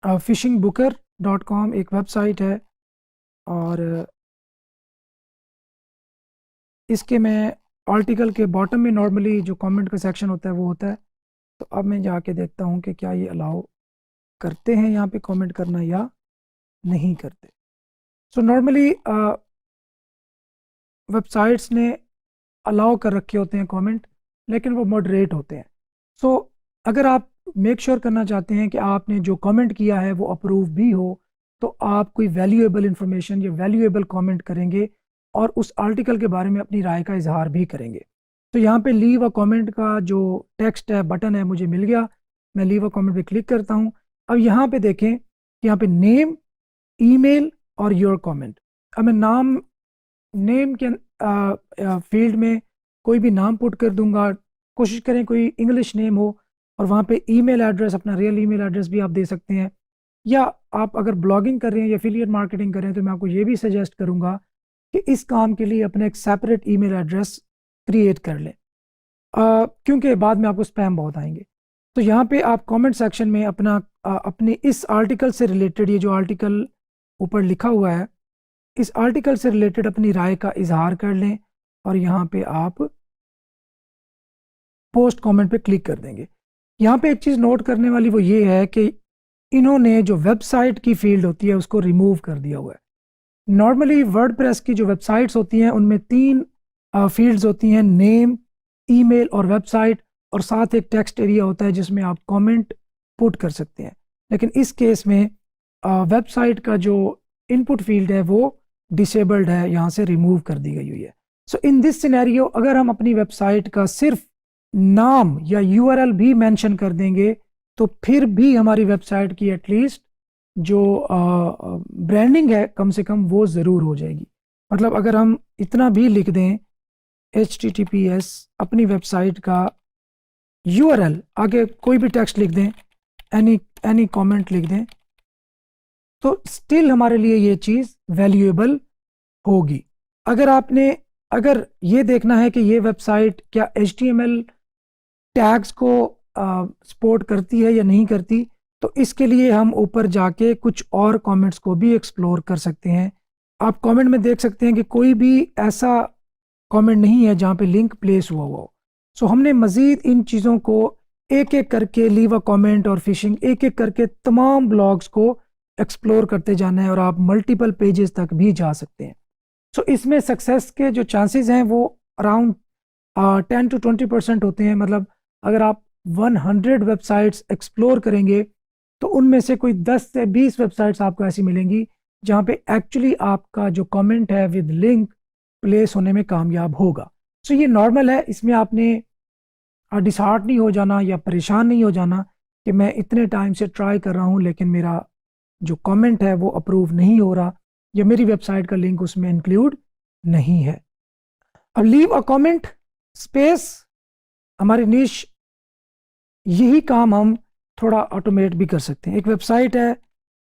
S1: fishingbooker.com एक वेबसाइट है और इसके मैं आर्टिकल के बॉटम में नॉर्मली जो कमेंट का सेक्शन होता है वो होता है, तो अब मैं जाके देखता हूँ कि क्या ये अलाउ करते हैं यहाँ पे कमेंट करना या नहीं करते। सो नॉर्मली वेबसाइट्स ने अलाउ कर रखे होते हैं कमेंट, लेकिन वो मॉडरेट होते हैं। सो अगर आप मेक श्योर करना चाहते हैं कि आपने जो कमेंट किया है वो अप्रूव भी हो, तो आप कोई वैल्यूएबल इंफॉर्मेशन या वैल्यूएबल कमेंट करेंगे और उस आर्टिकल के बारे में अपनी राय का इजहार भी करेंगे। तो यहाँ पे लीव अ कमेंट का जो टेक्स्ट है, बटन है, मुझे मिल गया। मैं लीव अ कमेंट पे क्लिक करता हूँ। अब यहाँ पे देखें कि यहाँ पे नेम, ईमेल और योर कमेंट। अब मैं नेम के फील्ड में कोई भी नाम पुट कर दूंगा। कोशिश करें कोई इंग्लिश नेम हो, और वहाँ पे ईमेल एड्रेस, अपना रियल ईमेल एड्रेस भी आप दे सकते हैं। या आप अगर ब्लॉगिंग कर रहे हैं या एफिलिएट मार्केटिंग कर रहे हैं, तो मैं आपको ये भी सजेस्ट करूंगा कि इस काम के लिए अपना एक सेपरेट ईमेल एड्रेस क्रिएट कर लें, क्योंकि बाद में आपको स्पैम बहुत आएंगे। तो यहाँ पे आप कमेंट सेक्शन में अपने इस आर्टिकल से रिलेटेड, ये जो आर्टिकल ऊपर लिखा हुआ है, इस आर्टिकल से रिलेटेड अपनी राय का इजहार कर लें और यहाँ पे आप पोस्ट कमेंट पे क्लिक कर देंगे। यहाँ पे एक चीज़ नोट करने वाली वो ये है कि इन्होंने जो वेबसाइट की फील्ड होती है उसको रिमूव कर दिया हुआ है। नॉर्मली वर्डप्रेस की जो वेबसाइट्स होती हैं उनमें 3 फील्ड्स होती हैं, नेम, ईमेल और वेबसाइट, और साथ एक टेक्स्ट एरिया होता है जिसमें आप कमेंट पुट कर सकते हैं। लेकिन इस केस में वेबसाइट का जो इनपुट फील्ड है वो डिसेबल्ड है, यहाँ से रिमूव कर दी गई हुई है। सो इन दिस सिनेरियो अगर हम अपनी वेबसाइट का सिर्फ नाम या यूआरएल भी मेंशन कर देंगे, तो फिर भी हमारी वेबसाइट की एटलीस्ट जो ब्रांडिंग है कम से कम वो ज़रूर हो जाएगी। मतलब अगर हम इतना भी लिख दें HTTPS अपनी वेबसाइट का URL, आगे कोई भी टेक्स्ट लिख दें, एनी कमेंट लिख दें, तो स्टिल हमारे लिए ये चीज़ वैल्यूएबल होगी। अगर ये देखना है कि ये वेबसाइट क्या HTML टैग्स को सपोर्ट करती है या नहीं करती, तो इसके लिए हम ऊपर जाके कुछ और कमेंट्स को भी एक्सप्लोर कर सकते हैं। आप कमेंट में देख सकते हैं कि कोई भी ऐसा कमेंट नहीं है जहाँ पे लिंक प्लेस हुआ हो। सो हमने मज़ीद इन चीज़ों को एक एक करके, लीव अ कमेंट और फिशिंग, एक एक करके तमाम ब्लॉग्स को एक्सप्लोर करते जाना है और आप मल्टीपल पेजेस तक भी जा सकते हैं। सो इसमें सक्सेस के जो चांसेस हैं वो अराउंड 10 to 20% होते हैं। मतलब अगर आप 100 वेबसाइट्स एक्सप्लोर करेंगे तो उनमें से कोई 10 से 20 वेबसाइट्स आपको ऐसी मिलेंगी जहाँ पे एक्चुअली आपका जो कमेंट है विद लिंक प्लेस होने में कामयाब होगा। सो ये नॉर्मल है, इसमें आपने डिसहार्ट नहीं हो जाना या परेशान नहीं हो जाना कि मैं इतने टाइम से ट्राई कर रहा हूँ लेकिन मेरा जो कमेंट है वो अप्रूव नहीं हो रहा या मेरी वेबसाइट का लिंक उसमें इंक्लूड नहीं है। अब लीव अ कमेंट स्पेस, हमारी निश, यही काम हम थोड़ा ऑटोमेट भी कर सकते हैं। एक वेबसाइट है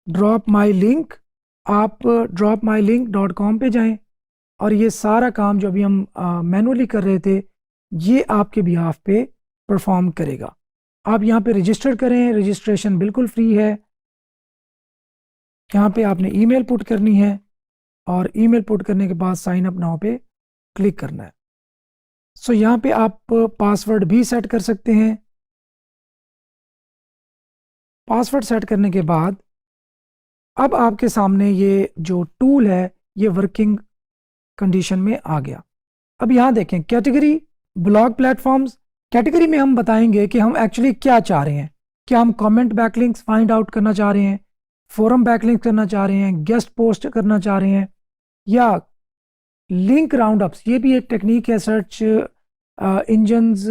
S1: ड्रॉप माई लिंक, आप dropmylink.com पे जाएं और ये सारा काम जो अभी हम मैनुअली कर रहे थे ये आपके बिहाफ पे परफॉर्म करेगा। आप यहाँ पे रजिस्टर करें, रजिस्ट्रेशन बिल्कुल फ्री है। यहाँ पे आपने ईमेल पुट करनी है और ईमेल पुट करने के बाद साइन अप नाउ पे क्लिक करना है। सो यहाँ पे आप पासवर्ड भी सेट कर सकते हैं। पासवर्ड सेट करने के बाद अब आपके सामने ये जो टूल है ये वर्किंग कंडीशन में आ गया। अब यहाँ देखें कैटेगरी, ब्लॉग प्लेटफॉर्म्स। कैटेगरी में हम बताएंगे कि हम एक्चुअली क्या चाह रहे हैं। क्या हम कमेंट बैकलिंक्स फाइंड आउट करना चाह रहे हैं, फोरम बैकलिंक्स करना चाह रहे हैं, गेस्ट पोस्ट करना चाह रहे हैं, या लिंक राउंड अप्स। ये भी एक टेक्निक है सर्च इंजन्स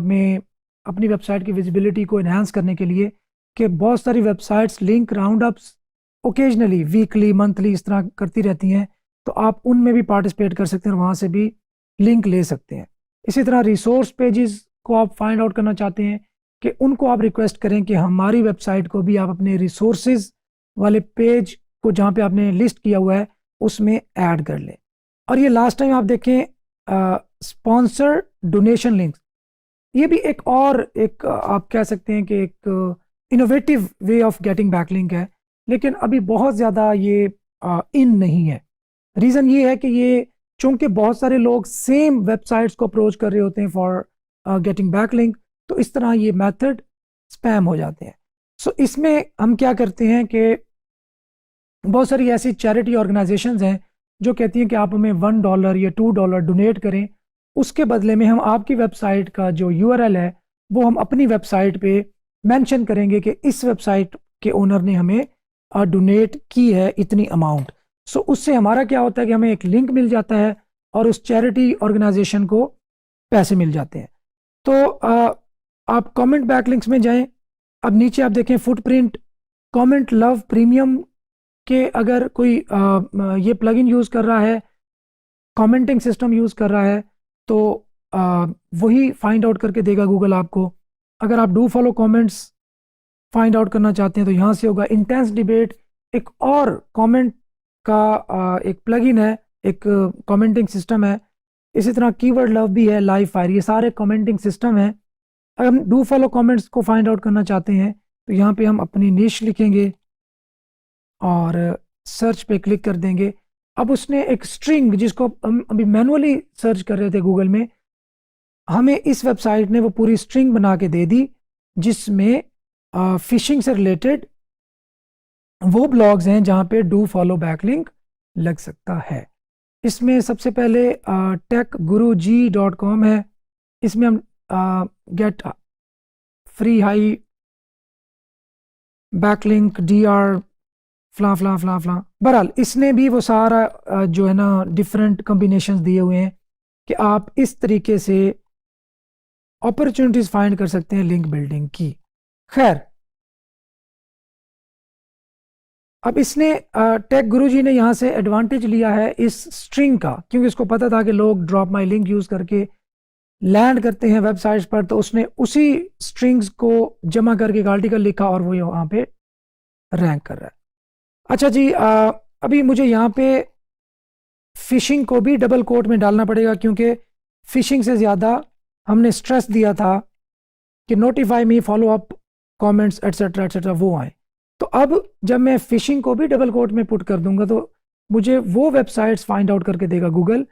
S1: में अपनी वेबसाइट की विजिबिलिटी को इन्हांस करने के लिए, कि बहुत सारी websites link round ups occasionally, weekly, monthly इस तरह करती रहती हैं, तो आप उनमें भी पार्टिसिपेट कर सकते हैं और वहाँ से भी लिंक ले सकते हैं। इसी तरह रिसोर्स पेजेस को आप फाइंड आउट करना चाहते हैं कि उनको आप रिक्वेस्ट करें कि हमारी वेबसाइट को भी आप अपने रिसोर्सेज वाले पेज को जहाँ पे आपने लिस्ट किया हुआ है उसमें ऐड कर लें। और ये लास्ट टाइम आप देखें स्पॉन्सर डोनेशन लिंक्स, ये भी एक आप कह सकते हैं कि एक innovative way of getting backlink है, लेकिन अभी बहुत ज़्यादा ये इन नहीं है। रीज़न ये है कि ये चूंकि बहुत सारे लोग सेम वेबसाइट्स को अप्रोच कर रहे होते हैं फॉर गेटिंग बैकलिंक, तो इस तरह ये मेथड स्पैम हो जाते हैं। सो इसमें हम क्या करते हैं कि बहुत सारी ऐसी चैरिटी ऑर्गेनाइजेशंस हैं जो कहती हैं कि आप हमें $1 या $2 डोनेट करें, उसके बदले में हम आपकी वेबसाइट का जो यूआरएल है वो हम अपनी वेबसाइट पे मेंशन करेंगे कि इस वेबसाइट के ओनर ने हमें डोनेट की है इतनी अमाउंट। सो उससे हमारा क्या होता है कि हमें एक लिंक मिल जाता है और उस चैरिटी ऑर्गेनाइजेशन को पैसे मिल जाते हैं। तो आप कमेंट बैकलिंक्स में जाएं। अब नीचे आप देखें फुटप्रिंट कमेंट लव प्रीमियम के अगर कोई ये प्लगइन यूज़ कर रहा है, कमेंटिंग सिस्टम यूज़ कर रहा है, तो वही फाइंड आउट करके देगा गूगल आपको। अगर आप do follow comments find out करना चाहते हैं तो यहाँ से होगा। इंटेंस डिबेट एक और कमेंट का एक प्लगइन है, एक कमेंटिंग सिस्टम है। इसी तरह कीवर्ड लव भी है, लाइव फायर, ये सारे कमेंटिंग सिस्टम है। अगर हम डू फॉलो कमेंट्स को फाइंड आउट करना चाहते हैं तो यहाँ पे हम अपनी निश लिखेंगे और सर्च पे क्लिक कर देंगे। अब उसने एक स्ट्रिंग, जिसको हम अभी मैनुअली सर्च कर रहे थे गूगल में, हमें इस वेबसाइट ने वो पूरी स्ट्रिंग बना के दे दी जिसमें फिशिंग से रिलेटेड वो ब्लॉग्स हैं जहाँ पे डू फॉलो बैकलिंक लग सकता है। इसमें सबसे पहले techguruji.com है। इसमें हम get free high backlink DR फला फला फला फला, बहरहाल इसने भी वो सारा जो है ना डिफरेंट कॉम्बिनेशंस दिए हुए हैं कि आप इस तरीके से अपॉर्चुनिटीज फाइंड कर सकते हैं लिंक बिल्डिंग की। खैर, अब इसने टेक गुरुजी ने यहाँ से एडवांटेज लिया है इस स्ट्रिंग का, क्योंकि इसको पता था कि लोग ड्रॉप माई लिंक यूज़ करके लैंड करते हैं वेबसाइट्स पर, तो उसने उसी स्ट्रिंग्स को जमा करके एक आर्टिकल लिखा और वो यहाँ पे रैंक कर रहा है। अच्छा जी, अभी मुझे यहाँ पे फिशिंग को भी डबल कोट में डालना पड़ेगा, क्योंकि फिशिंग से ज़्यादा हमने स्ट्रेस दिया था कि नोटिफाई मी, follow up, comments etcetera etcetera वो आए। तो अब जब मैं फिशिंग को भी डबल कोट में पुट कर दूंगा तो मुझे वो वेबसाइट्स फाइंड आउट करके देगा गूगल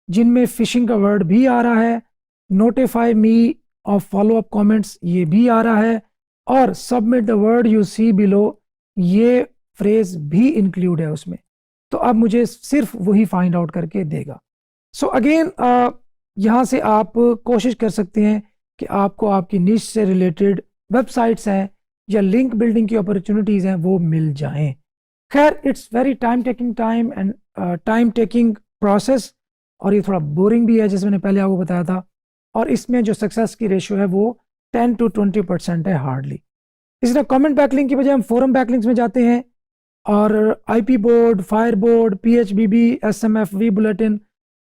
S1: जिनमें फिशिंग का वर्ड भी आ रहा है, notify me of follow up comments ये भी आ रहा है, और submit the word you see below ये फ्रेज भी इंक्लूड है उसमें। तो अब मुझे सिर्फ वही फाइंड आउट करके देगा। सो अगेन यहाँ से आप कोशिश कर सकते हैं कि आपको आपकी निश से रिलेटेड वेबसाइट्स हैं या लिंक बिल्डिंग की अपॉर्चुनिटीज़ हैं वो मिल जाएं। खैर, it's very time taking process, और ये थोड़ा बोरिंग भी है जैसे मैंने पहले आपको बताया था, और इसमें जो सक्सेस की रेशियो है वो 10 to 20% है हार्डली। इसी तरह कमेंट बैकलिंक की बजाय हम फोरम बैकलिंक्स में जाते हैं, और IP board, fire board, PHBB, SMF, vBulletin,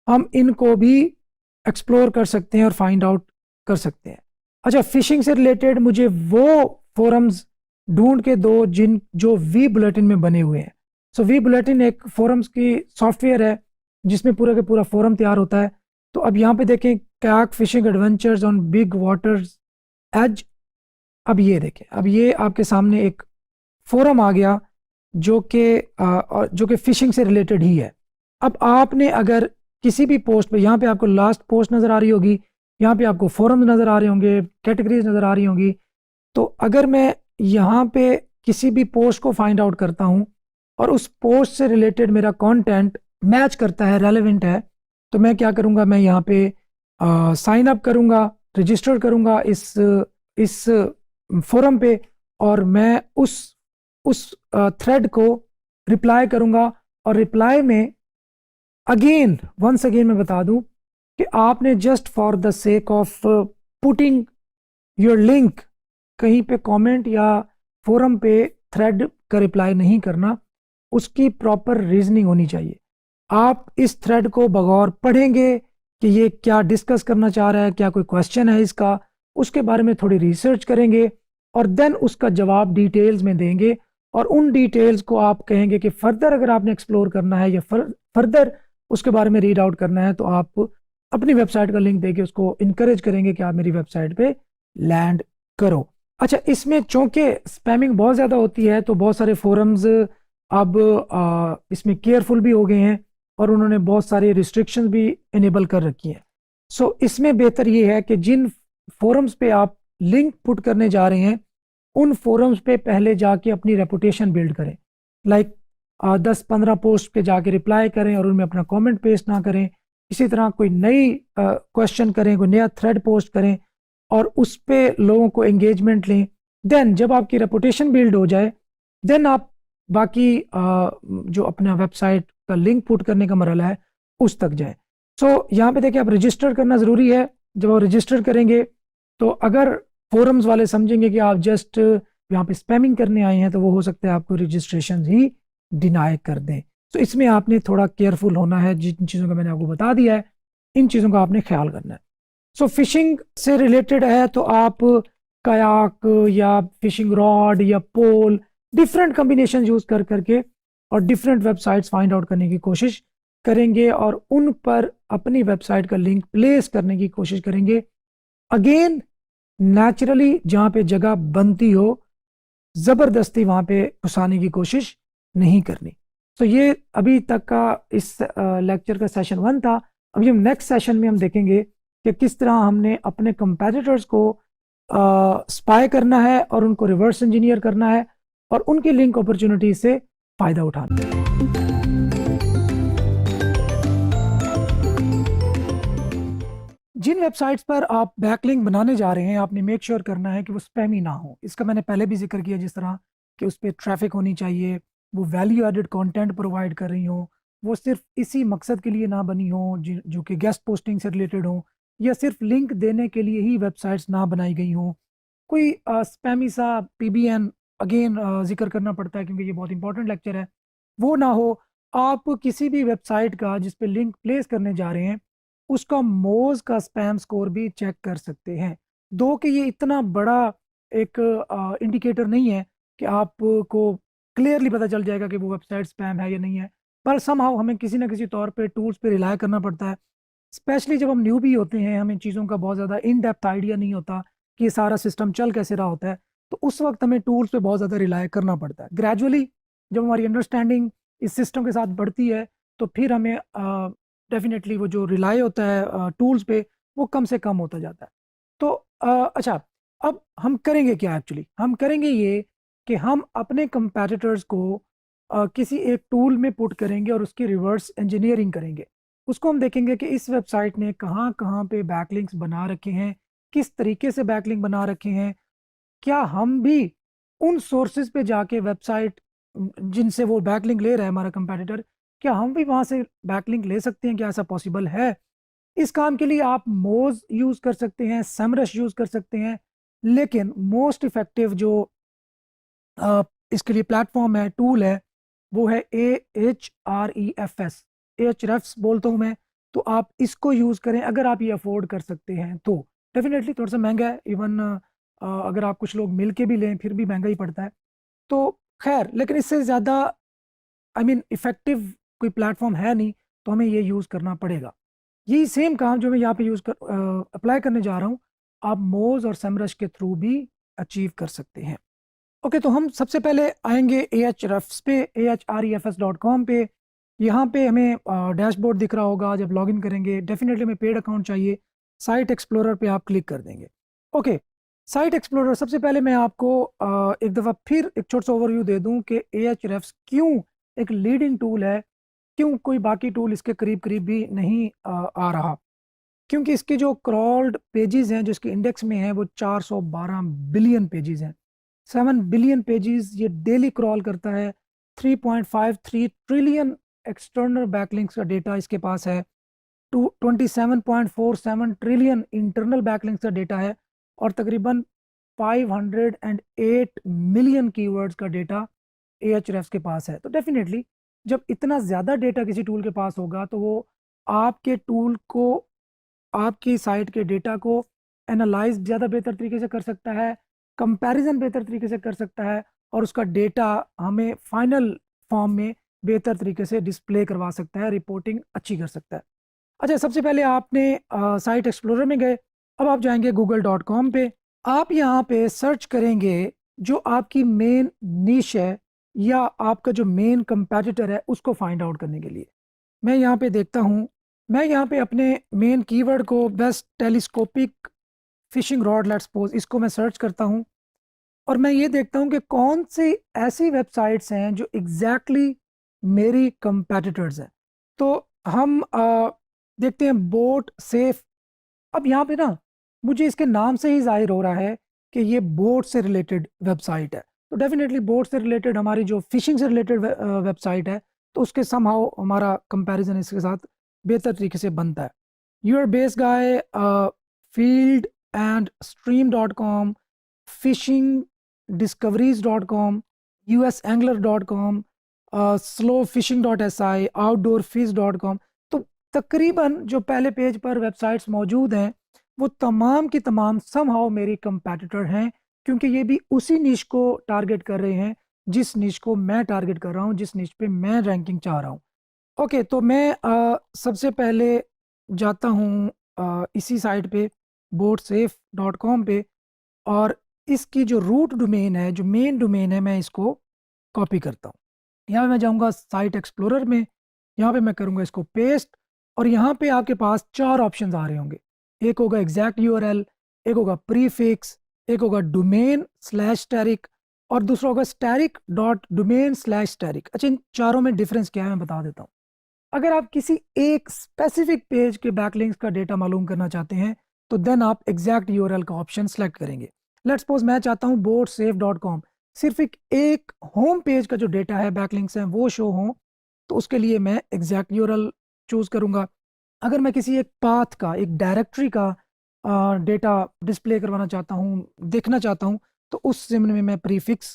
S1: हम इनको भी एक्सप्लोर कर सकते हैं और फाइंड आउट कर सकते हैं। अच्छा, फिशिंग से रिलेटेड मुझे वो फोरम्स ढूंढ के दो जो वी बुलेटिन में बने हुए हैं। सो वी बुलेटिन एक फोरम्स की सॉफ्टवेयर है जिसमें पूरा का पूरा फोरम तैयार होता है। तो अब यहाँ पे देखें, kayak fishing adventures on big waters edge. अब ये देखें, अब ये आपके सामने एक फोरम आ गया जो कि फिशिंग से रिलेटेड ही है। अब आपने अगर किसी भी पोस्ट पे, यहाँ पे आपको लास्ट पोस्ट नज़र आ रही होगी, यहाँ पे आपको फोरम नज़र आ रहे होंगे, कैटेगरीज नज़र आ रही होंगी। तो अगर मैं यहाँ पे किसी भी पोस्ट को फाइंड आउट करता हूँ और उस पोस्ट से रिलेटेड मेरा कंटेंट मैच करता है, रेलेवेंट है, तो मैं क्या करूँगा, मैं यहाँ पे साइन अप करूँगा, रजिस्टर करूँगा इस फोरम पे, और मैं उस थ्रेड को रिप्लाई करूँगा। और रिप्लाई में वंस अगेन मैं बता दूं कि आपने just for the sake of putting your link कहीं पे कमेंट या फोरम पे थ्रेड का रिप्लाई नहीं करना, उसकी प्रॉपर रीजनिंग होनी चाहिए। आप इस थ्रेड को बगौर पढ़ेंगे कि ये क्या डिस्कस करना चाह रहा है, क्या कोई क्वेश्चन है इसका, उसके बारे में थोड़ी रिसर्च करेंगे और देन उसका जवाब डिटेल्स में देंगे, और उन डिटेल्स को आप कहेंगे कि फर्दर अगर आपने एक्सप्लोर करना है या फर्दर उसके बारे में रीड आउट करना है तो आप अपनी वेबसाइट का लिंक देके उसको इनकरेज करेंगे कि आप मेरी वेबसाइट पे लैंड करो। अच्छा, इसमें चूंकि स्पैमिंग बहुत ज़्यादा होती है तो बहुत सारे फोरम्स अब इसमें केयरफुल भी हो गए हैं और उन्होंने बहुत सारे रिस्ट्रिक्शंस भी इनेबल कर रखी हैं। सो इसमें बेहतर ये है कि जिन फोरम्स पे आप लिंक पुट करने जा रहे हैं उन फोरम्स पे पहले जाके अपनी रेपुटेशन बिल्ड करें। लाइक 10-15 पोस्ट पे जाके रिप्लाई करें और उनमें अपना कमेंट पेस्ट ना करें। इसी तरह कोई नई क्वेश्चन करें, कोई नया थ्रेड पोस्ट करें और उस पे लोगों को एंगेजमेंट लें। देन जब आपकी रेपुटेशन बिल्ड हो जाए, देन आप बाकी जो अपना वेबसाइट का लिंक पुट करने का मरहला है उस तक जाए। सो यहाँ पे देखिए, आप रजिस्टर करना ज़रूरी है। जब आप रजिस्टर करेंगे तो अगर फोरम्स वाले समझेंगे कि आप जस्ट यहाँ पे स्पैमिंग करने आए हैं, तो वो हो सकता है आपको रजिस्ट्रेशन ही डिनाई कर दें। तो इसमें आपने थोड़ा केयरफुल होना है। जिन चीज़ों का मैंने आपको बता दिया है, इन चीज़ों का आपने ख्याल करना है। सो फिशिंग से रिलेटेड है तो आप कयाक या फिशिंग रॉड या पोल, डिफरेंट कम्बिनेशन यूज कर करके और डिफरेंट वेबसाइट्स फाइंड आउट करने की कोशिश करेंगे और उन पर अपनी वेबसाइट का लिंक प्लेस करने की कोशिश करेंगे। अगेन नेचुरली जहाँ पे जगह बनती हो, ज़बरदस्ती वहाँ पे घुसाने की कोशिश नहीं करनी। तो ये अभी तक का इस लेक्चर का सेशन 1 था। अभी हम नेक्स्ट सेशन में हम देखेंगे कि किस तरह हमने अपने कंपेटिटर्स को स्पाई करना है और उनको रिवर्स इंजीनियर करना है और उनकी लिंक अपॉर्चुनिटी से फ़ायदा उठाना है। जिन वेबसाइट्स पर आप बैकलिंक बनाने जा रहे हैं, आपने मेक श्योर करना है कि वो स्पैमी ना हो। इसका मैंने पहले भी जिक्र किया, जिस तरह कि उस पर ट्रैफिक होनी चाहिए, वो वैल्यू एडेड कंटेंट प्रोवाइड कर रही हो, वो सिर्फ इसी मकसद के लिए ना बनी हो जो कि गेस्ट पोस्टिंग से रिलेटेड हो, या सिर्फ लिंक देने के लिए ही वेबसाइट्स ना बनाई गई हों। कोई स्पैमी सा पीबीएन अगेन जिक्र करना पड़ता है क्योंकि ये बहुत इंपॉर्टेंट लेक्चर है, वो ना हो। आप किसी भी वेबसाइट का जिस पे लिंक प्लेस करने जा रहे हैं उसका मोज का स्पैम स्कोर भी चेक कर सकते हैं। दो कि ये इतना बड़ा एक इंडिकेटर नहीं है कि आपको क्लियरली पता चल जाएगा कि वो वेबसाइट स्पैम है या नहीं है, पर समहाउ हमें किसी ना किसी तौर पे टूल्स पे रिलाय करना पड़ता है। स्पेशली जब हम न्यू भी होते हैं, हमें चीज़ों का बहुत ज़्यादा इन डेप्थ आइडिया नहीं होता कि ये सारा सिस्टम चल कैसे रहा होता है, तो उस वक्त हमें टूल्स पे बहुत ज़्यादा रिलाय करना पड़ता है। ग्रेजुअली जब हमारी अंडरस्टैंडिंग इस सिस्टम के साथ बढ़ती है तो फिर हमें डेफिनेटली वो जो रिलाय होता है टूल्स पे, वो कम से कम होता जाता है। तो अच्छा, अब हम करेंगे क्या? एक्चुअली हम करेंगे ये कि हम अपने कंपैटिटर्स को किसी एक टूल में पुट करेंगे और उसकी रिवर्स इंजीनियरिंग करेंगे। उसको हम देखेंगे कि इस वेबसाइट ने कहाँ कहाँ पे बैकलिंक्स बना रखे हैं, किस तरीके से बैकलिंक बना रखे हैं, क्या हम भी उन सोर्सेज पे जाके वेबसाइट जिनसे वो बैकलिंक ले रहा है हमारा कंपैटिटर, क्या हम भी वहाँ से बैकलिंक ले सकते हैं? क्या ऐसा पॉसिबल है? इस काम के लिए आप मोज यूज़ कर सकते हैं, सेमरश यूज़ कर सकते हैं, लेकिन मोस्ट इफ़ेक्टिव जो इसके लिए प्लेटफॉर्म है, टूल है, वो है AHREFS। एचरेफ्स बोलता हूँ मैं, तो आप इसको यूज़ करें अगर आप ये अफोर्ड कर सकते हैं तो। डेफिनेटली थोड़ा सा महंगा है, इवन अगर आप कुछ लोग मिल के भी लें फिर भी महंगा ही पड़ता है। तो खैर, लेकिन इससे ज़्यादा इफ़ेक्टिव कोई प्लेटफॉर्म है नहीं, तो हमें ये यूज़ करना पड़ेगा। यही सेम काम जो मैं यहाँ पे अप्लाई करने जा रहा हूँ, आप मोज और सेमरश के थ्रू भी अचीव कर सकते हैं। ओके, तो हम सबसे पहले आएंगे AHREFS पे, ahrefs.com पे। यहाँ पे हमें डैशबोर्ड दिख रहा होगा। जब लॉगिन करेंगे डेफिनेटली हमें पेड अकाउंट चाहिए। साइट एक्सप्लोरर पे आप क्लिक कर देंगे। ओके, साइट एक्सप्लोरर, सबसे पहले मैं आपको एक दफ़ा फिर एक छोटा सा ओवरव्यू दे दूं कि AHREFS क्यों एक लीडिंग टूल है, क्यों कोई बाकी टूल इसके करीब करीब भी नहीं आ रहा। क्योंकि इसके जो क्रॉल्ड पेजेस हैं जो इसके इंडेक्स में हैं वो 412 बिलियन पेजेस हैं। 7 बिलियन पेजेस ये डेली क्रॉल करता है। 3.53 ट्रिलियन एक्सटर्नल बैकलिंक्स का डेटा इसके पास है। 27.47 ट्रिलियन इंटरनल बैकलिंक्स का डेटा है और तकरीबन 508 मिलियन कीवर्ड्स का डेटा AHREFS के पास है। तो डेफिनेटली जब इतना ज़्यादा डेटा किसी टूल के पास होगा तो वो आपके टूल को, आपकी साइट के डेटा को एनालाइज ज़्यादा बेहतर तरीके से कर सकता है, कंपैरिजन बेहतर तरीके से कर सकता है और उसका डेटा हमें फाइनल फॉर्म में बेहतर तरीके से डिस्प्ले करवा सकता है, रिपोर्टिंग अच्छी कर सकता है। अच्छा, सबसे पहले आपने साइट एक्सप्लोरर में गए, अब आप जाएंगे google.com पे। आप यहाँ पे सर्च करेंगे जो आपकी मेन नीश है या आपका जो मेन कंपैटिटर है उसको फाइंड आउट करने के लिए। मैं यहाँ पे देखता हूँ, मैं यहाँ पे अपने मेन कीवर्ड को best telescopic fishing rod let's suppose, इसको मैं सर्च करता हूँ और मैं ये देखता हूँ कि कौन सी ऐसी वेबसाइट्स हैं जो एग्जैक्टली मेरी कंपेटिटर्स हैं। तो हम देखते हैं बोट सेफ। अब यहाँ पे ना मुझे इसके नाम से ही जाहिर हो रहा है कि ये बोट से रिलेटेड वेबसाइट है। तो डेफिनेटली बोट से रिलेटेड हमारी जो फिशिंग से रिलेटेड वेबसाइट है, तो उसके समहाउ हमारा कंपैरिजन इसके साथ बेहतर तरीके से बनता है। Your bass guy, field and stream dot com, fishing discoveries dot com, US angler dot com, slow fishing dot SI, outdoor fish dot com. तो तकरीबन जो पहले पेज पर वेबसाइट्स मौजूद हैं वो तमाम की तमाम समहाउ मेरी कंपेटिटर हैं, क्योंकि ये भी उसी निश को टारगेट कर रहे हैं जिस निश को मैं टारगेट कर रहा हूँ, जिस निश पे मैं रैंकिंग चाह रहा हूँ। ओके, तो मैं सबसे पहले जाता हूँ इसी साइट पे boatsafe.com पे, और इसकी जो रूट डोमेन है, जो मेन डोमेन है, मैं इसको कॉपी करता हूँ। यहाँ पे मैं जाऊँगा साइट एक्सप्लोरर में, यहाँ पे मैं करूँगा इसको पेस्ट, और यहाँ पे आपके पास 4 ऑप्शंस आ रहे होंगे। एक होगा एग्जैक्ट URL, एक होगा प्रीफिक्स, एक होगा डोमेन स्लैश स्टैरिक, और दूसरा होगा asterisk dot domain slash asterisk. अच्छा, इन चारों में डिफरेंस क्या है मैं बता देता हूँ। अगर आप किसी एक स्पेसिफिक पेज के बैकलिंक्स का डेटा मालूम करना चाहते हैं तो देन आप एग्जैक्ट URL का ऑप्शन सेलेक्ट करेंगे। लेट्स सपोज मैं चाहता हूँ boatsafe.com सिर्फ एक होम पेज का जो डेटा है, बैकलिंक्स हैं, वो शो हो, तो उसके लिए मैं एग्जैक्ट URL चूज करूंगा। अगर मैं किसी एक पाथ का, एक डायरेक्टरी का डेटा डिस्प्ले करवाना चाहता हूँ, देखना चाहता हूँ, तो उस ज़िम्न में मैं प्रीफिक्स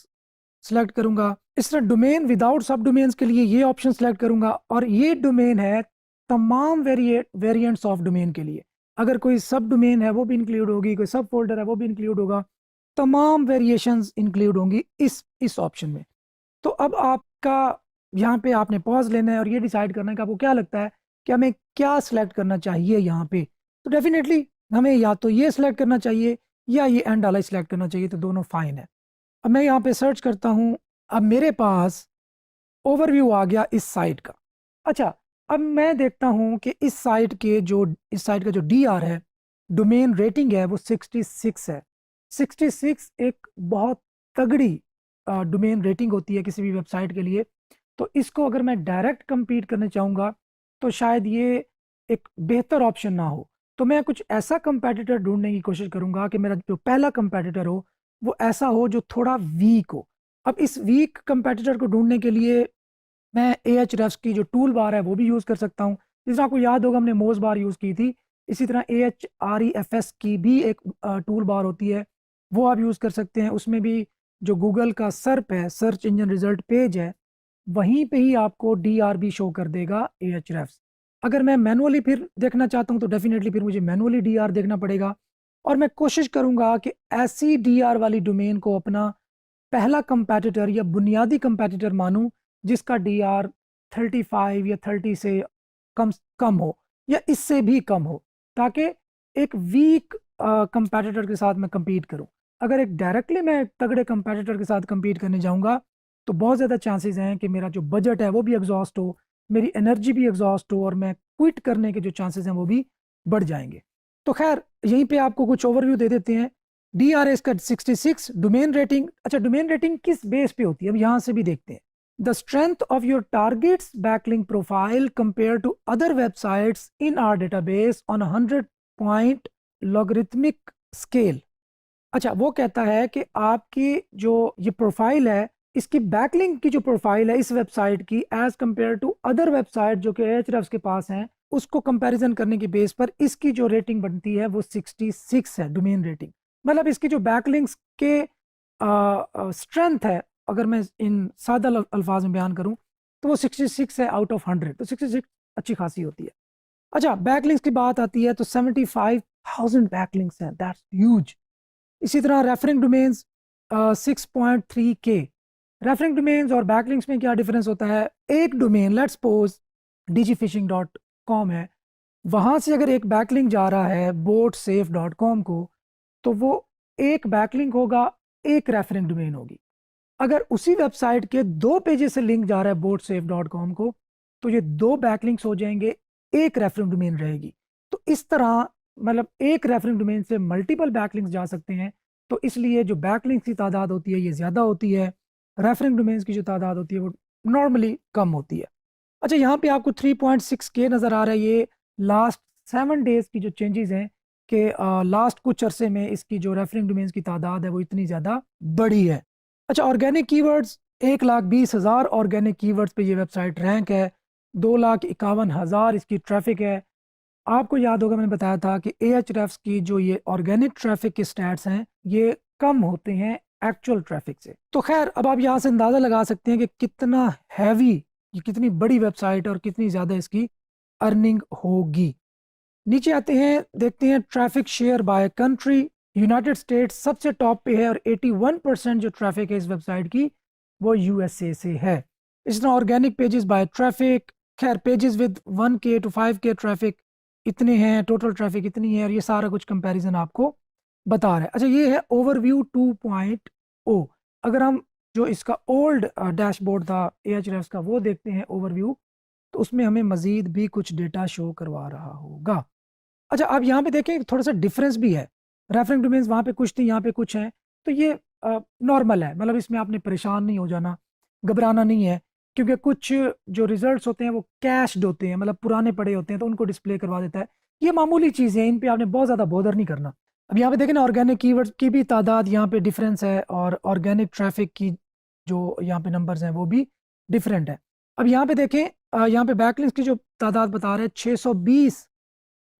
S1: सेलेक्ट करूंगा। इस तरह डोमेन विदाउट सब डोमेन्स के लिए ये ऑप्शन सेलेक्ट करूंगा, और ये डोमेन है तमाम वेरिएंट्स ऑफ डोमेन के लिए। अगर कोई सब डोमेन है वो भी इंक्लूड होगी, कोई सब फोल्डर है वो भी इंक्लूड होगा, तमाम वेरिएशंस इंक्लूड होंगी इस ऑप्शन में। तो अब आपका यहाँ पे आपने पॉज लेना है और ये डिसाइड करना है कि आपको क्या लगता है कि हमें क्या सिलेक्ट करना चाहिए यहाँ पे। तो डेफिनेटली हमें या तो ये सिलेक्ट करना चाहिए या ये एंड वाला सिलेक्ट करना चाहिए, तो दोनों फाइन है। अब मैं यहाँ पे सर्च करता हूँ, अब मेरे पास ओवरव्यू आ गया इस साइट का। अच्छा, अब मैं देखता हूँ कि इस साइट का जो DR है, डोमेन रेटिंग है, वो 66 है। 66 एक बहुत तगड़ी डोमेन रेटिंग होती है किसी भी वेबसाइट के लिए। तो इसको अगर मैं डायरेक्ट compete करना चाहूँगा तो शायद ये एक बेहतर ऑप्शन ना हो। तो मैं कुछ ऐसा कंपेटिटर ढूंढने की कोशिश करूंगा कि मेरा जो पहला कंपेटिटर हो वो ऐसा हो जो थोड़ा वीक हो। अब इस वीक कंपेटिटर को ढूंढने के लिए मैं Ahrefs की जो टूल बार है वो भी यूज़ कर सकता हूँ। जिस तरह आपको याद होगा हमने मोज बार यूज़ की थी, इसी तरह Ahrefs की भी एक टूल बार होती है, वो आप यूज़ कर सकते हैं। उसमें भी जो गूगल का सर्प है, सर्च इंजन रिजल्ट पेज है, वहीं पे ही आपको DR भी शो कर देगा Ahrefs। अगर मैं मैनुअली फिर देखना चाहता हूँ तो डेफिनेटली फिर मुझे मैनुअली DR देखना पड़ेगा, और मैं कोशिश करूँगा कि ऐसी DR वाली डोमेन को अपना पहला कंपेटिटर या बुनियादी कंपेटिटर मानूं जिसका DR 35 या 30 से कम कम हो या इससे भी कम हो, ताकि एक वीक कंपेटिटर के साथ मैं compete करूं। अगर एक डायरेक्टली मैं तगड़े कंपेटिटर के साथ compete करने जाऊंगा तो बहुत ज़्यादा चांसेस हैं कि मेरा जो बजट है वो भी एग्जॉस्ट हो, मेरी एनर्जी भी एग्जॉस्ट हो, और मैं क्विट करने के जो चांसेस हैं वो भी बढ़ जाएंगे। तो खैर यहीं पे आपको कुछ ओवरव्यू दे देते हैं। DR इसका 66, डोमेन रेटिंग। अच्छा, डोमेन रेटिंग किस बेस पे होती है, अब यहाँ से भी देखते हैं। The strength of your targets backlink profile compare to other websites in our database on 100 point logarithmic scale. अच्छा, वो कहता है कि आपकी जो ये प्रोफाइल है, इसकी बैकलिंक की जो प्रोफाइल है इस वेबसाइट की as compare to other website जो कि Ahrefs के पास हैं, उसको कंपैरिजन करने की बेस पर इसकी जो रेटिंग बनती है वो 66 है, डोमेन रेटिंग। मतलब इसकी जो बैकलिंक्स के स्ट्रेंथ है, अगर मैं इन सादा अल्फाज में बयान करूं तो वो 66 है आउट ऑफ 100। तो 66 अच्छी खासी होती है। अच्छा, बैकलिंक्स की बात आती है तो 75,000 बैकलिंक्स हैं, दैट्स ह्यूज। इसी तरह referring domains 6.3K। Referring domains और बैकलिंक्स में क्या डिफरेंस होता है? एक डोमेन लेट्स सपोज digifishing.com है, वहाँ से अगर एक बैकलिंक जा रहा है boatsafe.com को, तो वो एक बैकलिंक होगा, एक रेफरिंग डोमेन होगी। अगर उसी वेबसाइट के 2 पेजेस से लिंक जा रहा है boatsafe.com को, तो ये 2 बैकलिंक्स हो जाएंगे, एक रेफरिंग डोमेन रहेगी। तो इस तरह मतलब एक रेफरेंस डोमेन से मल्टीपल बैकलिंक्स जा सकते हैं, तो इसलिए जो बैकलिंक्स की तादाद होती है ये ज़्यादा होती है, रेफरेंस डोमेन्स की जो तादाद होती है वो नॉर्मली कम होती है। अच्छा, यहाँ पे आपको 3.6K नज़र आ रहा है। ये लास्ट 7 डेज की जो चेंजेस हैं कि लास्ट कुछ अरसे में इसकी जो रेफरेंस डोमेन्स की तादाद है वो इतनी ज़्यादा बढ़ी है। अच्छा, ऑर्गेनिक कीवर्ड्स 1,20,000 ऑर्गेनिक कीवर्ड्स पे ये वेबसाइट रैंक है, 2,51,000 इसकी ट्रैफिक है। आपको याद होगा मैंने बताया था कि Ahrefs की जो ये ऑर्गेनिक ट्रैफिक के स्टैट्स हैं ये कम होते हैं एक्चुअल ट्रैफिक से। तो खैर अब आप यहाँ से अंदाज़ा लगा सकते हैं कि कितना हैवी, ये कितनी बड़ी वेबसाइट है और कितनी ज़्यादा इसकी अर्निंग होगी। नीचे आते हैं, देखते हैं traffic share by country. United states सबसे टॉप पे है और 81% जो ट्रैफिक है इस वेबसाइट की वो यूएसए से है। इस तरह ऑर्गेनिक पेजेस बाय ट्रैफिक, खैर pages with 1K to 5K traffic इतने हैं, टोटल ट्रैफिक इतनी है, और ये सारा कुछ कंपैरिजन आपको बता रहा है। अच्छा, ये है ओवरव्यू 2.0। अगर हम जो इसका ओल्ड डैशबोर्ड था Ahrefs का वो देखते हैं ओवरव्यू, तो उसमें हमें मजीद भी कुछ डेटा शो करवा रहा होगा। अच्छा, आप यहाँ पे देखें थोड़ा सा डिफरेंस भी है, रेफरेंस डोमेन्स वहाँ पे कुछ थी, यहाँ पे कुछ हैं, तो ये नॉर्मल है, मतलब इसमें आपने परेशान नहीं हो जाना, घबराना नहीं है, क्योंकि कुछ जो रिजल्ट्स होते हैं वो कैश्ड होते हैं, मतलब पुराने पड़े होते हैं तो उनको डिस्प्ले करवा देता है। ये मामूली चीज़ें हैं, इन पे आपने बहुत ज़्यादा बॉदर नहीं करना। अब यहाँ पे देखें ना, ऑर्गेनिक कीवर्ड्स की भी तादाद यहाँ पे डिफरेंस है और ऑर्गेनिक ट्रैफिक की जो यहाँ पे नंबर्स हैं वो भी डिफरेंट है। अब यहाँ पे देखें, यहाँ पे बैकलिंक्स की जो तादाद बता रहे हैं 620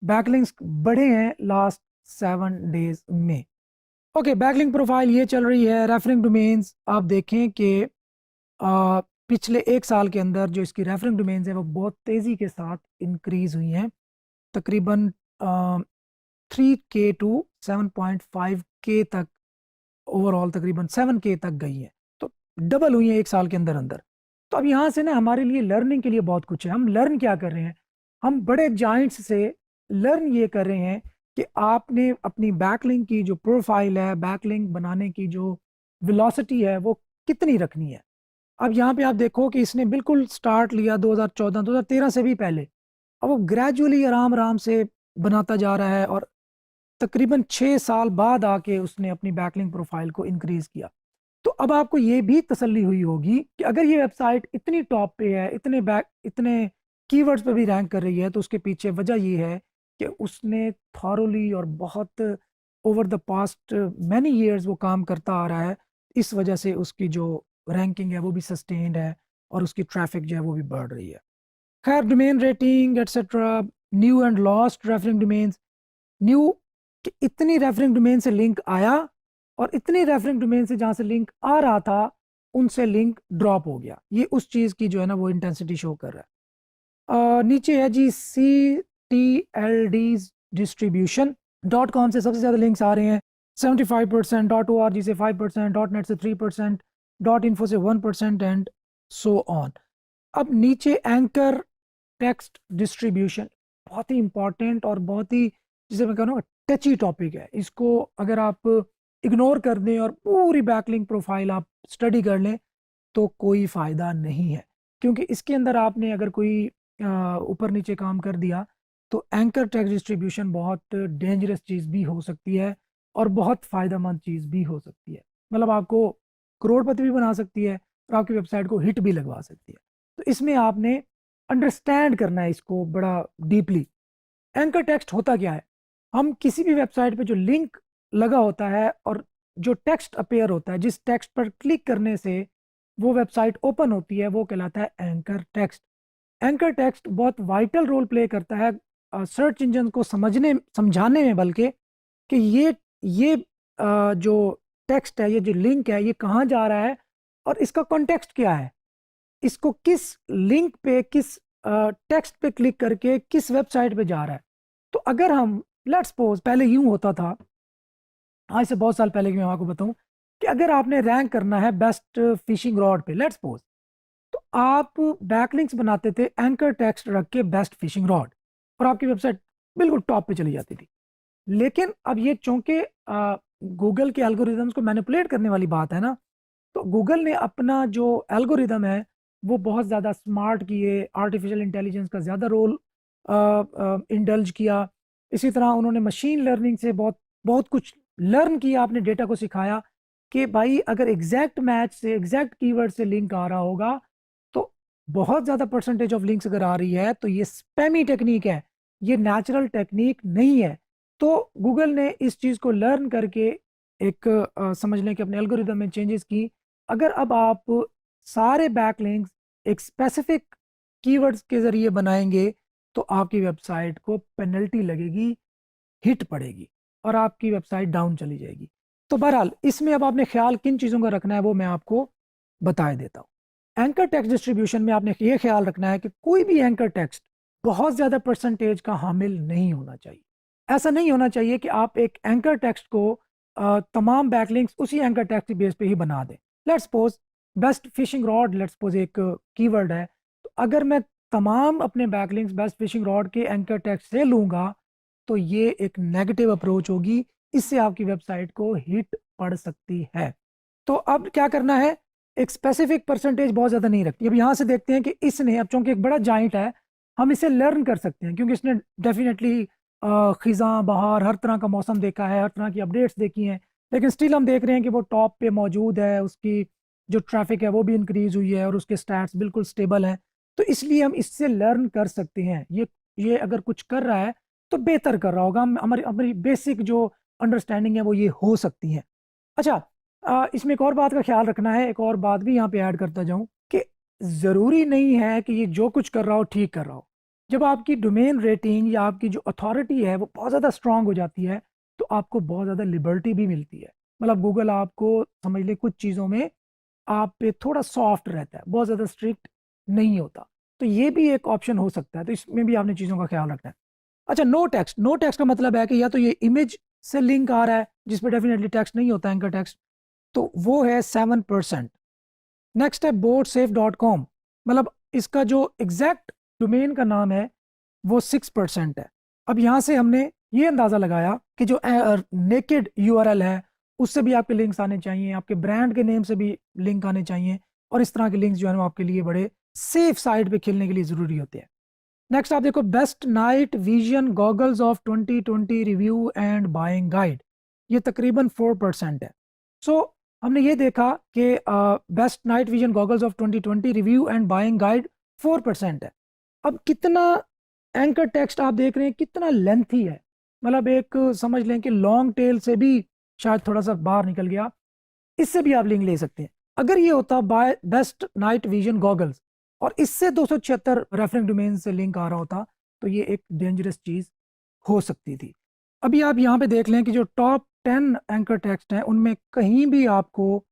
S1: बैकलिंक्स बढ़े हैं लास्ट 7 डेज में। ओके, बैकलिंक प्रोफाइल ये चल रही है। रेफरेंस डोमेन्स आप देखें कि पिछले 1 साल के अंदर जो इसकी रेफरेंस डोमेन्स हैं वो बहुत तेज़ी के साथ इंक्रीज हुई हैं, तकरीबन 3K to 7.5K तक, ओवरऑल तकरीबन 7K तक गई है, तो डबल हुई है 1 साल के अंदर अंदर। तो अब यहाँ से ना हमारे लिए लर्निंग के लिए बहुत कुछ है। हम लर्न क्या कर रहे हैं, हम बड़े जाइंट्स से लर्न ये कर रहे हैं कि आपने अपनी बैकलिंक की जो प्रोफाइल है, बैकलिंक बनाने की जो वेलोसिटी है वो कितनी रखनी है। अब यहाँ पे आप देखो कि इसने बिल्कुल स्टार्ट लिया 2014 2013 से भी पहले, अब वो ग्रेजुअली आराम आराम से बनाता जा रहा है और तकरीबन 6 साल बाद आके उसने अपनी बैकलिंक प्रोफाइल को इंक्रीज किया। तो अब आपको ये भी तसल्ली हुई होगी कि अगर ये वेबसाइट इतनी टॉप पे है, इतने कीवर्ड्स पे भी रैंक कर रही है, तो उसके पीछे वजह ये है कि उसने थॉरोली और बहुत over the past many years वो काम करता आ रहा है। इस वजह से उसकी जो रैंकिंग है वो भी सस्टेन्ड है और उसकी ट्रैफिक जो है वो भी बढ़ रही है। खैर, domain rating etcetera, new and lost reference domains. New कि इतनी रेफरेंस डोमेन से लिंक आया और इतनी रेफरेंस डोमेन से जहाँ से लिंक आ रहा था उनसे लिंक ड्रॉप हो गया। ये उस चीज़ की जो है ना वो इंटेंसिटी शो कर रहा है। नीचे है जी CTLD डिस्ट्रीब्यूशन। .com से सबसे ज़्यादा लिंक्स आ रहे हैं 75%, .org से 5%, .net से 3%, .info से 1% एंड सो ऑन। अब नीचे एंकर टेक्स्ट डिस्ट्रीब्यूशन, बहुत ही इंपॉर्टेंट और बहुत ही, जिसे मैं कहूँ टची टॉपिक है। इसको अगर आप इग्नोर कर दें और पूरी बैकलिंक प्रोफाइल आप स्टडी कर लें तो कोई फ़ायदा नहीं है, क्योंकि इसके अंदर आपने अगर कोई ऊपर नीचे काम कर दिया तो एंकर टेक्स्ट डिस्ट्रीब्यूशन बहुत डेंजरस चीज़ भी हो सकती है और बहुत फ़ायदेमंद चीज़ भी हो सकती है। मतलब आपको करोड़पति भी बना सकती है और आपकी वेबसाइट को हिट भी लगवा सकती है। तो इसमें आपने अंडरस्टैंड करना है इसको बड़ा डीपली। एंकर टेक्स्ट होता क्या है, हम किसी भी वेबसाइट पे जो लिंक लगा होता है और जो टेक्स्ट अपीयर होता है, जिस टेक्स्ट पर क्लिक करने से वो वेबसाइट ओपन होती है, वो कहलाता है एंकर टेक्स्ट। एंकर टेक्स्ट बहुत वाइटल रोल प्ले करता है सर्च इंजन को समझाने में, बल्कि कि ये जो टेक्स्ट है, ये जो लिंक है, ये कहाँ जा रहा है और इसका कॉन्टेक्स्ट क्या है, इसको किस लिंक पे, किस टेक्स्ट पे क्लिक करके किस वेबसाइट पे जा रहा है। तो अगर हम लेट्स सपोज, पहले यूं होता था, आज से बहुत साल पहले की मैं आपको बताऊं, कि अगर आपने रैंक करना है बेस्ट फिशिंग रॉड पे लेट्स सपोज, तो आप बैकलिंक्स बनाते थे एंकर टेक्स्ट रख के बेस्ट फिशिंग रॉड और आपकी वेबसाइट बिल्कुल टॉप पे चली जाती थी। लेकिन अब ये चूंकि गूगल के एल्गोरिदम्स को मैनिपुलेट करने वाली बात है ना, तो गूगल ने अपना जो एल्गोरिदम है वो बहुत ज़्यादा स्मार्ट किए, आर्टिफिशियल इंटेलिजेंस का ज़्यादा रोल इंडल्ज किया इसी तरह उन्होंने मशीन लर्निंग से बहुत बहुत कुछ लर्न किया, आपने डेटा को सिखाया कि भाई अगर एग्जैक्ट मैच से, एग्जैक्ट कीवर्ड से लिंक आ रहा होगा तो बहुत ज़्यादा परसेंटेज ऑफ लिंक्स अगर आ रही है तो ये स्पैमी टेक्निक है, ये नेचुरल टेक्निक नहीं है। तो गूगल ने इस चीज़ को लर्न करके एक समझ लें कि अपने एल्गोरिदम में चेंजेस की। अगर अब आप सारे बैकलिंक्स एक स्पेसिफिक कीवर्ड्स के ज़रिए बनाएंगे तो आपकी वेबसाइट को पेनल्टी लगेगी, हिट पड़ेगी और आपकी वेबसाइट डाउन चली जाएगी। तो बहरहाल इसमें अब आपने ख्याल किन चीज़ों का रखना है वो मैं आपको बता देता हूँ। एंकर टेक्स्ट डिस्ट्रीब्यूशन में आपने ये ख्याल रखना है कि कोई भी एंकर टेक्स्ट बहुत ज़्यादा परसेंटेज का हामिल नहीं होना चाहिए। ऐसा नहीं होना चाहिए कि आप एक एंकर टेक्स्ट को तमाम बैकलिंक्स उसी एंकर टेक्स्ट की बेस पे ही बना दें। Let's suppose best fishing rod, let's suppose एक कीवर्ड है, तो अगर मैं तमाम अपने बैकलिंक्स बेस्ट फिशिंग रॉड के एंकर टेक्स्ट से लूँगा तो ये एक नेगेटिव अप्रोच होगी, इससे आपकी वेबसाइट को हिट पड़ सकती है। तो अब क्या करना है, एक स्पेसिफिक परसेंटेज बहुत ज़्यादा नहीं रखती। अब यहाँ से देखते हैं कि इसने, अब चूंकि एक बड़ा जाइंट है, हम इसे लर्न कर सकते हैं क्योंकि इसने डेफिनेटली खिज़ां बहार हर तरह का मौसम देखा है, हर तरह की अपडेट्स देखी हैं, लेकिन स्टिल हम देख रहे हैं कि वो टॉप पे मौजूद है, उसकी जो ट्रैफिक है वो भी इंक्रीज हुई है और उसके स्टैट्स बिल्कुल स्टेबल हैं। तो इसलिए हम इससे लर्न कर सकते हैं, ये अगर कुछ कर रहा है तो बेहतर कर रहा होगा, हम हमारी हमारी बेसिक जो अंडरस्टैंडिंग है वो ये हो सकती है। अच्छा, इसमें एक और बात का ख्याल रखना है, एक और बात भी यहाँ पे ऐड करता जाऊँ कि ज़रूरी नहीं है कि ये जो कुछ कर रहा हो ठीक कर रहा हो। जब आपकी डोमेन रेटिंग या आपकी जो अथॉरिटी है वो बहुत ज़्यादा स्ट्रांग हो जाती है तो आपको बहुत ज़्यादा लिबर्टी भी मिलती है। मतलब गूगल आपको समझ ले कुछ चीज़ों में आप पे थोड़ा सॉफ्ट रहता है, बहुत ज़्यादा स्ट्रिक्ट नहीं होता। तो ये भी एक ऑप्शन हो सकता है, तो इसमें भी आपने चीज़ों का ख्याल रखना है। अच्छा, नो टेक्स्ट, नो टेक्स्ट का मतलब है कि या तो ये इमेज से लिंक आ रहा है जिस पे डेफिनेटली टेक्स्ट नहीं होता, एंकर टेक्स्ट, तो वो है 7%। नेक्स्ट है boardsafe.com, मतलब इसका जो एग्जैक्ट डोमेन का नाम है वो 6% है। अब यहाँ से हमने ये अंदाज़ा लगाया कि जो नेकेड यूआरएल है उससे भी आपके लिंक्स आने चाहिए, आपके ब्रांड के नेम से भी लिंक आने चाहिए, और इस तरह के लिंक्स जो है वो आपके लिए बड़े सेफ साइड पे खेलने के लिए ज़रूरी होते हैं। नेक्स्ट आप देखो, best night vision goggles of 2020 review and buying guide, ये तकरीबन 4% है। सो हमने ये देखा कि best night vision goggles of 2020 review and buying guide 4% है। अब कितना एंकर टेक्स्ट आप देख रहे हैं कितना लेंथी है, मतलब एक समझ लें कि लॉन्ग टेल से भी शायद थोड़ा सा बाहर निकल गया, इससे भी आप लिंक ले सकते हैं। अगर ये होता buy best night vision goggles और इससे 276 रेफरेंस डोमेन से लिंक आ रहा होता तो ये एक डेंजरस चीज हो सकती थी। अभी आप यहाँ पे देख लें कि जो टॉप 10 एंकर टेक्स्ट हैं उनमें कहीं भी आपको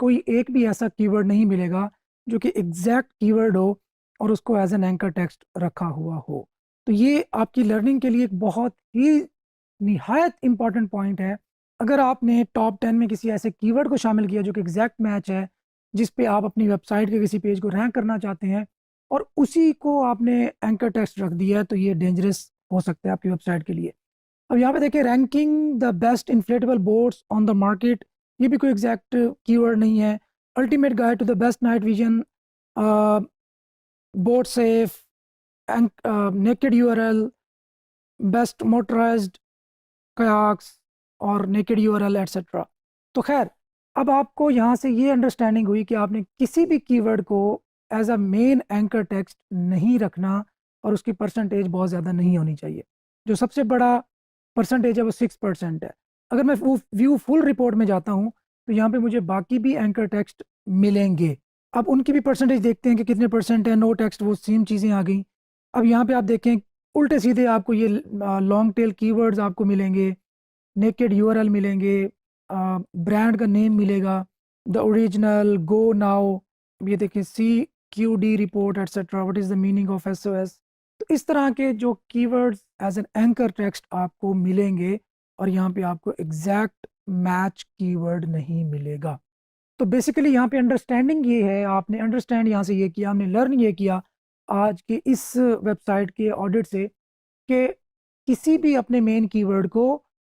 S1: कोई एक भी ऐसा कीवर्ड नहीं मिलेगा जो कि एग्जैक्ट कीवर्ड हो और उसको एज एन एंकर टेक्स्ट रखा हुआ हो। तो ये आपकी लर्निंग के लिए एक बहुत ही निहायत इंपॉर्टेंट पॉइंट है। अगर आपने टॉप 10 में किसी ऐसे कीवर्ड को शामिल किया जो कि एग्जैक्ट मैच है जिस पे आप अपनी वेबसाइट के किसी पेज को रैंक करना चाहते हैं और उसी को आपने एंकर टेक्स्ट रख दिया है तो ये डेंजरस हो सकता है आपकी वेबसाइट के लिए। अब यहाँ पे देखिए, ranking the best inflatable boards on the market, ये भी कोई एग्जैक्ट कीवर्ड नहीं है। Ultimate guide to the best night vision, board safe, naked URL, best motorised kayaks और नेकेड यूआरएल एटसेट्रा। तो खैर, अब आपको यहाँ से ये अंडरस्टैंडिंग हुई कि आपने किसी भी कीवर्ड को as a main anchor text नहीं रखना और उसकी परसेंटेज बहुत ज़्यादा नहीं होनी चाहिए। जो सबसे बड़ा परसेंटेज है वो 6% है। अगर मैं वो व्यू फुल रिपोर्ट में जाता हूँ तो यहाँ पे मुझे बाकी भी एंकर टेक्स्ट मिलेंगे। अब उनकी भी परसेंटेज देखते हैं कि कितने परसेंट है। नो टेक्स्ट, वो सेम चीज़ें आ गई। अब यहाँ पे आप देखें उल्टे सीधे आपको ये लॉन्ग टेल कीवर्ड्स आपको मिलेंगे, नेकेड यूआरएल मिलेंगे, ब्रांड का नेम मिलेगा, द ओरिजिनल, गो नाउ, ये देखिए C Q D report etcetera, what is the meaning of SOS. तो इस तरह के जो keywords as an anchor text आपको मिलेंगे और यहाँ पे आपको एग्जैक्ट मैच कीवर्ड नहीं मिलेगा। तो बेसिकली यहाँ पे अंडरस्टैंडिंग ये है, आपने अंडरस्टैंड यहाँ से ये किया, हमने लर्न ये किया आज के इस वेबसाइट के ऑडिट से कि किसी भी अपने मेन कीवर्ड को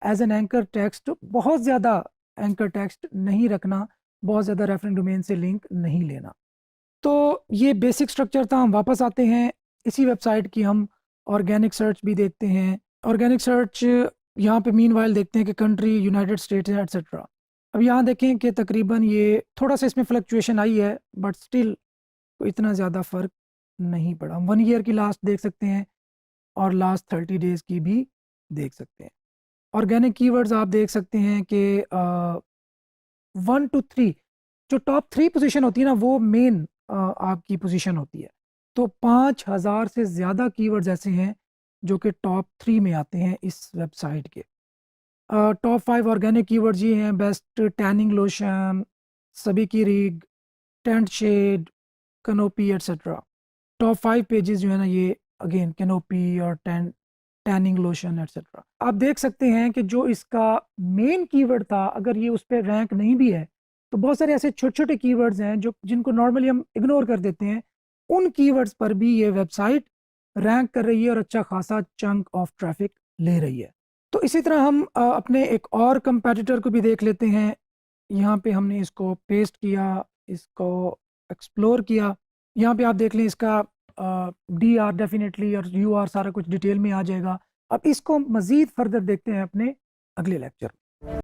S1: एज एन एंकर टेक्स्ट, बहुत ज़्यादा एंकर टेक्स्ट नहीं रखना, बहुत ज़्यादा रेफरेंस डोमेन से लिंक नहीं लेना। तो ये बेसिक स्ट्रक्चर था। हम वापस आते हैं इसी वेबसाइट की, हम ऑर्गेनिक सर्च भी देखते हैं, ऑर्गेनिक सर्च यहाँ पे मीनवाइल देखते हैं कि कंट्री यूनाइटेड स्टेट्स है एट्सेट्रा। अब यहाँ देखें कि तकरीबन ये थोड़ा सा इसमें फ्लक्चुएशन आई है, बट स्टिल इतना ज़्यादा फ़र्क नहीं पड़ा। हम 1 ईयर की लास्ट देख सकते हैं और लास्ट 30 डेज़ की भी देख सकते हैं। ऑर्गेनिक कीवर्ड्स आप देख सकते हैं कि 1 to 3 जो टॉप 3 पोजीशन होती है ना, वो मेन आपकी पोजीशन होती है। तो 5000 से ज़्यादा कीवर्ड्स ऐसे हैं जो कि टॉप 3 में आते हैं इस वेबसाइट के। टॉप 5 ऑर्गेनिक कीवर्ड्स ये हैं: बेस्ट टैनिंग लोशन, सभी की rig, tent shade, canopy etcetera. Top 5 pages जो है ना, ये अगेन कैनोपी और टैनिंग लोशन एटसेट्रा। आप देख सकते हैं कि जो इसका मेन कीवर्ड था, अगर ये उस पर रैंक नहीं भी है, तो बहुत सारे ऐसे छोटे छोटे कीवर्ड्स हैं जो जिनको नॉर्मली हम इग्नोर कर देते हैं, उन कीवर्ड्स पर भी ये वेबसाइट रैंक कर रही है और अच्छा खासा चंक ऑफ ट्रैफिक ले रही है। तो इसी तरह हम अपने एक और कंपेटिटर को भी देख लेते हैं। यहाँ पे हमने इसको पेस्ट किया, इसको एक्सप्लोर किया। यहाँ पे आप देख लें इसका DR डेफिनेटली और UR सारा कुछ डिटेल में आ जाएगा। अब इसको मज़ीद फर्दर देखते हैं अपने अगले लेक्चर में।